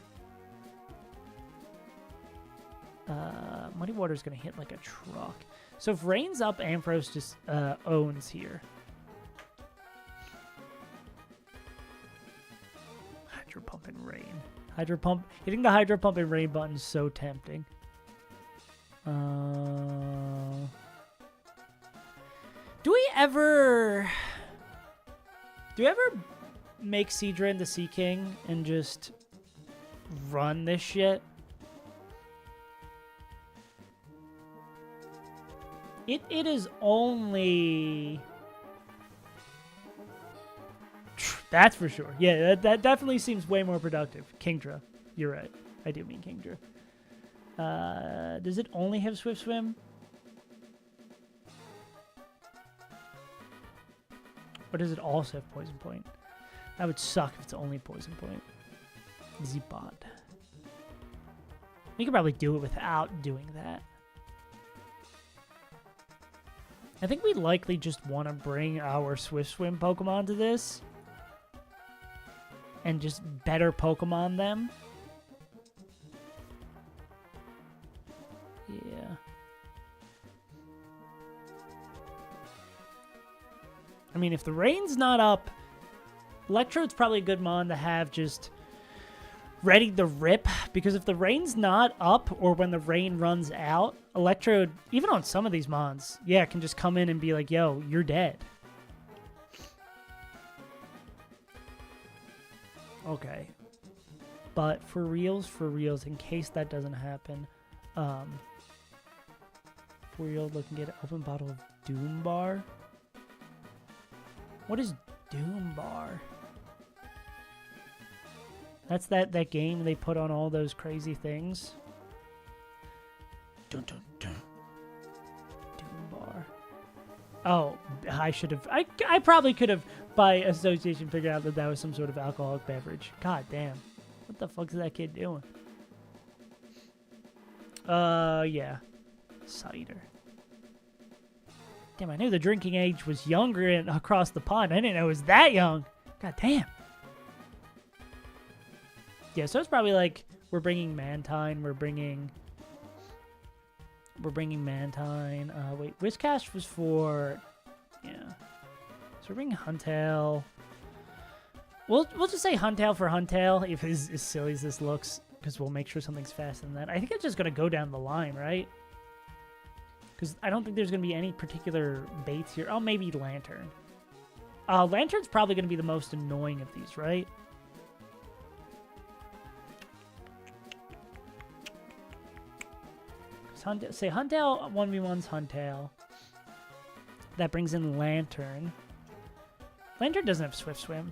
Muddy Water's going to hit like a truck. So if Rain's up, Ampharos just owns here. Hydro Pump and Rain. Hydro Pump. Hitting the Hydro Pump and Rain button is so tempting. Do we ever make Seadra into Sea King and just run this shit? It is only... That's for sure. Yeah, that definitely seems way more productive. Kingdra. You're right. I do mean Kingdra. Does it only have Swift Swim? Or does it also have Poison Point? That would suck if it's only Poison Point. Zipod. We could probably do it without doing that. I think we likely just want to bring our Swift Swim Pokemon to this. And just better Pokemon them. Yeah. I mean, if the rain's not up, Electrode's probably a good mon to have just ready to rip. Because if the rain's not up or when the rain runs out, Electrode, even on some of these mons, yeah, can just come in and be like, yo, you're dead. Okay. But for reals, in case that doesn't happen, for real, looking at an open bottle of Doom Bar. What is Doom Bar? That's that game they put on all those crazy things. Dun, dun, dun. Doom Bar. Oh, I should have... I probably could have, by association, figured out that that was some sort of alcoholic beverage. God damn. What the fuck is that kid doing? Yeah. Cider. Damn, I knew the drinking age was younger and across the pond. I didn't know it was that young. God damn. Yeah, so it's probably like we're bringing Mantine. We're bringing Mantine. Wait, Whiscash was for... Yeah. So we're bringing Huntail. We'll just say Huntail for Huntail, if it's as silly as this looks, because we'll make sure something's faster than that. I think it's just going to go down the line, right? Because I don't think there's going to be any particular baits here. Oh, maybe Lantern. Lantern's probably going to be the most annoying of these, right? Say Huntail 1v1's Huntail. That brings in Lantern. Lantern doesn't have Swift Swim.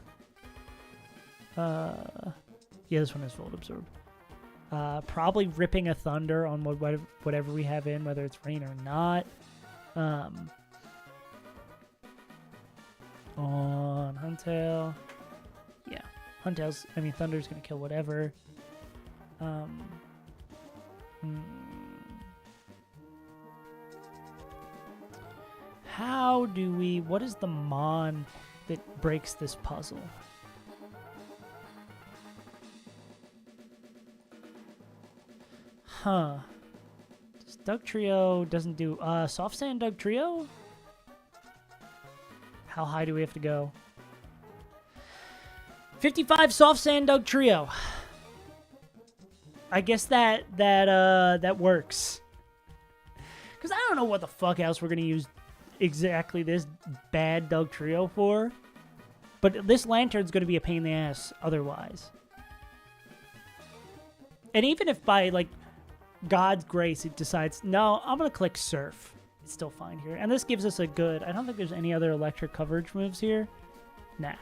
Yeah, this one has Volt Absorb. Probably ripping a Thunder on whatever we have in, whether it's rain or not. On Huntail. Yeah, Thunder's going to kill whatever. What is the mon that breaks this puzzle? Huh. Dugtrio doesn't do... Soft Sand Dugtrio? How high do we have to go? 55 Soft Sand Dugtrio. I guess that works. Because I don't know what the fuck else we're going to use exactly this bad Dugtrio for. But this Lantern's going to be a pain in the ass otherwise. And even if by, like, God's grace it decides, no, I'm going to click Surf, it's still fine here. And this gives us a good... I don't think there's any other electric coverage moves here. Nah.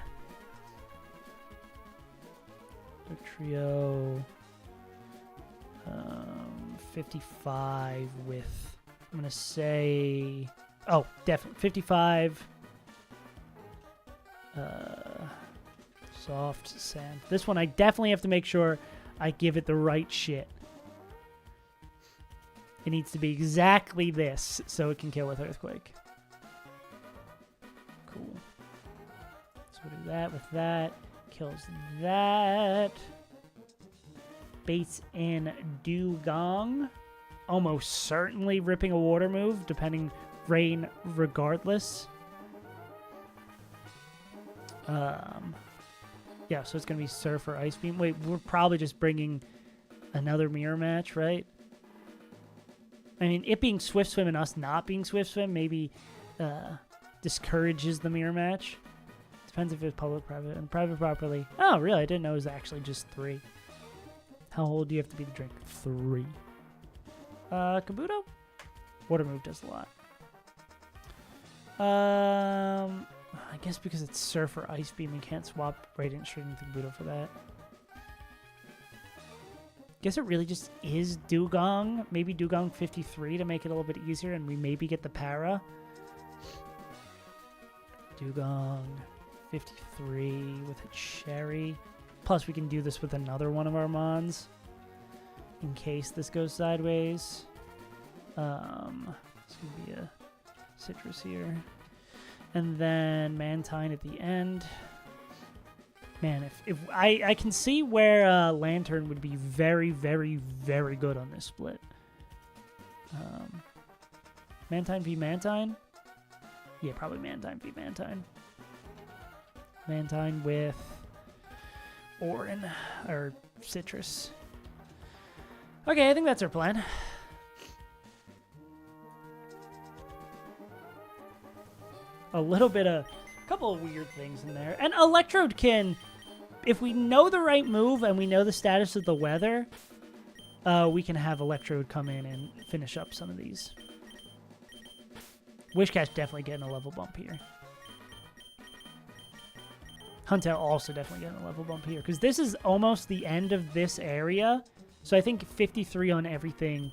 Dugtrio... 55 with... I'm going to say... Oh, definitely. 55. Soft Sand. This one I definitely have to make sure I give it the right shit. It needs to be exactly this so it can kill with Earthquake. Cool. So we'll do that with that. Kills that. Baits in Dugong. Almost certainly ripping a water move, depending... Rain regardless. Yeah, so it's going to be Surf or Ice Beam. Wait, we're probably just bringing another mirror match, right? I mean, it being Swift Swim and us not being Swift Swim maybe discourages the mirror match. Depends if it's public, private, and private properly. Oh, really? I didn't know it was actually just 3. How old do you have to be to drink? 3. Kabuto? Water move does a lot. I guess because it's Surf or Ice Beam, we can't swap Radiant Stream with Kabuto for that. Guess it really just is Dugong. Maybe Dugong 53 to make it a little bit easier, and we maybe get the para. Dugong 53 with a Cherry. Plus, we can do this with another one of our Mons in case this goes sideways. It's going to be a Citrus here. And then Mantine at the end. Man, if I can see where Lantern would be very, very, very good on this split. Mantine v Mantine? Yeah, probably Mantine v Mantine. Mantine with Orin, or Citrus. Okay, I think that's our plan. A couple of weird things in there. And Electrode can, if we know the right move and we know the status of the weather, we can have Electrode come in and finish up some of these. Wishcash definitely getting a level bump here. Huntail also definitely getting a level bump here, because this is almost the end of this area. So I think 53 on everything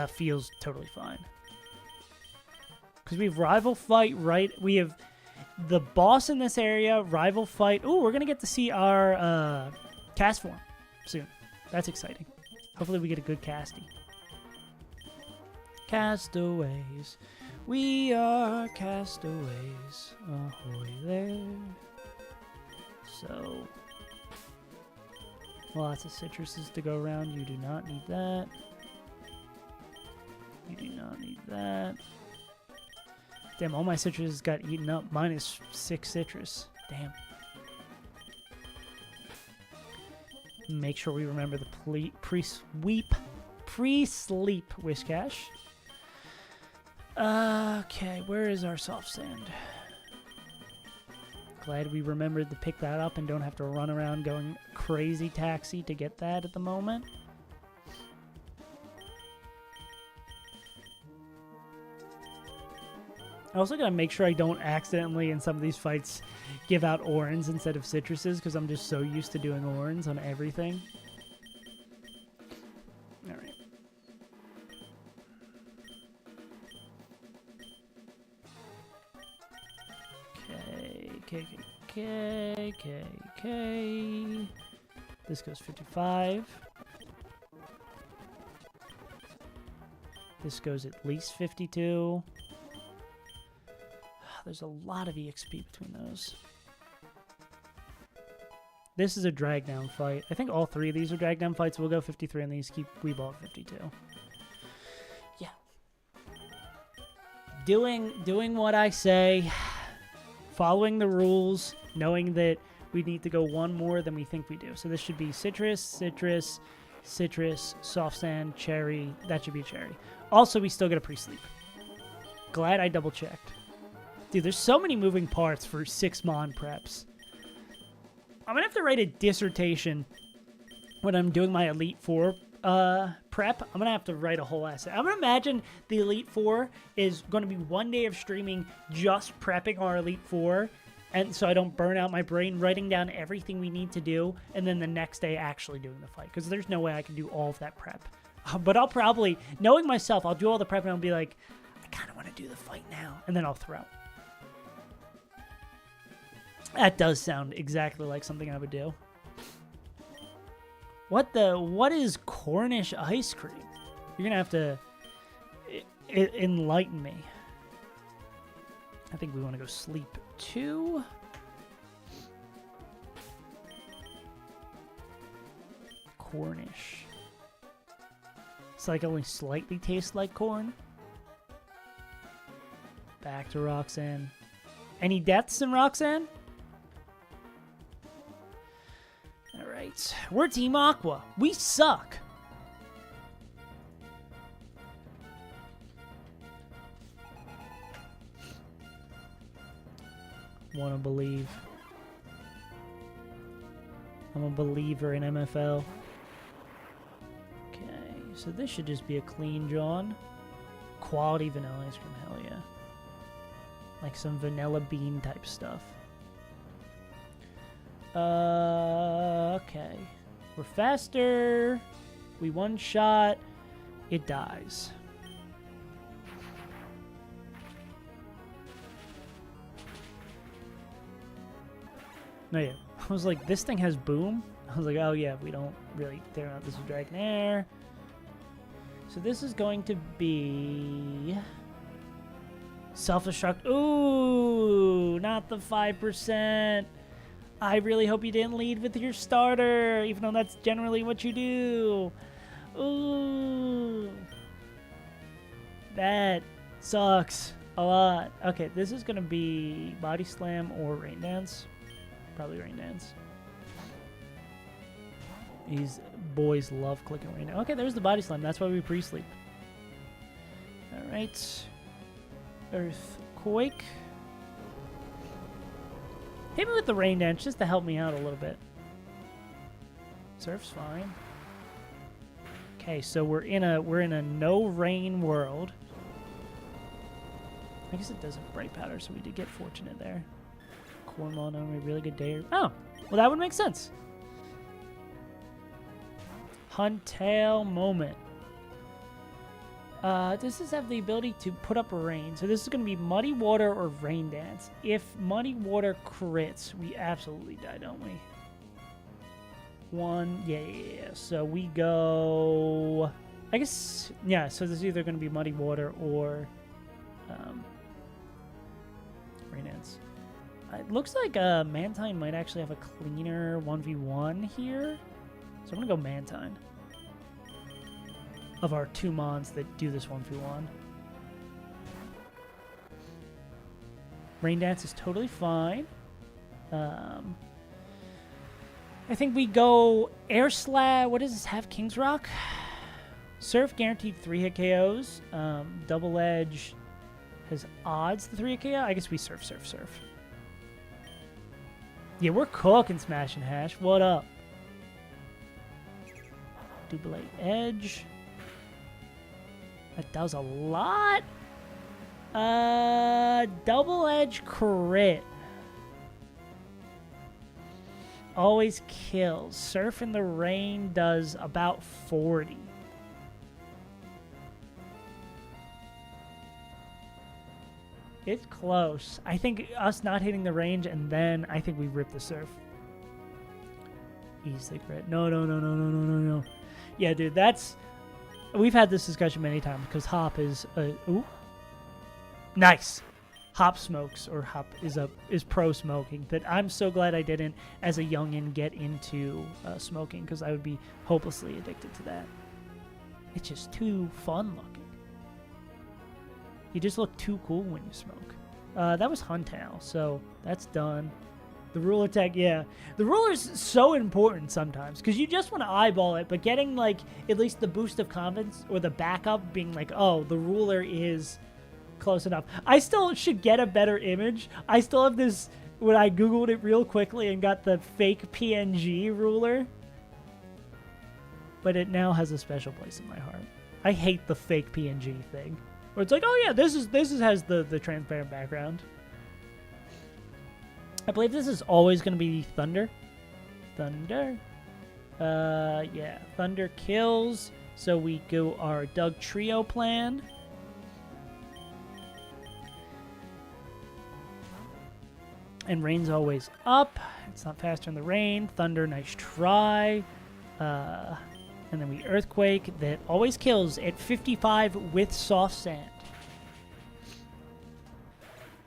feels totally fine. Because we have Rival Fight, right? We have the boss in this area, Rival Fight. Ooh, we're going to get to see our cast form soon. That's exciting. Hopefully we get a good casty. Castaways. We are castaways. Ahoy there. So, lots of citruses to go around. You do not need that. You do not need that. Damn, all my citrus got eaten up. Mine is 6 citrus. Damn. Make sure we remember the pre-sleep Wishcash. Okay, where is our soft sand? Glad we remembered to pick that up and don't have to run around going crazy taxi to get that at the moment. I also gotta make sure I don't accidentally in some of these fights give out Orans instead of citruses, because I'm just so used to doing Orans on everything. Alright. Okay. This goes 55. This goes at least 52. There's a lot of EXP between those. This is a drag down fight. I think all 3 of these are drag down fights. We'll go 53 on these. Keep Weeball at 52. Yeah. Doing what I say. Following the rules. Knowing that we need to go one more than we think we do. So this should be citrus, citrus, citrus, soft sand, cherry. That should be a cherry. Also, we still get a pre-sleep. Glad I double checked. Dude, there's so many moving parts for 6 Mon preps. I'm going to have to write a dissertation when I'm doing my Elite Four prep. I'm going to have to write a whole essay. I'm going to imagine the Elite Four is going to be one day of streaming just prepping our Elite Four, and so I don't burn out my brain writing down everything we need to do, and then the next day actually doing the fight, because there's no way I can do all of that prep. But I'll probably, knowing myself, I'll do all the prep and I'll be like, I kind of want to do the fight now, and then I'll throw. That does sound exactly like something I would do. What is Cornish ice cream? You're gonna have to enlighten me. I think we want to go sleep 2. Cornish. It's like only slightly tastes like corn. Back to Roxanne. Any deaths in Roxanne? Alright, we're Team Aqua. We suck. want to believe. I'm a believer in MFL. Okay, so this should just be a clean John. Quality vanilla ice cream, hell yeah. Like some vanilla bean type stuff. Okay. We're faster. We one shot. It dies. No, yeah. I was like, this thing has boom? I was like, oh yeah, we don't really tear out this Dragonair. So this is going to be... Self-destruct. Ooh, not the 5%. I really hope you didn't lead with your starter, even though that's generally what you do. Ooh. That sucks a lot. Okay, this is going to be Body Slam or Rain Dance. Probably Rain Dance. These boys love clicking Rain Dance. Okay, there's the Body Slam. That's why we pre-sleep. All right. Earthquake. Hit me with the Rain Dance just to help me out a little bit. Surf's fine. Okay, so we're in a no rain world. I guess it doesn't Bright Powder, so we did get fortunate there. Cornball on a really good day. Oh, well that would make sense. Huntail moment. Does this have the ability to put up rain? So this is going to be Muddy Water or Rain Dance. If Muddy Water crits, we absolutely die, don't we? One, yeah. So we go... I guess, yeah, so this is either going to be Muddy Water or Rain Dance. It looks like Mantine might actually have a cleaner 1v1 here. So I'm going to go Mantine. Of our two mons that do this 1v1. Rain Dance is totally fine. I think we go Air Slab. What does this have? King's Rock? Surf guaranteed 3-hit KOs. Double Edge has odds to 3-hit KO. I guess we surf. Yeah, we're cooking Smash and Hash. What up? Double Edge. That does a lot. Double Edge crit. Always kills. Surf in the Rain does about 40. It's close. I think us not hitting the range, and then I think we rip the Surf. Easy crit. No. Yeah, dude, that's... We've had this discussion many times because Hop is ooh, nice. Hop smokes, or Hop is pro smoking. That I'm so glad I didn't, as a youngin, get into smoking because I would be hopelessly addicted to that. It's just too fun looking. You just look too cool when you smoke. That was Huntail, so that's done. The ruler tech, yeah. The ruler's so important sometimes because you just want to eyeball it, but getting, like, at least the boost of confidence or the backup being like, oh, the ruler is close enough. I still should get a better image. I still have this, when I Googled it real quickly and got the fake PNG ruler, but it now has a special place in my heart. I hate the fake PNG thing where it's like, oh yeah, this has the transparent background. I believe this is always going to be Thunder. Yeah. Thunder kills. So we go our Doug Trio plan. And Rain's always up. It's not faster in the Rain. Thunder, nice try. And then we Earthquake that always kills at 55 with Soft Sand.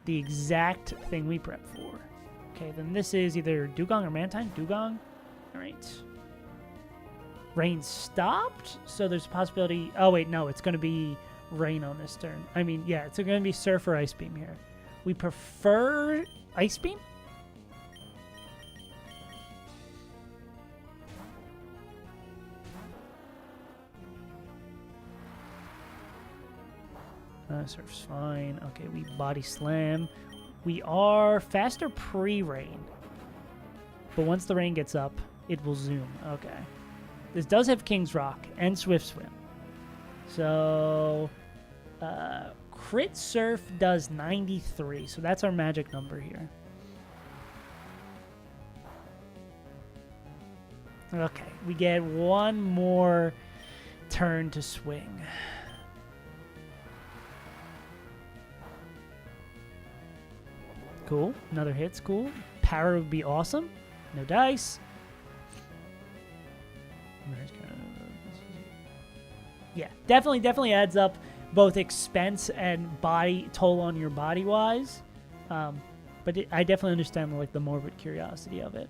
The exact thing we prep for. Okay, then this is either Dugong or Mantine. Dugong. All right. Rain stopped, so there's a possibility... Oh, wait, no, it's going to be Rain on this turn. I mean, yeah, it's going to be Surf or Ice Beam here. We prefer Ice Beam? Surf's fine. Okay, we Body Slam. We are faster pre-rain. But once the rain gets up, it will zoom. Okay. This does have King's Rock and Swift Swim. So, Crit Surf does 93. So that's our magic number here. Okay. We get one more turn to swing. Cool. Another hit's cool. Power would be awesome. No dice. Yeah, definitely adds up both expense and body toll on your body wise. But I definitely understand like the morbid curiosity of it.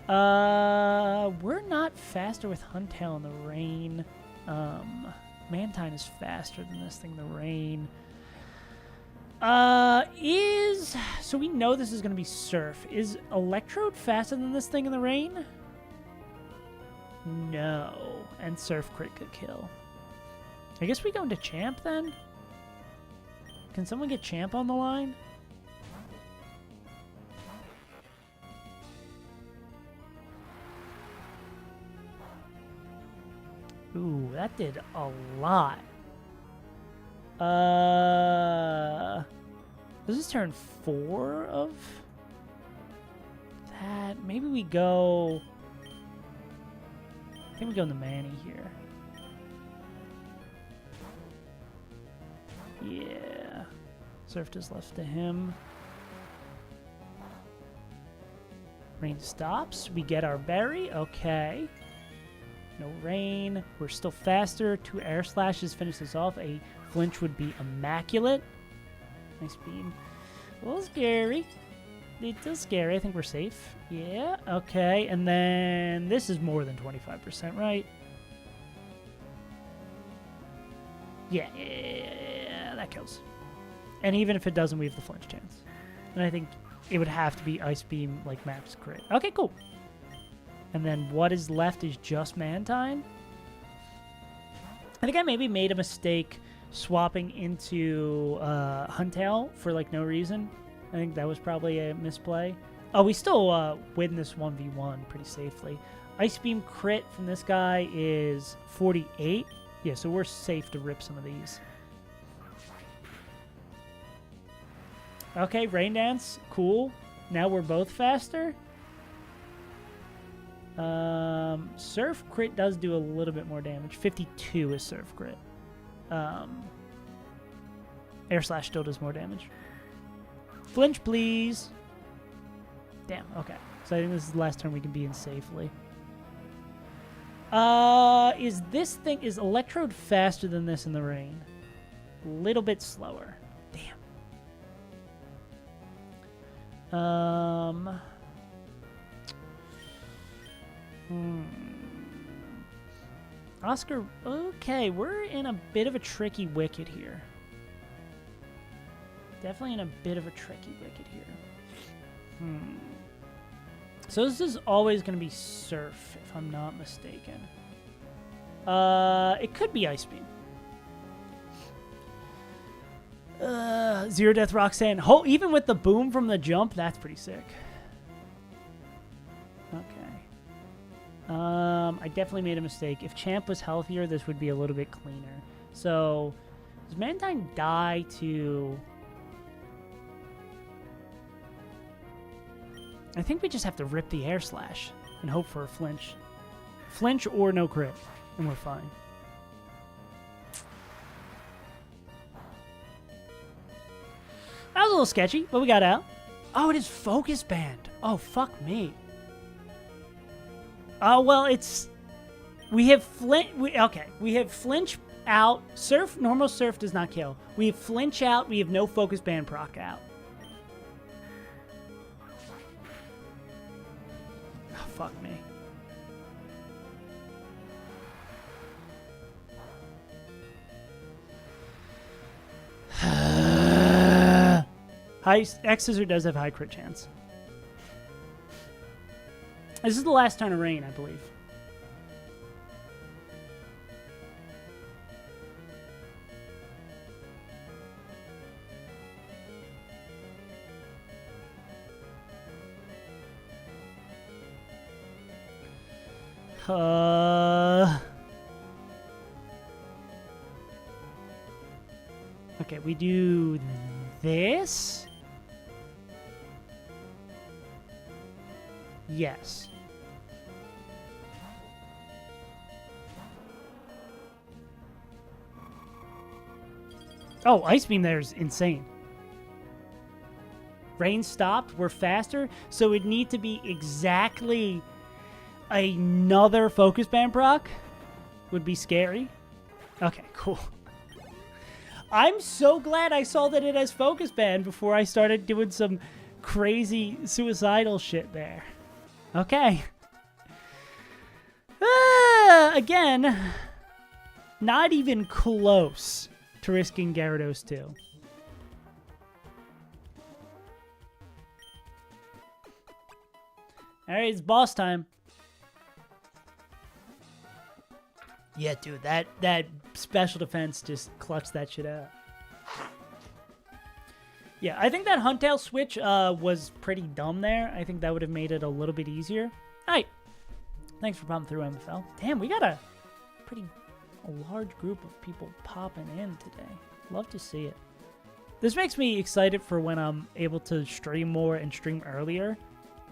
We're not faster with Huntail in the rain. Mantine is faster than this thing in the rain. So we know this is going to be Surf. Is Electrode faster than this thing in the rain? No. And Surf crit could kill. I guess we go into Champ then? Can someone get Champ on the line? Ooh, that did a lot. This is turn 4 of that. Maybe we go... I think we go in the Manny here. Yeah. Surf is left to him. Rain stops. We get our berry. Okay. No rain. We're still faster. 2 air slashes finish this off. A flinch would be immaculate. Nice beam. A little scary. Little scary. I think we're safe. Yeah. Okay. And then this is more than 25%, right? Yeah. That kills. And even if it doesn't, we have the flinch chance. And I think it would have to be Ice Beam, like max crit. Okay, cool. And then what is left is just Mantine. I think I maybe made a mistake swapping into Huntail for like no reason. I think that was probably a misplay. Oh, we still win this 1v1 pretty safely. Ice Beam crit from this guy is 48. Yeah, so we're safe to rip some of these. Okay, Rain Dance. Cool. Now we're both faster. Surf crit does do a little bit more damage. 52 is Surf crit. Air Slash still does more damage. Flinch, please. Damn, okay. So I think this is the last turn we can be in safely. Is Electrode faster than this in the rain? A little bit slower. Damn. Oscar, okay, we're in a bit of a tricky wicket here. Definitely in a bit of a tricky wicket here. So this is always going to be Surf, if I'm not mistaken. It could be Ice Beam. Zero Death Roxanne. Even with the boom from the jump, that's pretty sick. Okay. I definitely made a mistake. If Champ was healthier, this would be a little bit cleaner. So, does Mantine die to... I think we just have to rip the Air Slash and hope for a flinch. Flinch or no crit, and we're fine. That was a little sketchy, but we got out. Oh, it is Focus Band. Oh, fuck me. Oh, well, it's... We have okay, we have Flinch out. Surf, normal Surf does not kill. We have Flinch out. We have no Focus Band proc out. Oh, fuck me. X-Scissor does have high crit chance. This is the last turn of rain, I believe. Okay, we do this. Yes. Oh, Ice Beam there is insane. Rain stopped. We're faster. So it'd need to be exactly another Focus Band proc. Would be scary. Okay, cool. I'm so glad I saw that it has Focus Band before I started doing some crazy suicidal shit there. Okay. Again, not even close to risking Gyarados 2. Alright, it's boss time. Yeah, dude, that special defense just clutched that shit out. Yeah, I think that Huntail switch was pretty dumb there. I think that would have made it a little bit easier. Alright. Thanks for popping through, MFL. Damn, we got a large group of people popping in today. Love to see it. This makes me excited for when I'm able to stream more and stream earlier.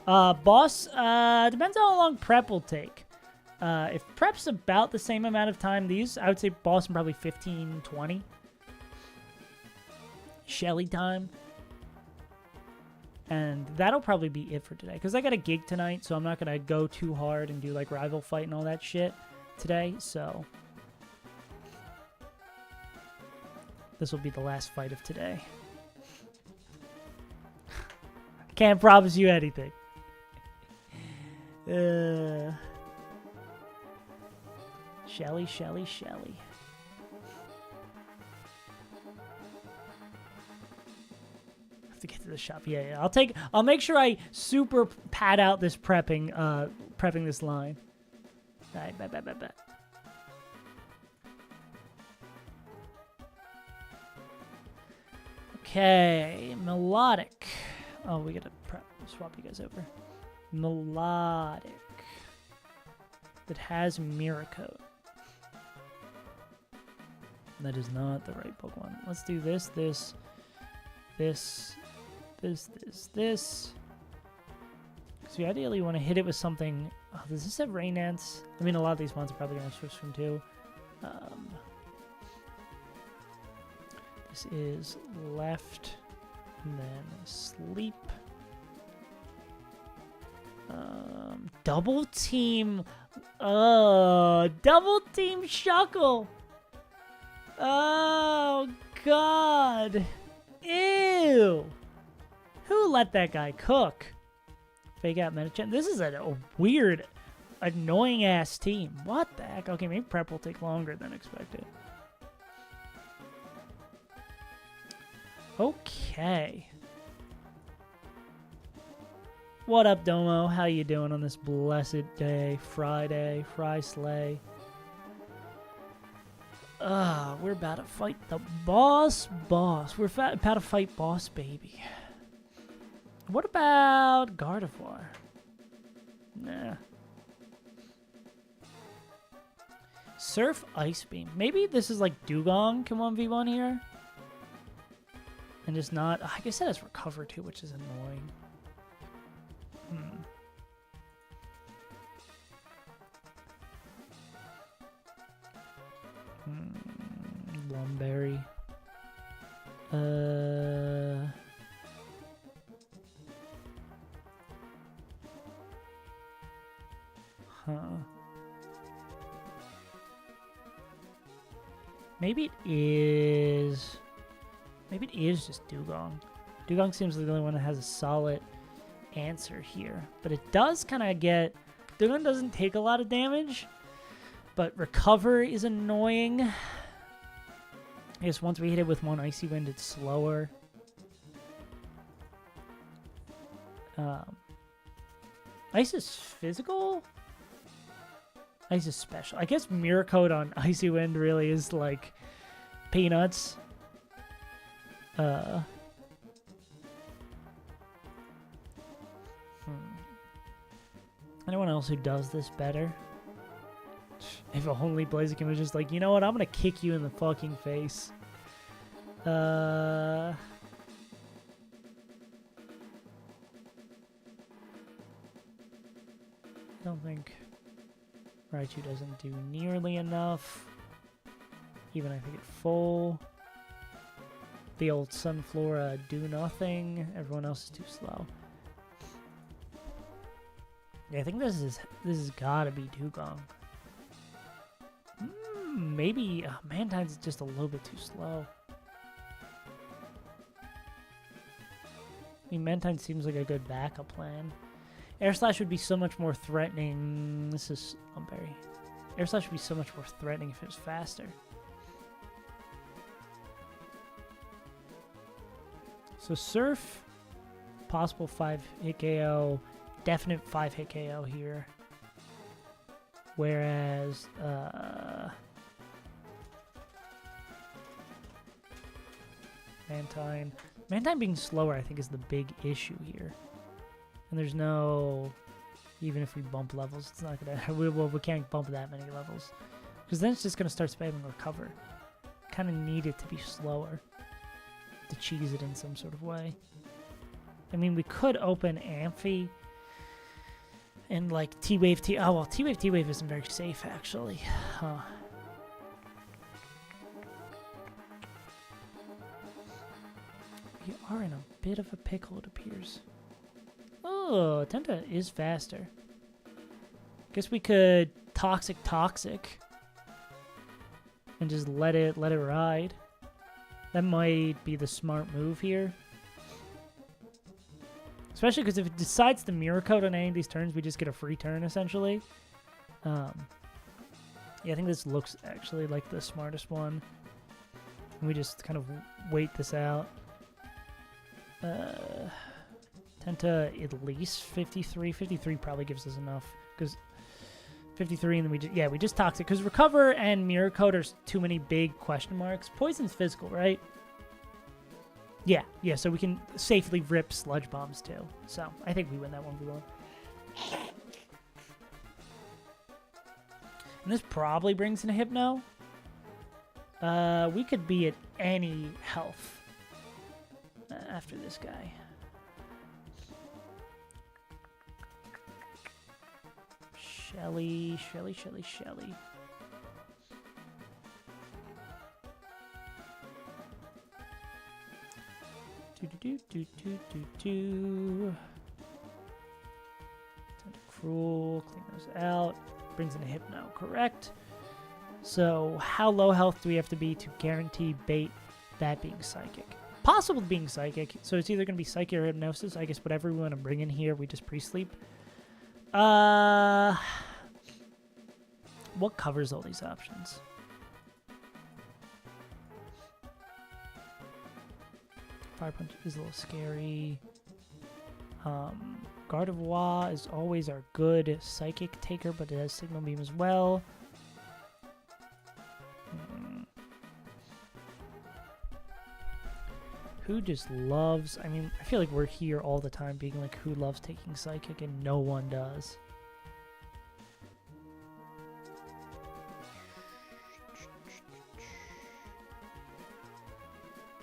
Boss, depends on how long prep will take. If prep's about the same amount of time these, I would say boss in probably 15, 20. Shelly time. And that'll probably be it for today. Because I got a gig tonight, so I'm not going to go too hard and do like rival fight and all that shit today. So this will be the last fight of today. Can't promise you anything. Shelly. Have to get to the shop. Yeah. I'll make sure I super pad out this prepping this line. All right, bet. Okay, melodic. Oh, we gotta swap you guys over. Melodic. That has Mirror Coat. That is not the right Pokemon. Let's do this. Because we ideally want to hit it with something. Oh, does this have Rain Dance? I mean, a lot of these ones are probably going to switch from 2. This is left and then sleep. Double team. Double team Shuckle. Oh, God. Ew. Who let that guy cook? Fake out Medicham. This is a weird, annoying-ass team. What the heck? Okay, maybe prep will take longer than expected. Okay. What up, Domo? How you doing on this blessed day? Friday. Fry Slay. We're about to fight the boss. We're about to fight boss, baby. What about Gardevoir? Nah. Surf Ice Beam. Maybe this is like Dugong can 1v1 here. And just not... I guess that has Recover too, which is annoying. Lumberry. Maybe it is... Maybe it is just Dugong. Dugong seems like the only one that has a solid answer here. But it does kind of get... Dugong doesn't take a lot of damage. But Recover is annoying. I guess once we hit it with one Icy Wind, it's slower. Ice is physical? Ice is special. I guess Mirror Coat on Icy Wind really is like peanuts. Anyone else who does this better? If only Blaziken was just like, you know what, I'm gonna kick you in the fucking face. I don't think Raichu doesn't do nearly enough. Even I think at full. The old Sunflora do nothing. Everyone else is too slow. Yeah, I think this has gotta be Dugong. Maybe Mantine's just a little bit too slow. I mean, Mantine seems like a good backup plan. Air Slash would be so much more threatening. This is Lumberry. Air Slash would be so much more threatening if it was faster. So Surf, possible 5-hit KO, definite 5-hit KO here. Whereas, Mantine being slower, I think, is the big issue here. And there's no, even if we bump levels, it's not gonna, we can't bump that many levels. Because then it's just gonna start spamming Recover. Kind of need it to be slower to cheese it in some sort of way. I mean, we could open Amphi and like T-Wave, oh well, T-Wave isn't very safe actually. Huh. We are in a bit of a pickle, it appears. Oh, Tenta is faster. Guess we could Toxic and just let it ride. That might be the smart move here. Especially because if it decides to Mirror Coat on any of these turns, we just get a free turn, essentially. Yeah, I think this looks actually like the smartest one. And we just kind of wait this out. Tenta at least 53. 53 probably gives us enough. Because 53 and then we just Toxic. Because Recover and Mirror Coat are too many big question marks. Poison's physical, right? Yeah, so we can safely rip Sludge Bombs too. So I think we win that 1v1. And this probably brings in a Hypno. We could be at any health after this guy. Shelly. Cruel, clean those out. Brings in a Hypno, correct. So how low health do we have to be to guarantee bait that being Psychic? Possible being Psychic, so it's either going to be Psychic or Hypnosis. I guess whatever we want to bring in here, we just pre-sleep. What covers all these options? Fire Punch is a little scary. Gardevoir is always our good Psychic taker, but it has Signal Beam as well. Who just loves... I mean, I feel like we're here all the time being like, who loves taking Psychic, and no one does.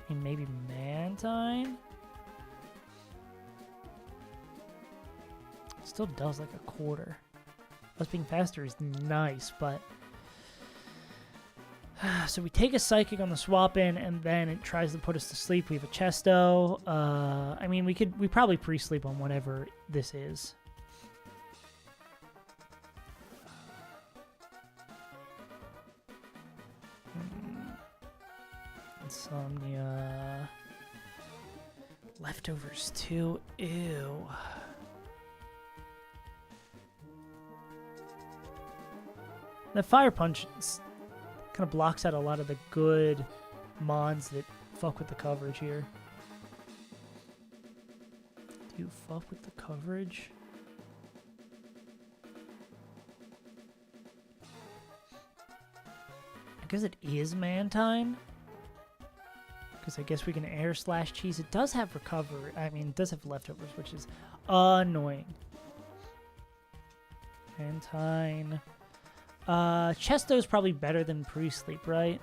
And maybe Mantine? Still does like a quarter. Us being faster is nice, but... So we take a Psychic on the swap in, and then it tries to put us to sleep. We have a Chesto. I mean, we probably pre-sleep on whatever this is. Insomnia. Leftovers too. Ew. The Fire Punch kind of blocks out a lot of the good mons that fuck with the coverage here. Do you fuck with the coverage? I guess it is Mantine. Because I guess we can Air Slash Cheese. It does have Recover. I mean, it does have Leftovers, which is annoying. Mantine. Chesto's probably better than pre-sleep, right?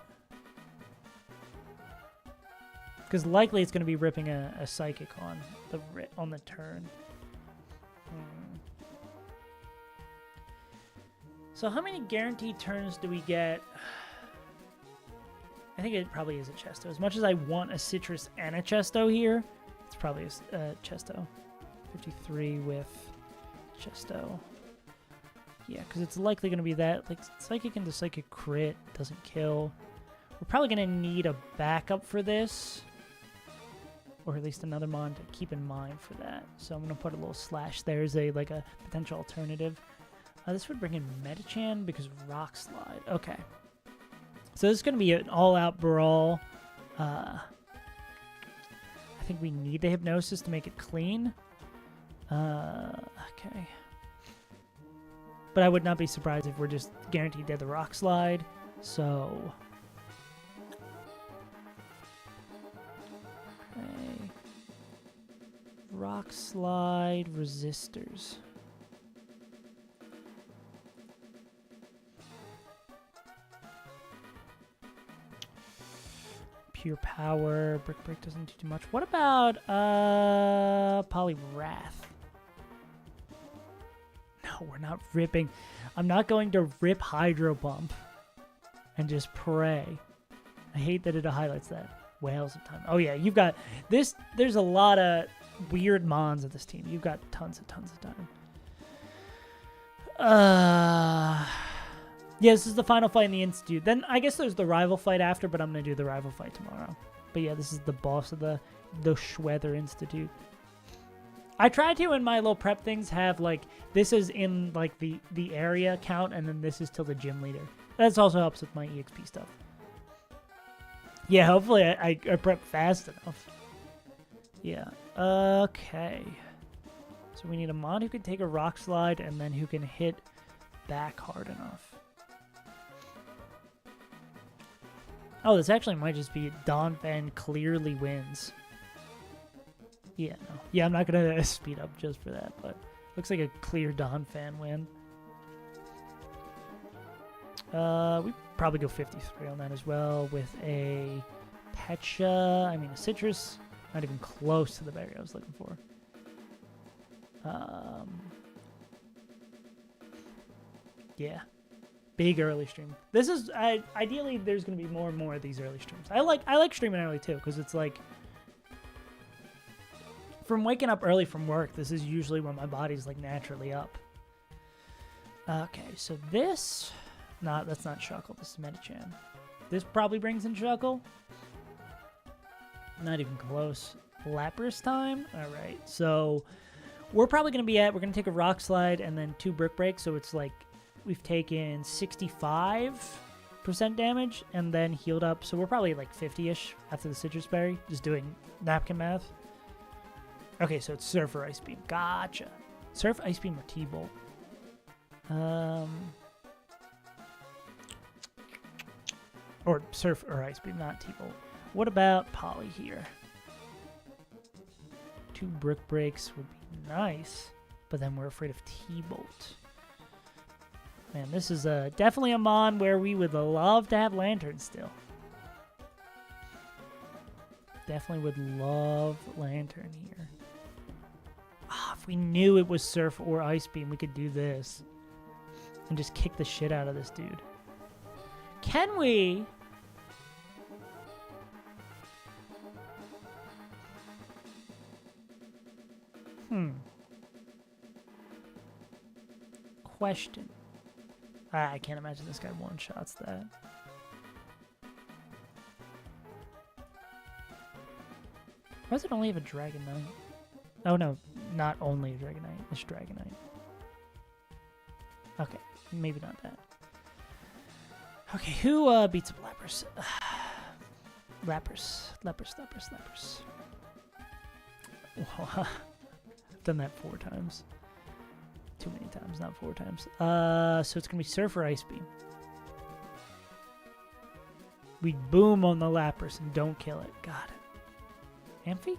Because likely it's going to be ripping a psychic on the turn. So how many guaranteed turns do we get? I think it probably is a Chesto. As much as I want a Citrus and a Chesto here, it's probably a Chesto. 53 with Chesto. Yeah, because it's likely going to be that. Like, Psychic into Psychic crit doesn't kill. We're probably going to need a backup for this. Or at least another mon to keep in mind for that. So I'm going to put a little slash there as a potential alternative. This would bring in Metachan because of Rock Slide. Okay. So this is going to be an all-out brawl. I think we need the Hypnosis to make it clean. Okay. But I would not be surprised if we're just guaranteed dead the Rock Slide. So... okay. Rock Slide resistors. Pure Power. Brick Break doesn't do too much. What about Poliwrath? No, we're not ripping. I'm not going to rip Hydro Pump and just pray. I hate that it highlights that. Whales of Time. Oh yeah, you've got this. There's a lot of weird mons of this team. You've got tons of time. Yeah, this is the final fight in the Institute. Then I guess there's the rival fight after, but I'm going to do the rival fight tomorrow. But yeah, this is the boss of the Schweather Institute. I tried to, in my little prep things, have, like, this is in, like, the area count, and then this is till the gym leader. That also helps with my EXP stuff. Yeah, hopefully I prep fast enough. Yeah. Okay. So we need a mod who can take a Rock Slide, and then who can hit back hard enough. Oh, this actually might just be Donphan clearly wins. Yeah, no. Yeah, I'm not going to speed up just for that, but looks like a clear Donphan win. We probably go 53 on that as well with a Pecha. I mean, a Citrus. Not even close to the berry I was looking for. Yeah. Big early stream. This is ideally there's going to be more and more of these early streams. I like streaming early too because it's like from waking up early from work, this is usually when my body's like naturally up. Okay, so this that's not Shuckle, this is Metachan. This probably brings in Shuckle. Not even close. Lapras time. All right. So we're probably going to we're going to take a Rock Slide and then 2 Brick Breaks, so it's like we've taken 65% damage and then healed up. So we're probably like 50-ish after the Citrus Berry, just doing napkin math. Okay, so it's Surf or Ice Beam. Gotcha. Surf, Ice Beam, or T-Bolt. Or Surf or Ice Beam, not T-Bolt. What about Poly here? 2 Brick Breaks would be nice, but then we're afraid of T-Bolt. Man, this is definitely a mon where we would love to have Lantern still. Definitely would love Lantern here. If we knew it was Surf or Ice Beam, we could do this. And just kick the shit out of this dude. Can we? Question. I can't imagine this guy one-shots that. Why does it only have a Dragonite? Oh no, not only a Dragonite. It's Dragonite. Okay, maybe not that. Okay, who beats up Lapras? Lapras. I've done that 4 times. Too many times, not 4 times. So it's going to be Surf or Ice Beam. We boom on the Lapras and don't kill it. Got it. Amphi?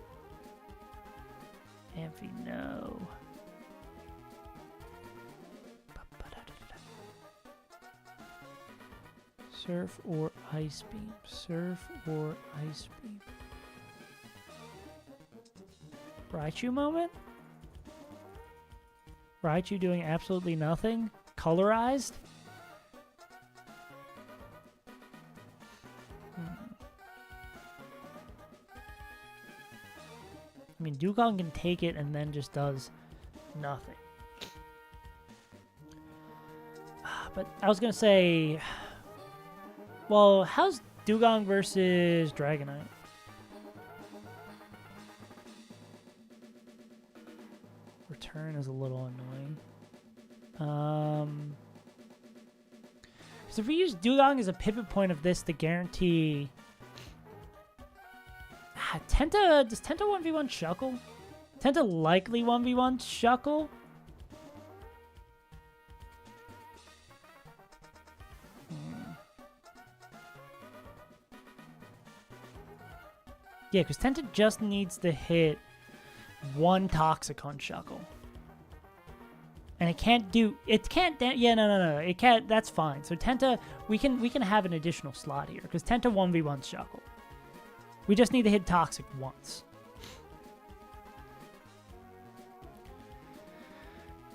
Amphi, no. Surf or Ice Beam. Surf or Ice Beam. Raichu moment? Raichu doing absolutely nothing? Colorized? I mean, Dugong can take it and then just does nothing. But I was going to say... Well, how's Dugong versus Dragonite? Return is a little annoying. So if we use Dugong as a pivot point of this to guarantee... Tenta... Does Tenta 1v1 Shuckle? Tenta likely 1v1 Shuckle? Yeah, because Tenta just needs to hit one Toxic on Shuckle. And it can't do... It can't... Yeah, no. It can't... That's fine. So Tenta... We can have an additional slot here. Because Tenta 1v1 Shuckle. We just need to hit Toxic once.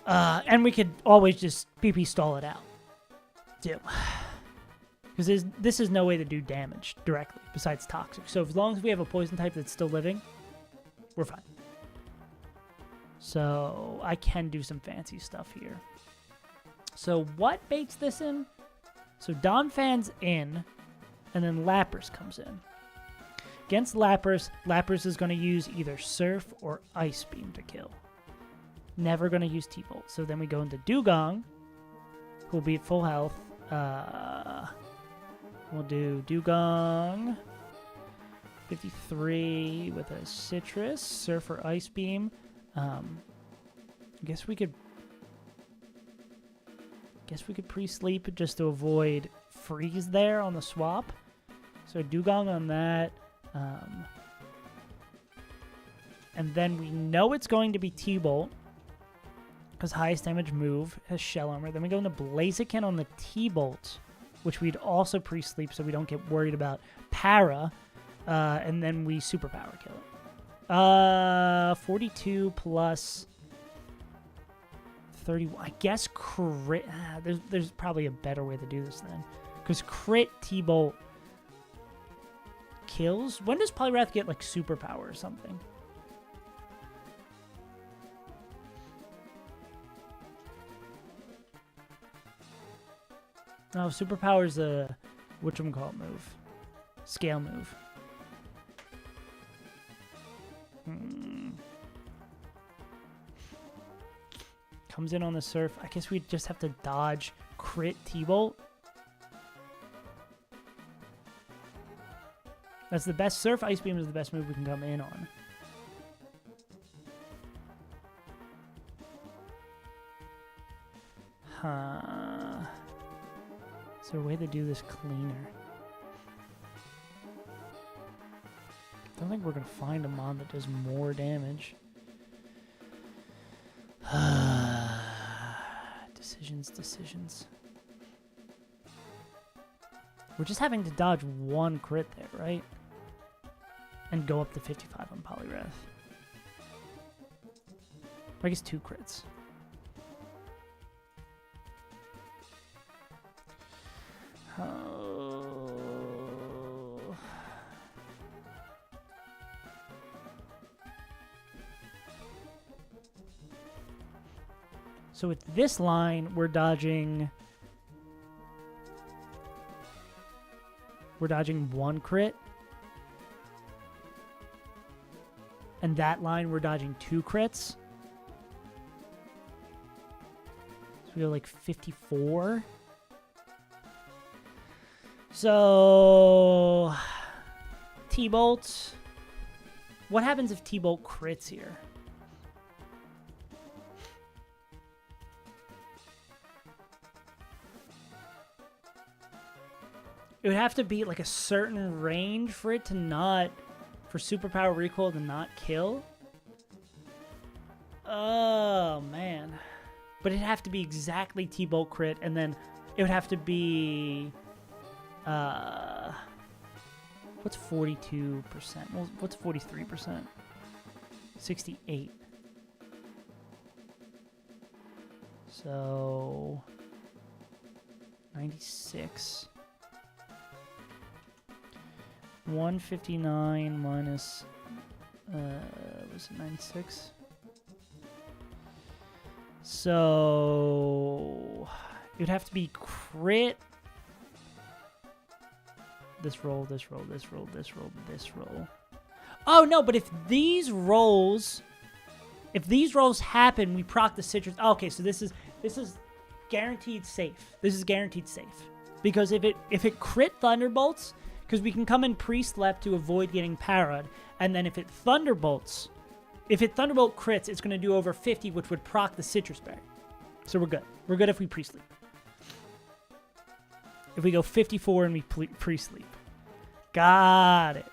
And we could always just PP stall it out. Too. Because this is no way to do damage directly, besides Toxic. So as long as we have a poison type that's still living, we're fine. So I can do some fancy stuff here. So what baits this in? So Donphan's in, and then Lapras comes in. Against Lapras, Lapras is going to use either Surf or Ice Beam to kill. Never going to use T-Bolt. So then we go into Dugong, who will be at full health. We'll do Dugong, 53 with a Citrus, Surf or Ice Beam. I guess we could pre-sleep just to avoid freeze there on the swap. So Dugong on that. And then we know it's going to be T-Bolt because highest damage move has Shell Armor. Then we go into Blaziken on the T-Bolt, which we'd also pre-sleep so we don't get worried about Para. And then we Superpower kill it. 42 plus 31. I guess crit. There's probably a better way to do this then. Because crit T-Bolt kills. When does Poliwrath get like Superpower or something? No, Superpower's a whatchamacallit move. Scale move. Comes in on the Surf. I guess we just have to dodge crit T-Bolt. That's the best. Surf Ice Beam is the best move we can come in on. Huh. Is there a way to do this cleaner? I don't think we're going to find a mod that does more damage. Decisions. We're just having to dodge one crit there, right? And go up to 55 on Poliwrath. I guess 2 crits. Oh. So with this line, we're dodging 1 crit. And that line, we're dodging 2 crits. So we go like 54. So T-Bolt. What happens if T-Bolt crits here? It would have to be like a certain range for it to not, for Superpower recoil to not kill. Oh, man. But it'd have to be exactly T-Bolt crit, and then it would have to be What's 42%? Well, what's 43%? 68. So 96. 159 minus was it 96? So it would have to be crit. This roll, this roll, this roll, this roll, this roll. Oh no, but if these rolls happen, we proc the citrus. Oh, okay, so this is guaranteed safe. This is guaranteed safe. Because if it crit thunderbolts, because we can come in pre-slept to avoid getting parried, and then if it thunderbolt crits, it's going to do over 50, which would proc the citrus berry. So we're good. We're good if we pre-sleep. If we go 54 and we pre-sleep. Got it.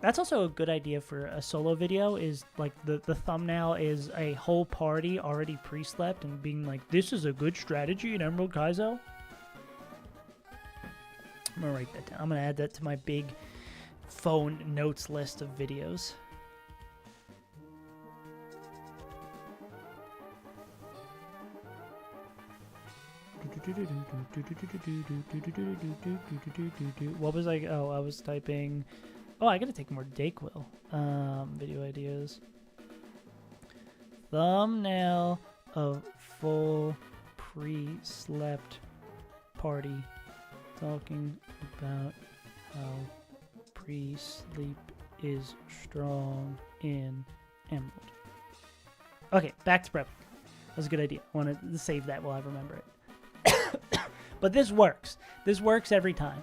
That's also a good idea for a solo video, is like the thumbnail is a whole party already pre-slept and being like, this is a good strategy in Emerald Kaizo. I'm going to write that down. I'm going to add that to my big phone notes list of videos. What was I? Oh, I was typing. Oh, I gotta take more Dayquil. Video ideas. Thumbnail of full pre-slept party talking about how pre-sleep is strong in Emerald. Okay, back to prep. That was a good idea. I want to save that while I remember it. But this works. This works every time.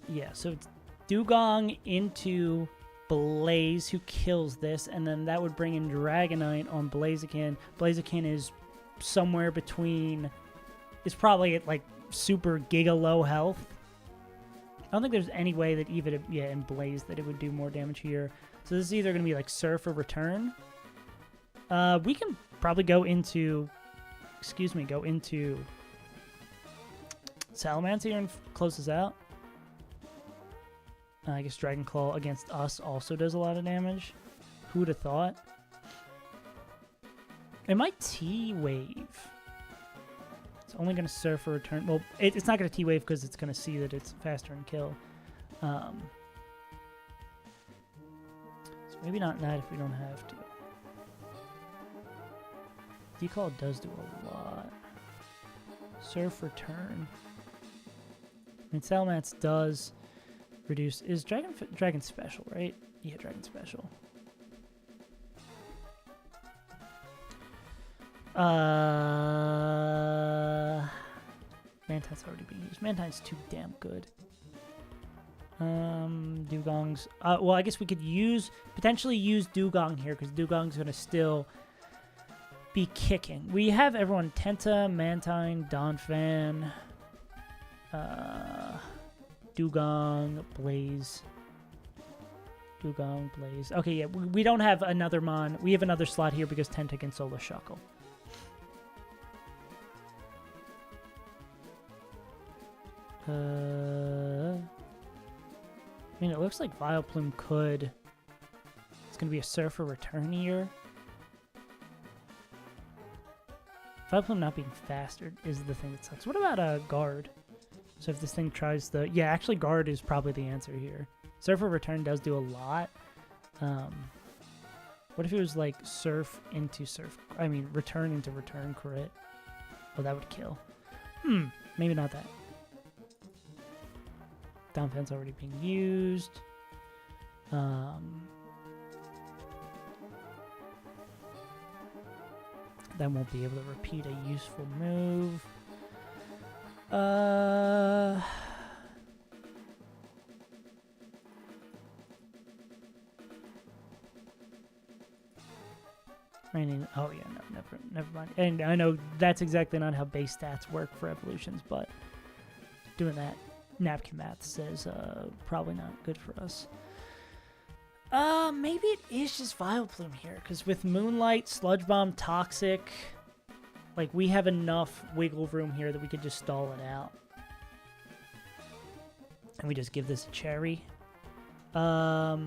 Yeah, so it's Dugong into Blaze, who kills this, and then that would bring in Dragonite on Blaziken. Blaziken is somewhere between... It's probably at, like, super giga low health. I don't think there's any way that even... Yeah, in Blaze that it would do more damage here. So this is either going to be, like, Surf or Return. We can probably go into... go into Salamence here and close this out. I guess Dragon Claw against us also does a lot of damage. Who would have thought? It might T-Wave. It's only going to Surf or Return. Well, it's not going to T-Wave because it's going to see that it's faster and kill. So maybe not that if we don't have to. Decall does do a lot. Surf Return. I mean, Salamence does reduce... Is Dragon Special, right? Yeah, Dragon Special. Mantine's already being used. Mantine's too damn good. Dugong's... well, I guess we could potentially use Dugong here, because Dugong's going to still... be kicking. We have everyone: Tenta, Mantine, Donphan, Dugong, Blaze. Dugong, Blaze. Okay, yeah, we don't have another Mon. We have another slot here because Tenta can solo Shuckle. I mean, it looks like Vileplume could... It's going to be a Surfer Return here. Vileplume not being faster is the thing that sucks. What about Guard? So if this thing tries the... Yeah, actually Guard is probably the answer here. Surfer Return does do a lot. What if it was like Surf into Surf... I mean, Return into Return crit? Oh, that would kill. Maybe not that. Downfence already being used. Then we'll be able to repeat a useful move. I mean, oh yeah, no, never mind. And I know that's exactly not how base stats work for evolutions, but doing that napkin math says probably not good for us. Maybe it is just Vileplume here, because with Moonlight, Sludge Bomb, Toxic, like, we have enough wiggle room here that we could just stall it out. And we just give this a cherry. Yeah,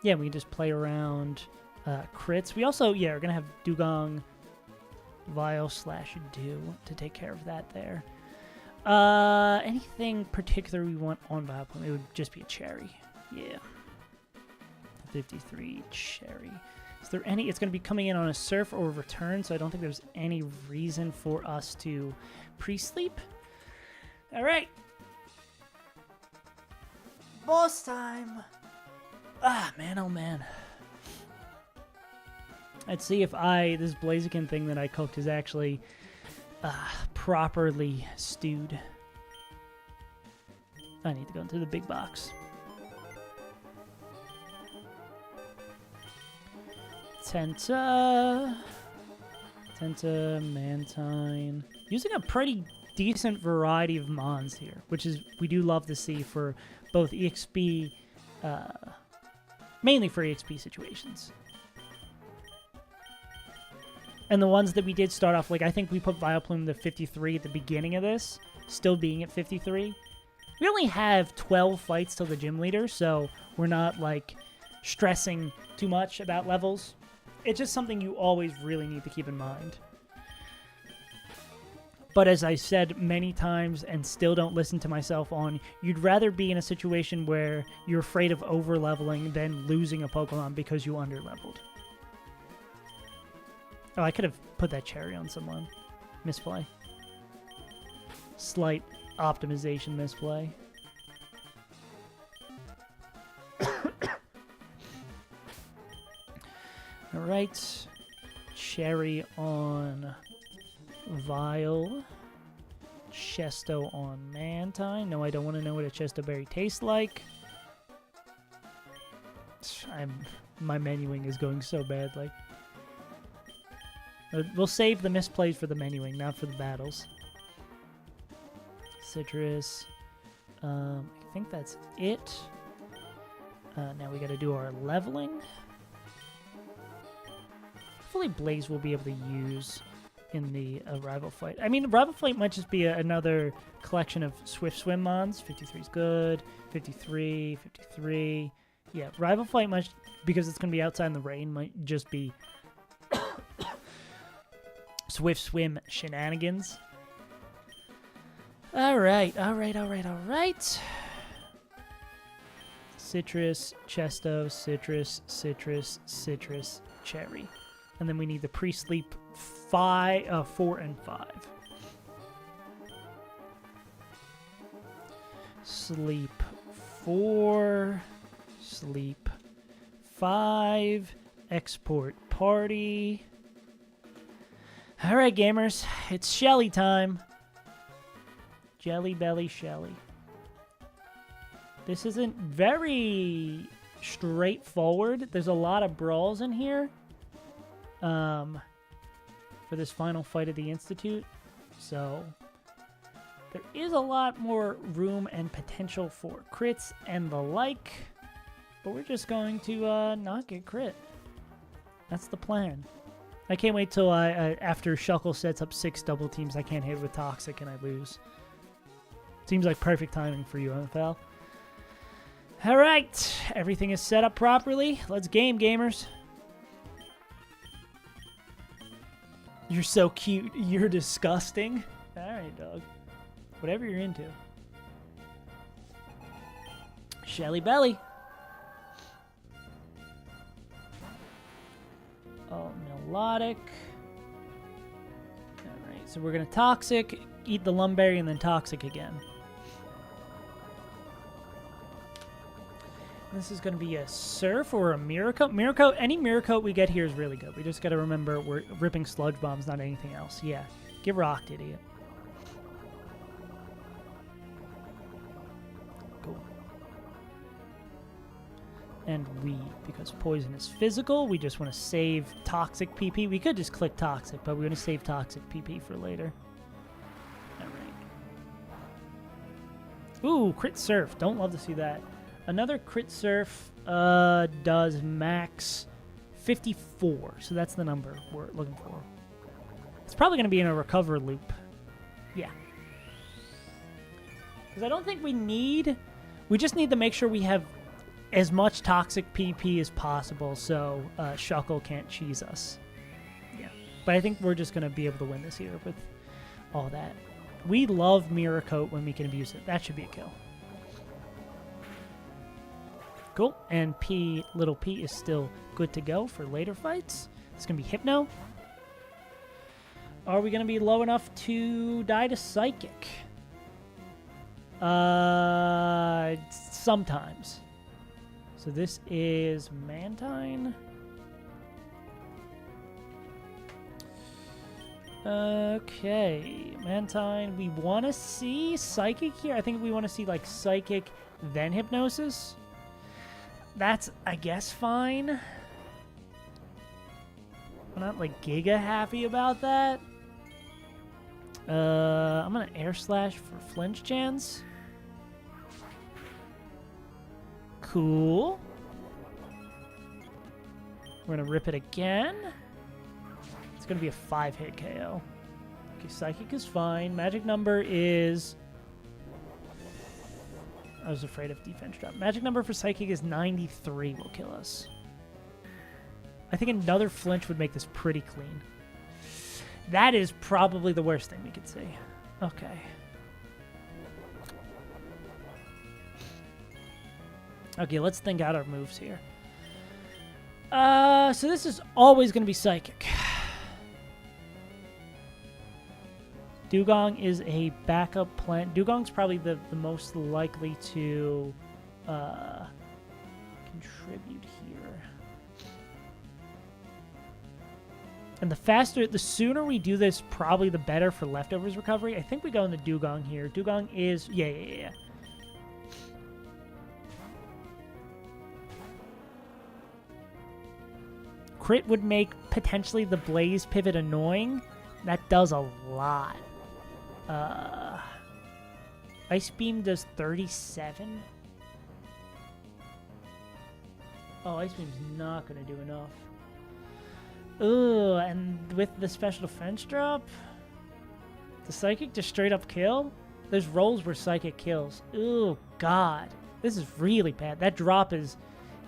we can just play around crits. We also, yeah, we're going to have Dugong, Vile / Dew to take care of that there. Anything particular we want on Vileplume? It would just be a cherry. Yeah. 53 cherry. Is there any... It's going to be coming in on a surf or a return, so I don't think there's any reason for us to pre-sleep. All right. Boss time. Ah, man, oh man. Let's see if this Blaziken thing that I cooked is actually properly stewed. I need to go into the big box. Tenta, Mantine. Using a pretty decent variety of Mons here, which is we do love to see for both EXP, mainly for EXP situations. And the ones that we did start off, like I think we put Vileplume to 53 at the beginning of this, still being at 53. We only have 12 fights till the gym leader, so we're not like stressing too much about levels. It's just something you always really need to keep in mind. But as I said many times and still don't listen to myself on, you'd rather be in a situation where you're afraid of over-leveling than losing a Pokemon because you under-leveled. Oh, I could have put that cherry on someone. Misplay. Slight optimization misplay. Alright. Cherry on Vile. Chesto on Mantine. No, I don't want to know what a Chesto Berry tastes like. My menuing is going so badly. We'll save the misplays for the menuing, not for the battles. Citrus. I think that's it. Now we got to do our leveling. Hopefully Blaze will be able to use in the rival fight. I mean, rival fight might just be another collection of Swift Swim Mons. 53 is good. 53, 53. Yeah, rival fight might, because it's going to be outside in the rain, might just be Swift Swim shenanigans. Alright. Citrus, Chesto, Citrus, Citrus, Citrus, Cherry. And then we need the pre-sleep 4 and 5. Sleep 4, sleep 5, export party. Alright, gamers, it's Shelly time. Jelly Belly Shelly. This isn't very straightforward. There's a lot of brawls in here for this final fight of the Institute. So there is a lot more room and potential for crits and the like. But we're just going to not get crit. That's the plan. I can't wait till after Shuckle sets up 6 double teams, I can't hit with Toxic and I lose. Seems like perfect timing for you, MFL. Alright, everything is set up properly. Let's game, gamers. You're so cute. You're disgusting. Alright, dog. Whatever you're into. Shelly Belly. Oh, melodic. Alright, so we're going to Toxic, eat the Lumberry, and then Toxic again. This is going to be a Surf or a Mirror Coat. Mirror Coat, any Mirror Coat we get here is really good. We just got to remember we're ripping Sludge Bombs, not anything else. Yeah, get rocked, idiot. Cool. And because Poison is physical, we just want to save Toxic PP. We could just click Toxic, but we're going to save Toxic PP for later. Alright. Ooh, crit surf. Don't love to see that. Another crit surf does max 54. So that's the number we're looking for. It's probably going to be in a recover loop. Yeah. Because I don't think we need... We just need to make sure we have as much toxic PP as possible so Shuckle can't cheese us. Yeah. But I think we're just going to be able to win this here with all that. We love Mirror Coat when we can abuse it. That should be a kill. Cool. And little P is still good to go for later fights. It's going to be Hypno. Are we going to be low enough to die to Psychic? Sometimes. So this is Mantine. Okay, Mantine. We want to see Psychic here. I think we want to see like Psychic, then Hypnosis. That's, I guess, fine. I'm not like giga happy about that. I'm gonna Air Slash for flinch chance. Cool. We're gonna rip it again. It's gonna be a 5-hit KO. Okay, Psychic is fine. Magic number is... I was afraid of defense drop. Magic number for Psychic is 93 will kill us. I think another flinch would make this pretty clean. That is probably the worst thing we could see. Okay. Okay, let's think out our moves here. So this is always going to be Psychic. Dugong is a backup plan. Dugong's probably the most likely to contribute here. And the sooner we do this, probably the better for leftovers recovery. I think we go into Dugong here. Dugong is, yeah. Crit would make potentially the Blaze pivot annoying. That does a lot. Ice Beam does 37. Oh, Ice Beam's not going to do enough. Ooh, and with the special defense drop, the Psychic just straight up kill? There's rolls where Psychic kills. Ooh, God. This is really bad. That drop is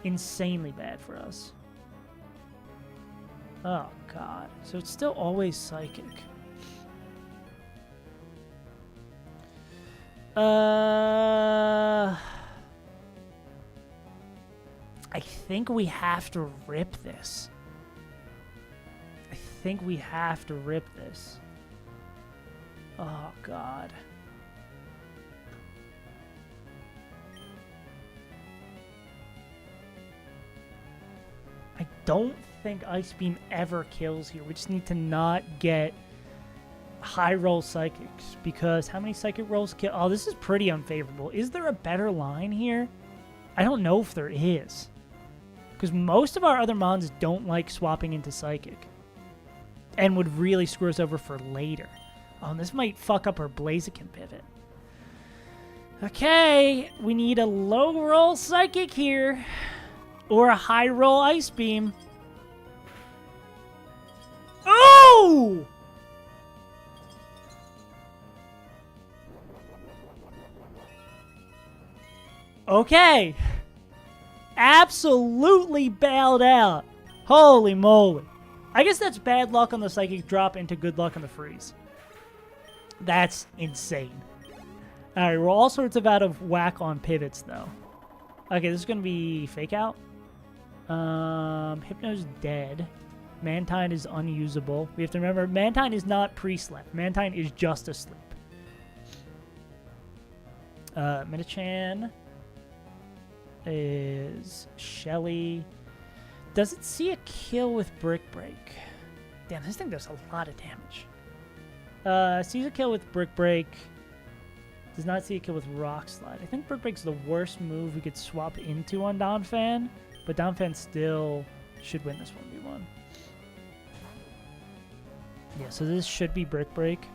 insanely bad for us. Oh, God. So it's still always Psychic. I think we have to rip this. Oh, God. I don't think Ice Beam ever kills here. We just need to not get high roll Psychics, because how many Psychic rolls kill? Oh, this is pretty unfavorable. Is there a better line here? I don't know if there is, because most of our other mons don't like swapping into Psychic and would really screw us over for later. Oh, this might fuck up our Blaziken pivot. Okay, we need a low roll Psychic here, or a high roll Ice Beam. Oh! Okay. Absolutely bailed out. Holy moly. I guess that's bad luck on the Psychic drop into good luck on the freeze. That's insane. Alright, we're all sorts of out of whack on pivots, though. Okay, this is going to be Fake Out. Hypno's dead. Mantine is unusable. We have to remember, Mantine is not pre-slept. Mantine is just asleep. Metachan is Shelly. Does it see a kill with Brick Break? Damn, this thing does a lot of damage. Sees a kill with Brick Break. Does not see a kill with Rock Slide. I think Brick Break's the worst move we could swap into on Donphan, but Donphan still should win this 1v1. Yeah, so this should be Brick Break.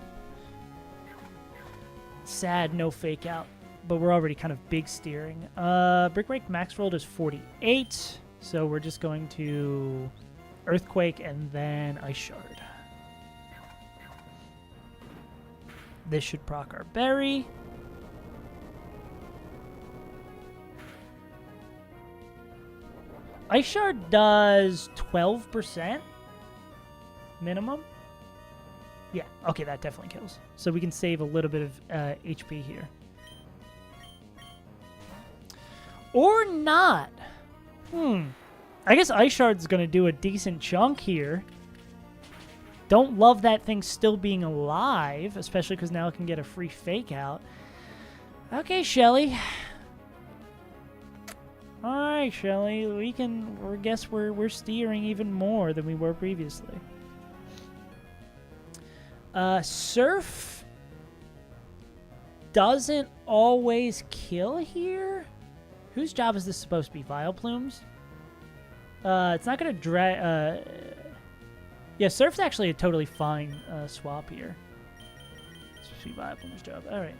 Sad, no Fake Out. but we're already kind of big steering. Brick Break max roll does 48, so we're just going to Earthquake and then Ice Shard. This should proc our berry. Ice Shard does 12% minimum. Yeah, okay, that definitely kills. So we can save a little bit of HP here. Or not. I guess Ice Shard's going to do a decent chunk here. Don't love that thing still being alive, especially because now it can get a free fake out. Okay, Shelly. Alright, Shelly. We can... I guess we're steering even more than we were previously. Surf doesn't always kill here. Whose job is this supposed to be? Vileplume's? It's not going to drag... yeah, Surf's actually a totally fine swap here. It's supposed to be Vileplume's job. Alright.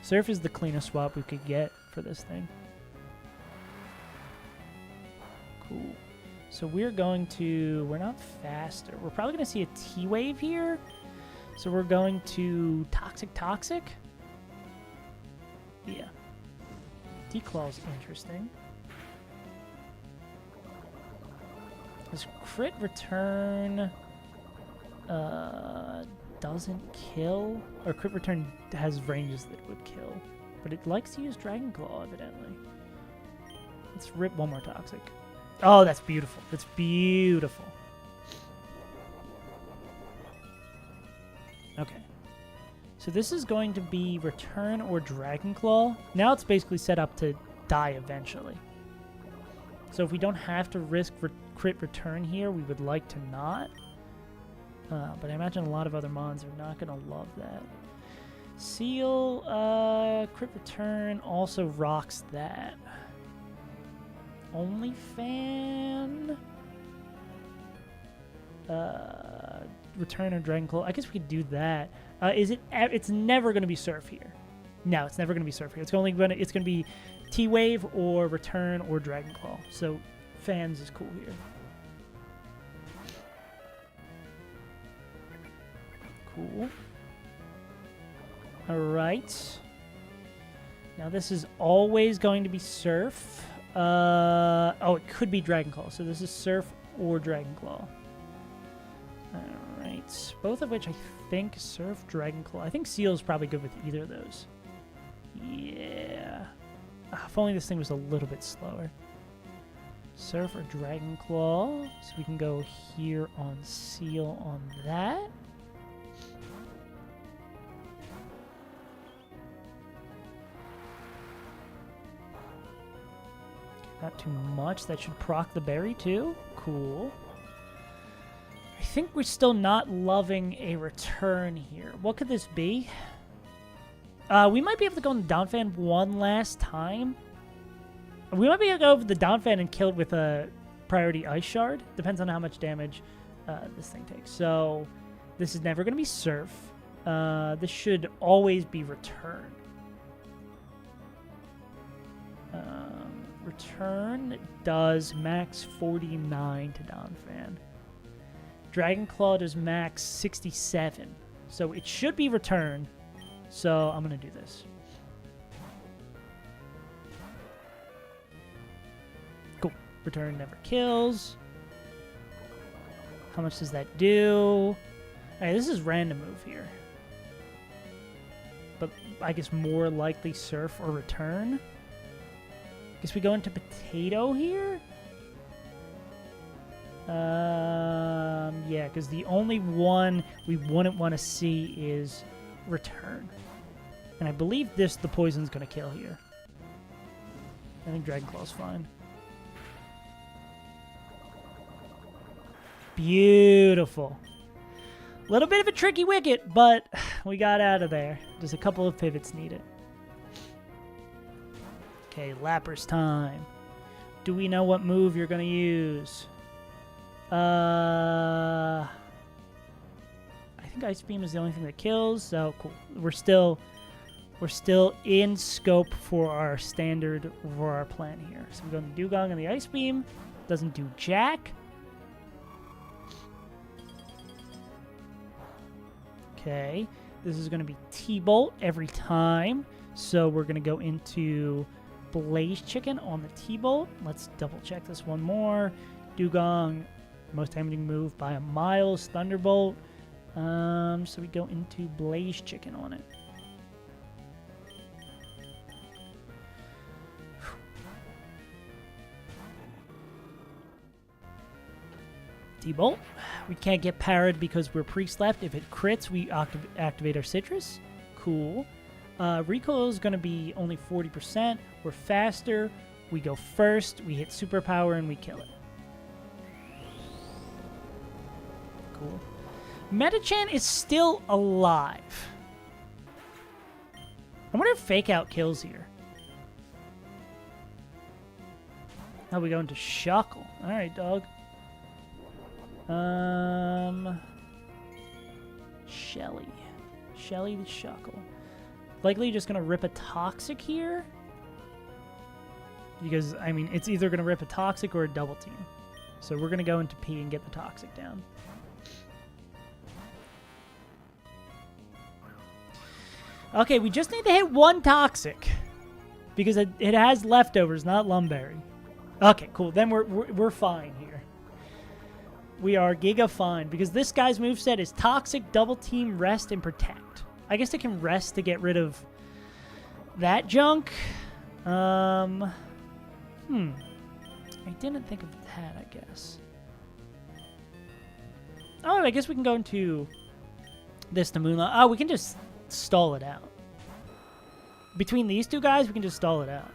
Surf is the cleanest swap we could get for this thing. Cool. So we're going to... We're not faster. We're probably going to see a T-Wave here. So we're going to Toxic. Yeah. T-Claw's interesting. This crit return doesn't kill. Or crit return has ranges that would kill. But it likes to use Dragon Claw, evidently. Let's rip one more Toxic. Oh, that's beautiful. That's beautiful. Okay. So this is going to be Return or Dragon Claw. Now it's basically set up to die eventually. So if we don't have to risk crit return here, we would like to not. But I imagine a lot of other mons are not going to love that. Seal, crit return also rocks that. Only fan. Return or Dragon Claw. I guess we could do that. Is it? It's never going to be Surf here. No, it's never going to be Surf here. It's going to be T-Wave or Return or Dragon Claw. So fans is cool here. Cool. All right. Now this is always going to be Surf. Oh, it could be Dragon Claw. So this is Surf or Dragon Claw. Alright. Both of which I think Surf, Dragon Claw. I think Seal's probably good with either of those. Yeah. If only this thing was a little bit slower. Surf or Dragon Claw. So we can go here on Seal on that. Not too much. That should proc the berry too. Cool. I think we're still not loving a return here. What could this be? We might be able to go on the down fan one last time. We might be able to go over the down fan and kill it with a priority Ice Shard. Depends on how much damage this thing takes. So this is never going to be Surf. This should always be return. Return does max 49 to down fan. Dragon Claw does max 67. So it should be return. So I'm going to do this. Cool. Return never kills. How much does that do? Alright, this is random move here. But I guess more likely Surf or Return. Guess we go into Potato here? Yeah, because the only one we wouldn't want to see is Return. And I believe the poison's going to kill here. I think Dragon Claw's fine. Beautiful. A little bit of a tricky wicket, but we got out of there. Just a couple of pivots needed. Okay, Lapper's time. Do we know what move you're going to use? I think Ice Beam is the only thing that kills, so cool. We're still we're still in scope for our standard, for our plan here. So we go to Dugong and the Ice Beam. Doesn't do jack. Okay. This is going to be T-Bolt every time. So we're going to go into Blaze Chicken on the T-Bolt. Let's double check this one more. Dugong, most damaging move by a mile, Thunderbolt. So we go into Blaze Chicken on it. T-Bolt. We can't get parried because we're pre-slept. If it crits, we activate our Citrus. Cool. Recoil is going to be only 40%. We're faster. We go first. We hit Superpower and we kill it. Cool. Metachan is still alive. I wonder if Fake Out kills here. Now we go into Shuckle. Alright, dog. Shelly the Shuckle. Likely just gonna rip a Toxic here. Because, I mean, it's either gonna rip a Toxic or a double team. So we're gonna go into P and get the Toxic down. Okay, we just need to hit one Toxic. Because it has leftovers, not Lumberry. Okay, cool. Then we're fine here. We are giga fine. Because this guy's moveset is Toxic, Double Team, Rest, and Protect. I guess it can Rest to get rid of that junk. I didn't think of that, I guess. Oh, I guess we can go into this to Moonlight. Oh, we can just stall it out. Between these two guys, we can just stall it out.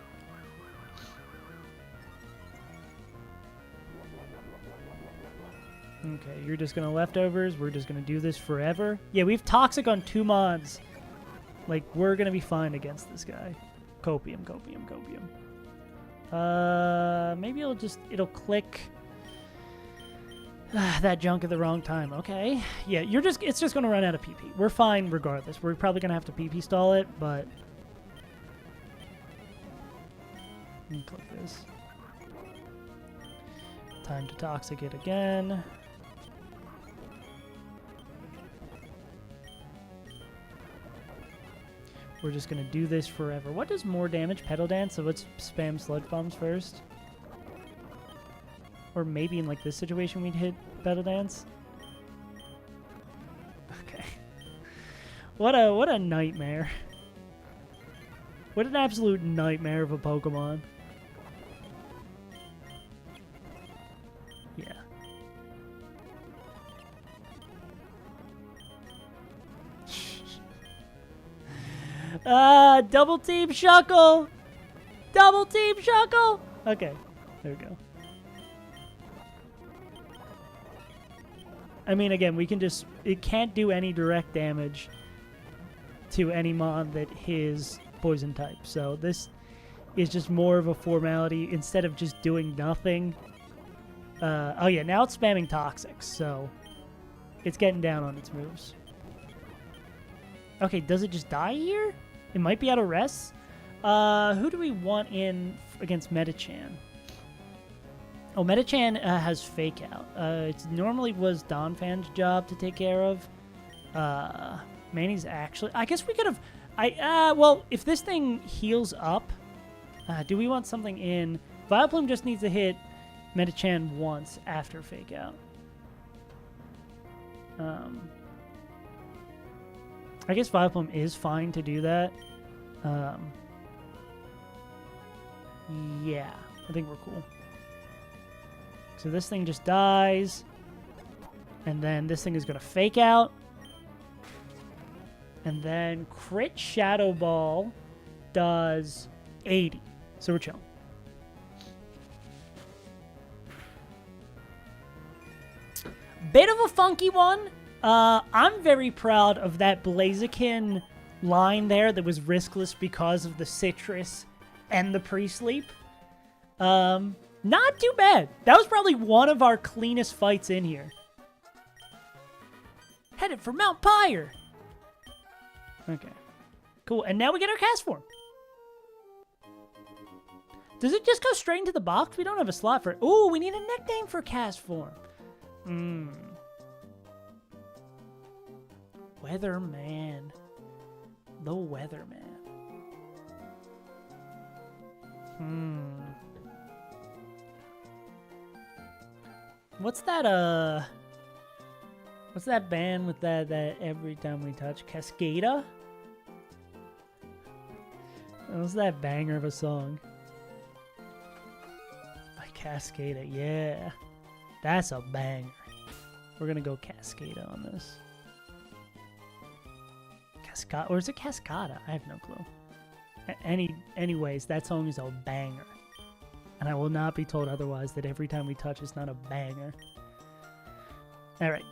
Okay, you're just going to leftovers. We're just going to do this forever. Yeah, we have Toxic on 2 mods. Like, we're going to be fine against this guy. Copium. Maybe it'll click that junk at the wrong time. Okay. Yeah, it's just going to run out of PP. We're fine regardless. We're probably going to have to PP stall it, but... Let me click this. Time to Toxic it again. We're just going to do this forever. What does more damage? Pedal Dance? So let's spam Sludge Bombs first. Or maybe in like this situation we'd hit Pedal Dance. Okay. What a nightmare. What an absolute nightmare of a Pokemon. Yeah. Double Team Shuckle! Double Team Shuckle! Okay, there we go. I mean, again, we can just... It can't do any direct damage to any mon that is Poison type. So this is just more of a formality instead of just doing nothing. Oh yeah, now it's spamming Toxics, so it's getting down on its moves. Okay, does it just die here? It might be out of rest. Who do we want in against Metachan? Oh, Metachan has Fake Out. It normally was Donphan's job to take care of. Manny's actually... I guess we could have... well, if this thing heals up, do we want something in... Vileplume just needs to hit Metachan once after Fake Out. I guess Vileplume is fine to do that. Yeah, I think we're cool. So this thing just dies. And then this thing is going to Fake Out. And then Crit Shadow Ball does 80. So we're chilling. Bit of a funky one. I'm very proud of that Blaziken line there that was riskless because of the Citrus and the pre-sleep. Not too bad. That was probably one of our cleanest fights in here. Headed for Mount Pyre. Okay. Cool. And now we get our cast form. Does it just go straight into the box? We don't have a slot for it. Ooh, we need a nickname for cast form. Weatherman. The Weatherman. What's that band with that every time we touch? Cascada? What's that banger of a song? By Cascada, yeah. That's a banger. We're gonna go Cascada on this. Cascada, or is it Cascada? I have no clue. Anyways, that song is a banger. And I will not be told otherwise that every time we touch is not a banger. Alright.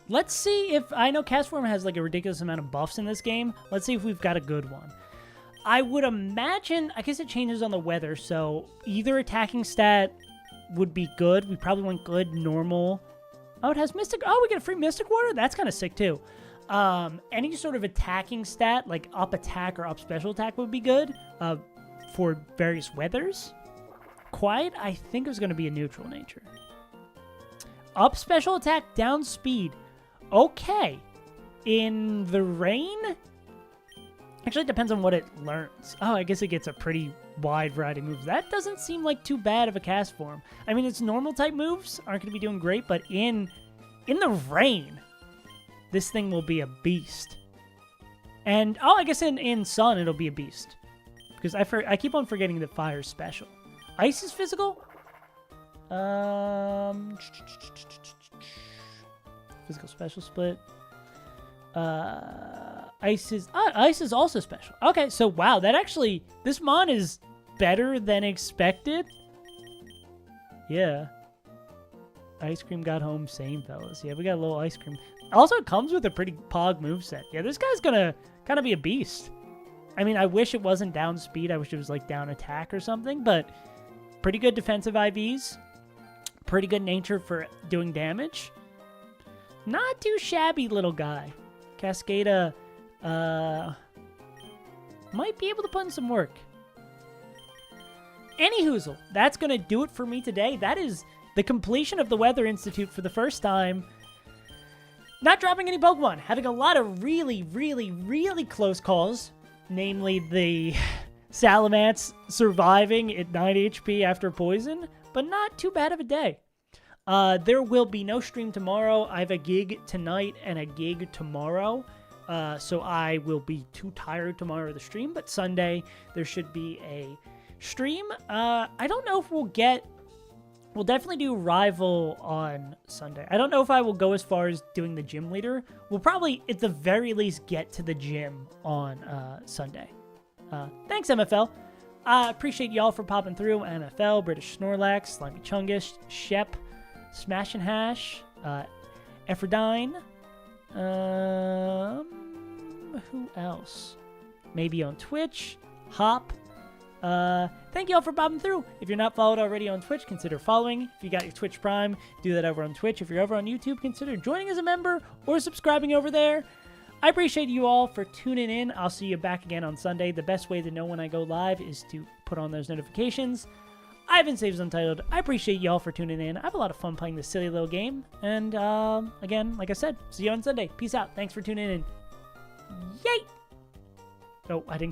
Let's see if... I know Castform has like a ridiculous amount of buffs in this game. Let's see if we've got a good one. I would imagine... I guess it changes on the weather, so either attacking stat would be good. We probably want good, normal... Oh, it has Mystic... Oh, we get a free Mystic Water? That's kind of sick, too. Any sort of attacking stat, like up attack or up special attack would be good. For various weathers. Quiet, I think, is going to be a neutral nature. Up special attack, down speed. Okay. In the rain? Actually, it depends on what it learns. Oh, I guess it gets a pretty wide variety of moves. That doesn't seem like too bad of a cast form. I mean, its normal type moves aren't going to be doing great, but in the rain, this thing will be a beast. And, oh, I guess in sun, it'll be a beast. Because I keep on forgetting that fire's special. Ice is physical? Physical special split. Ice is also special. Okay, so wow, this mon is better than expected. Yeah. Ice cream got home, same fellas. Yeah, we got a little ice cream. Also, it comes with a pretty pog moveset. Yeah, this guy's gonna kind of be a beast. I mean, I wish it wasn't down speed. I wish it was like down attack or something, but pretty good defensive IVs. Pretty good nature for doing damage. Not too shabby, little guy. Cascada might be able to put in some work. Anyhoozle, that's going to do it for me today. That is the completion of the Weather Institute for the first time. Not dropping any Pokemon. Having a lot of really, really, really close calls. Namely, the Salamence surviving at 9 HP after poison, but not too bad of a day. There will be no stream tomorrow. I have a gig tonight and a gig tomorrow, so I will be too tired tomorrow to stream, but Sunday there should be a stream. I don't know if we'll definitely do Rival on Sunday. I don't know if I will go as far as doing the gym leader. We'll probably, at the very least, get to the gym on Sunday. Thanks, MFL. I appreciate y'all for popping through. MFL, British Snorlax, Slimy Chungus, Shep, Smash and Hash, Ephrodine. Who else? Maybe on Twitch, Hop. Thank you all for popping through. If you're not followed already on Twitch, consider following. If you got your Twitch Prime, do that over on Twitch. If you're over on YouTube, consider joining as a member or subscribing over there. I appreciate you all for tuning in. I'll see you back again on Sunday. The best way to know when I go live is to put on those notifications. I've been Saves Untitled. I appreciate you all for tuning in. I have a lot of fun playing this silly little game. And, again, like I said, see you on Sunday. Peace out. Thanks for tuning in. Yay! Oh, I didn't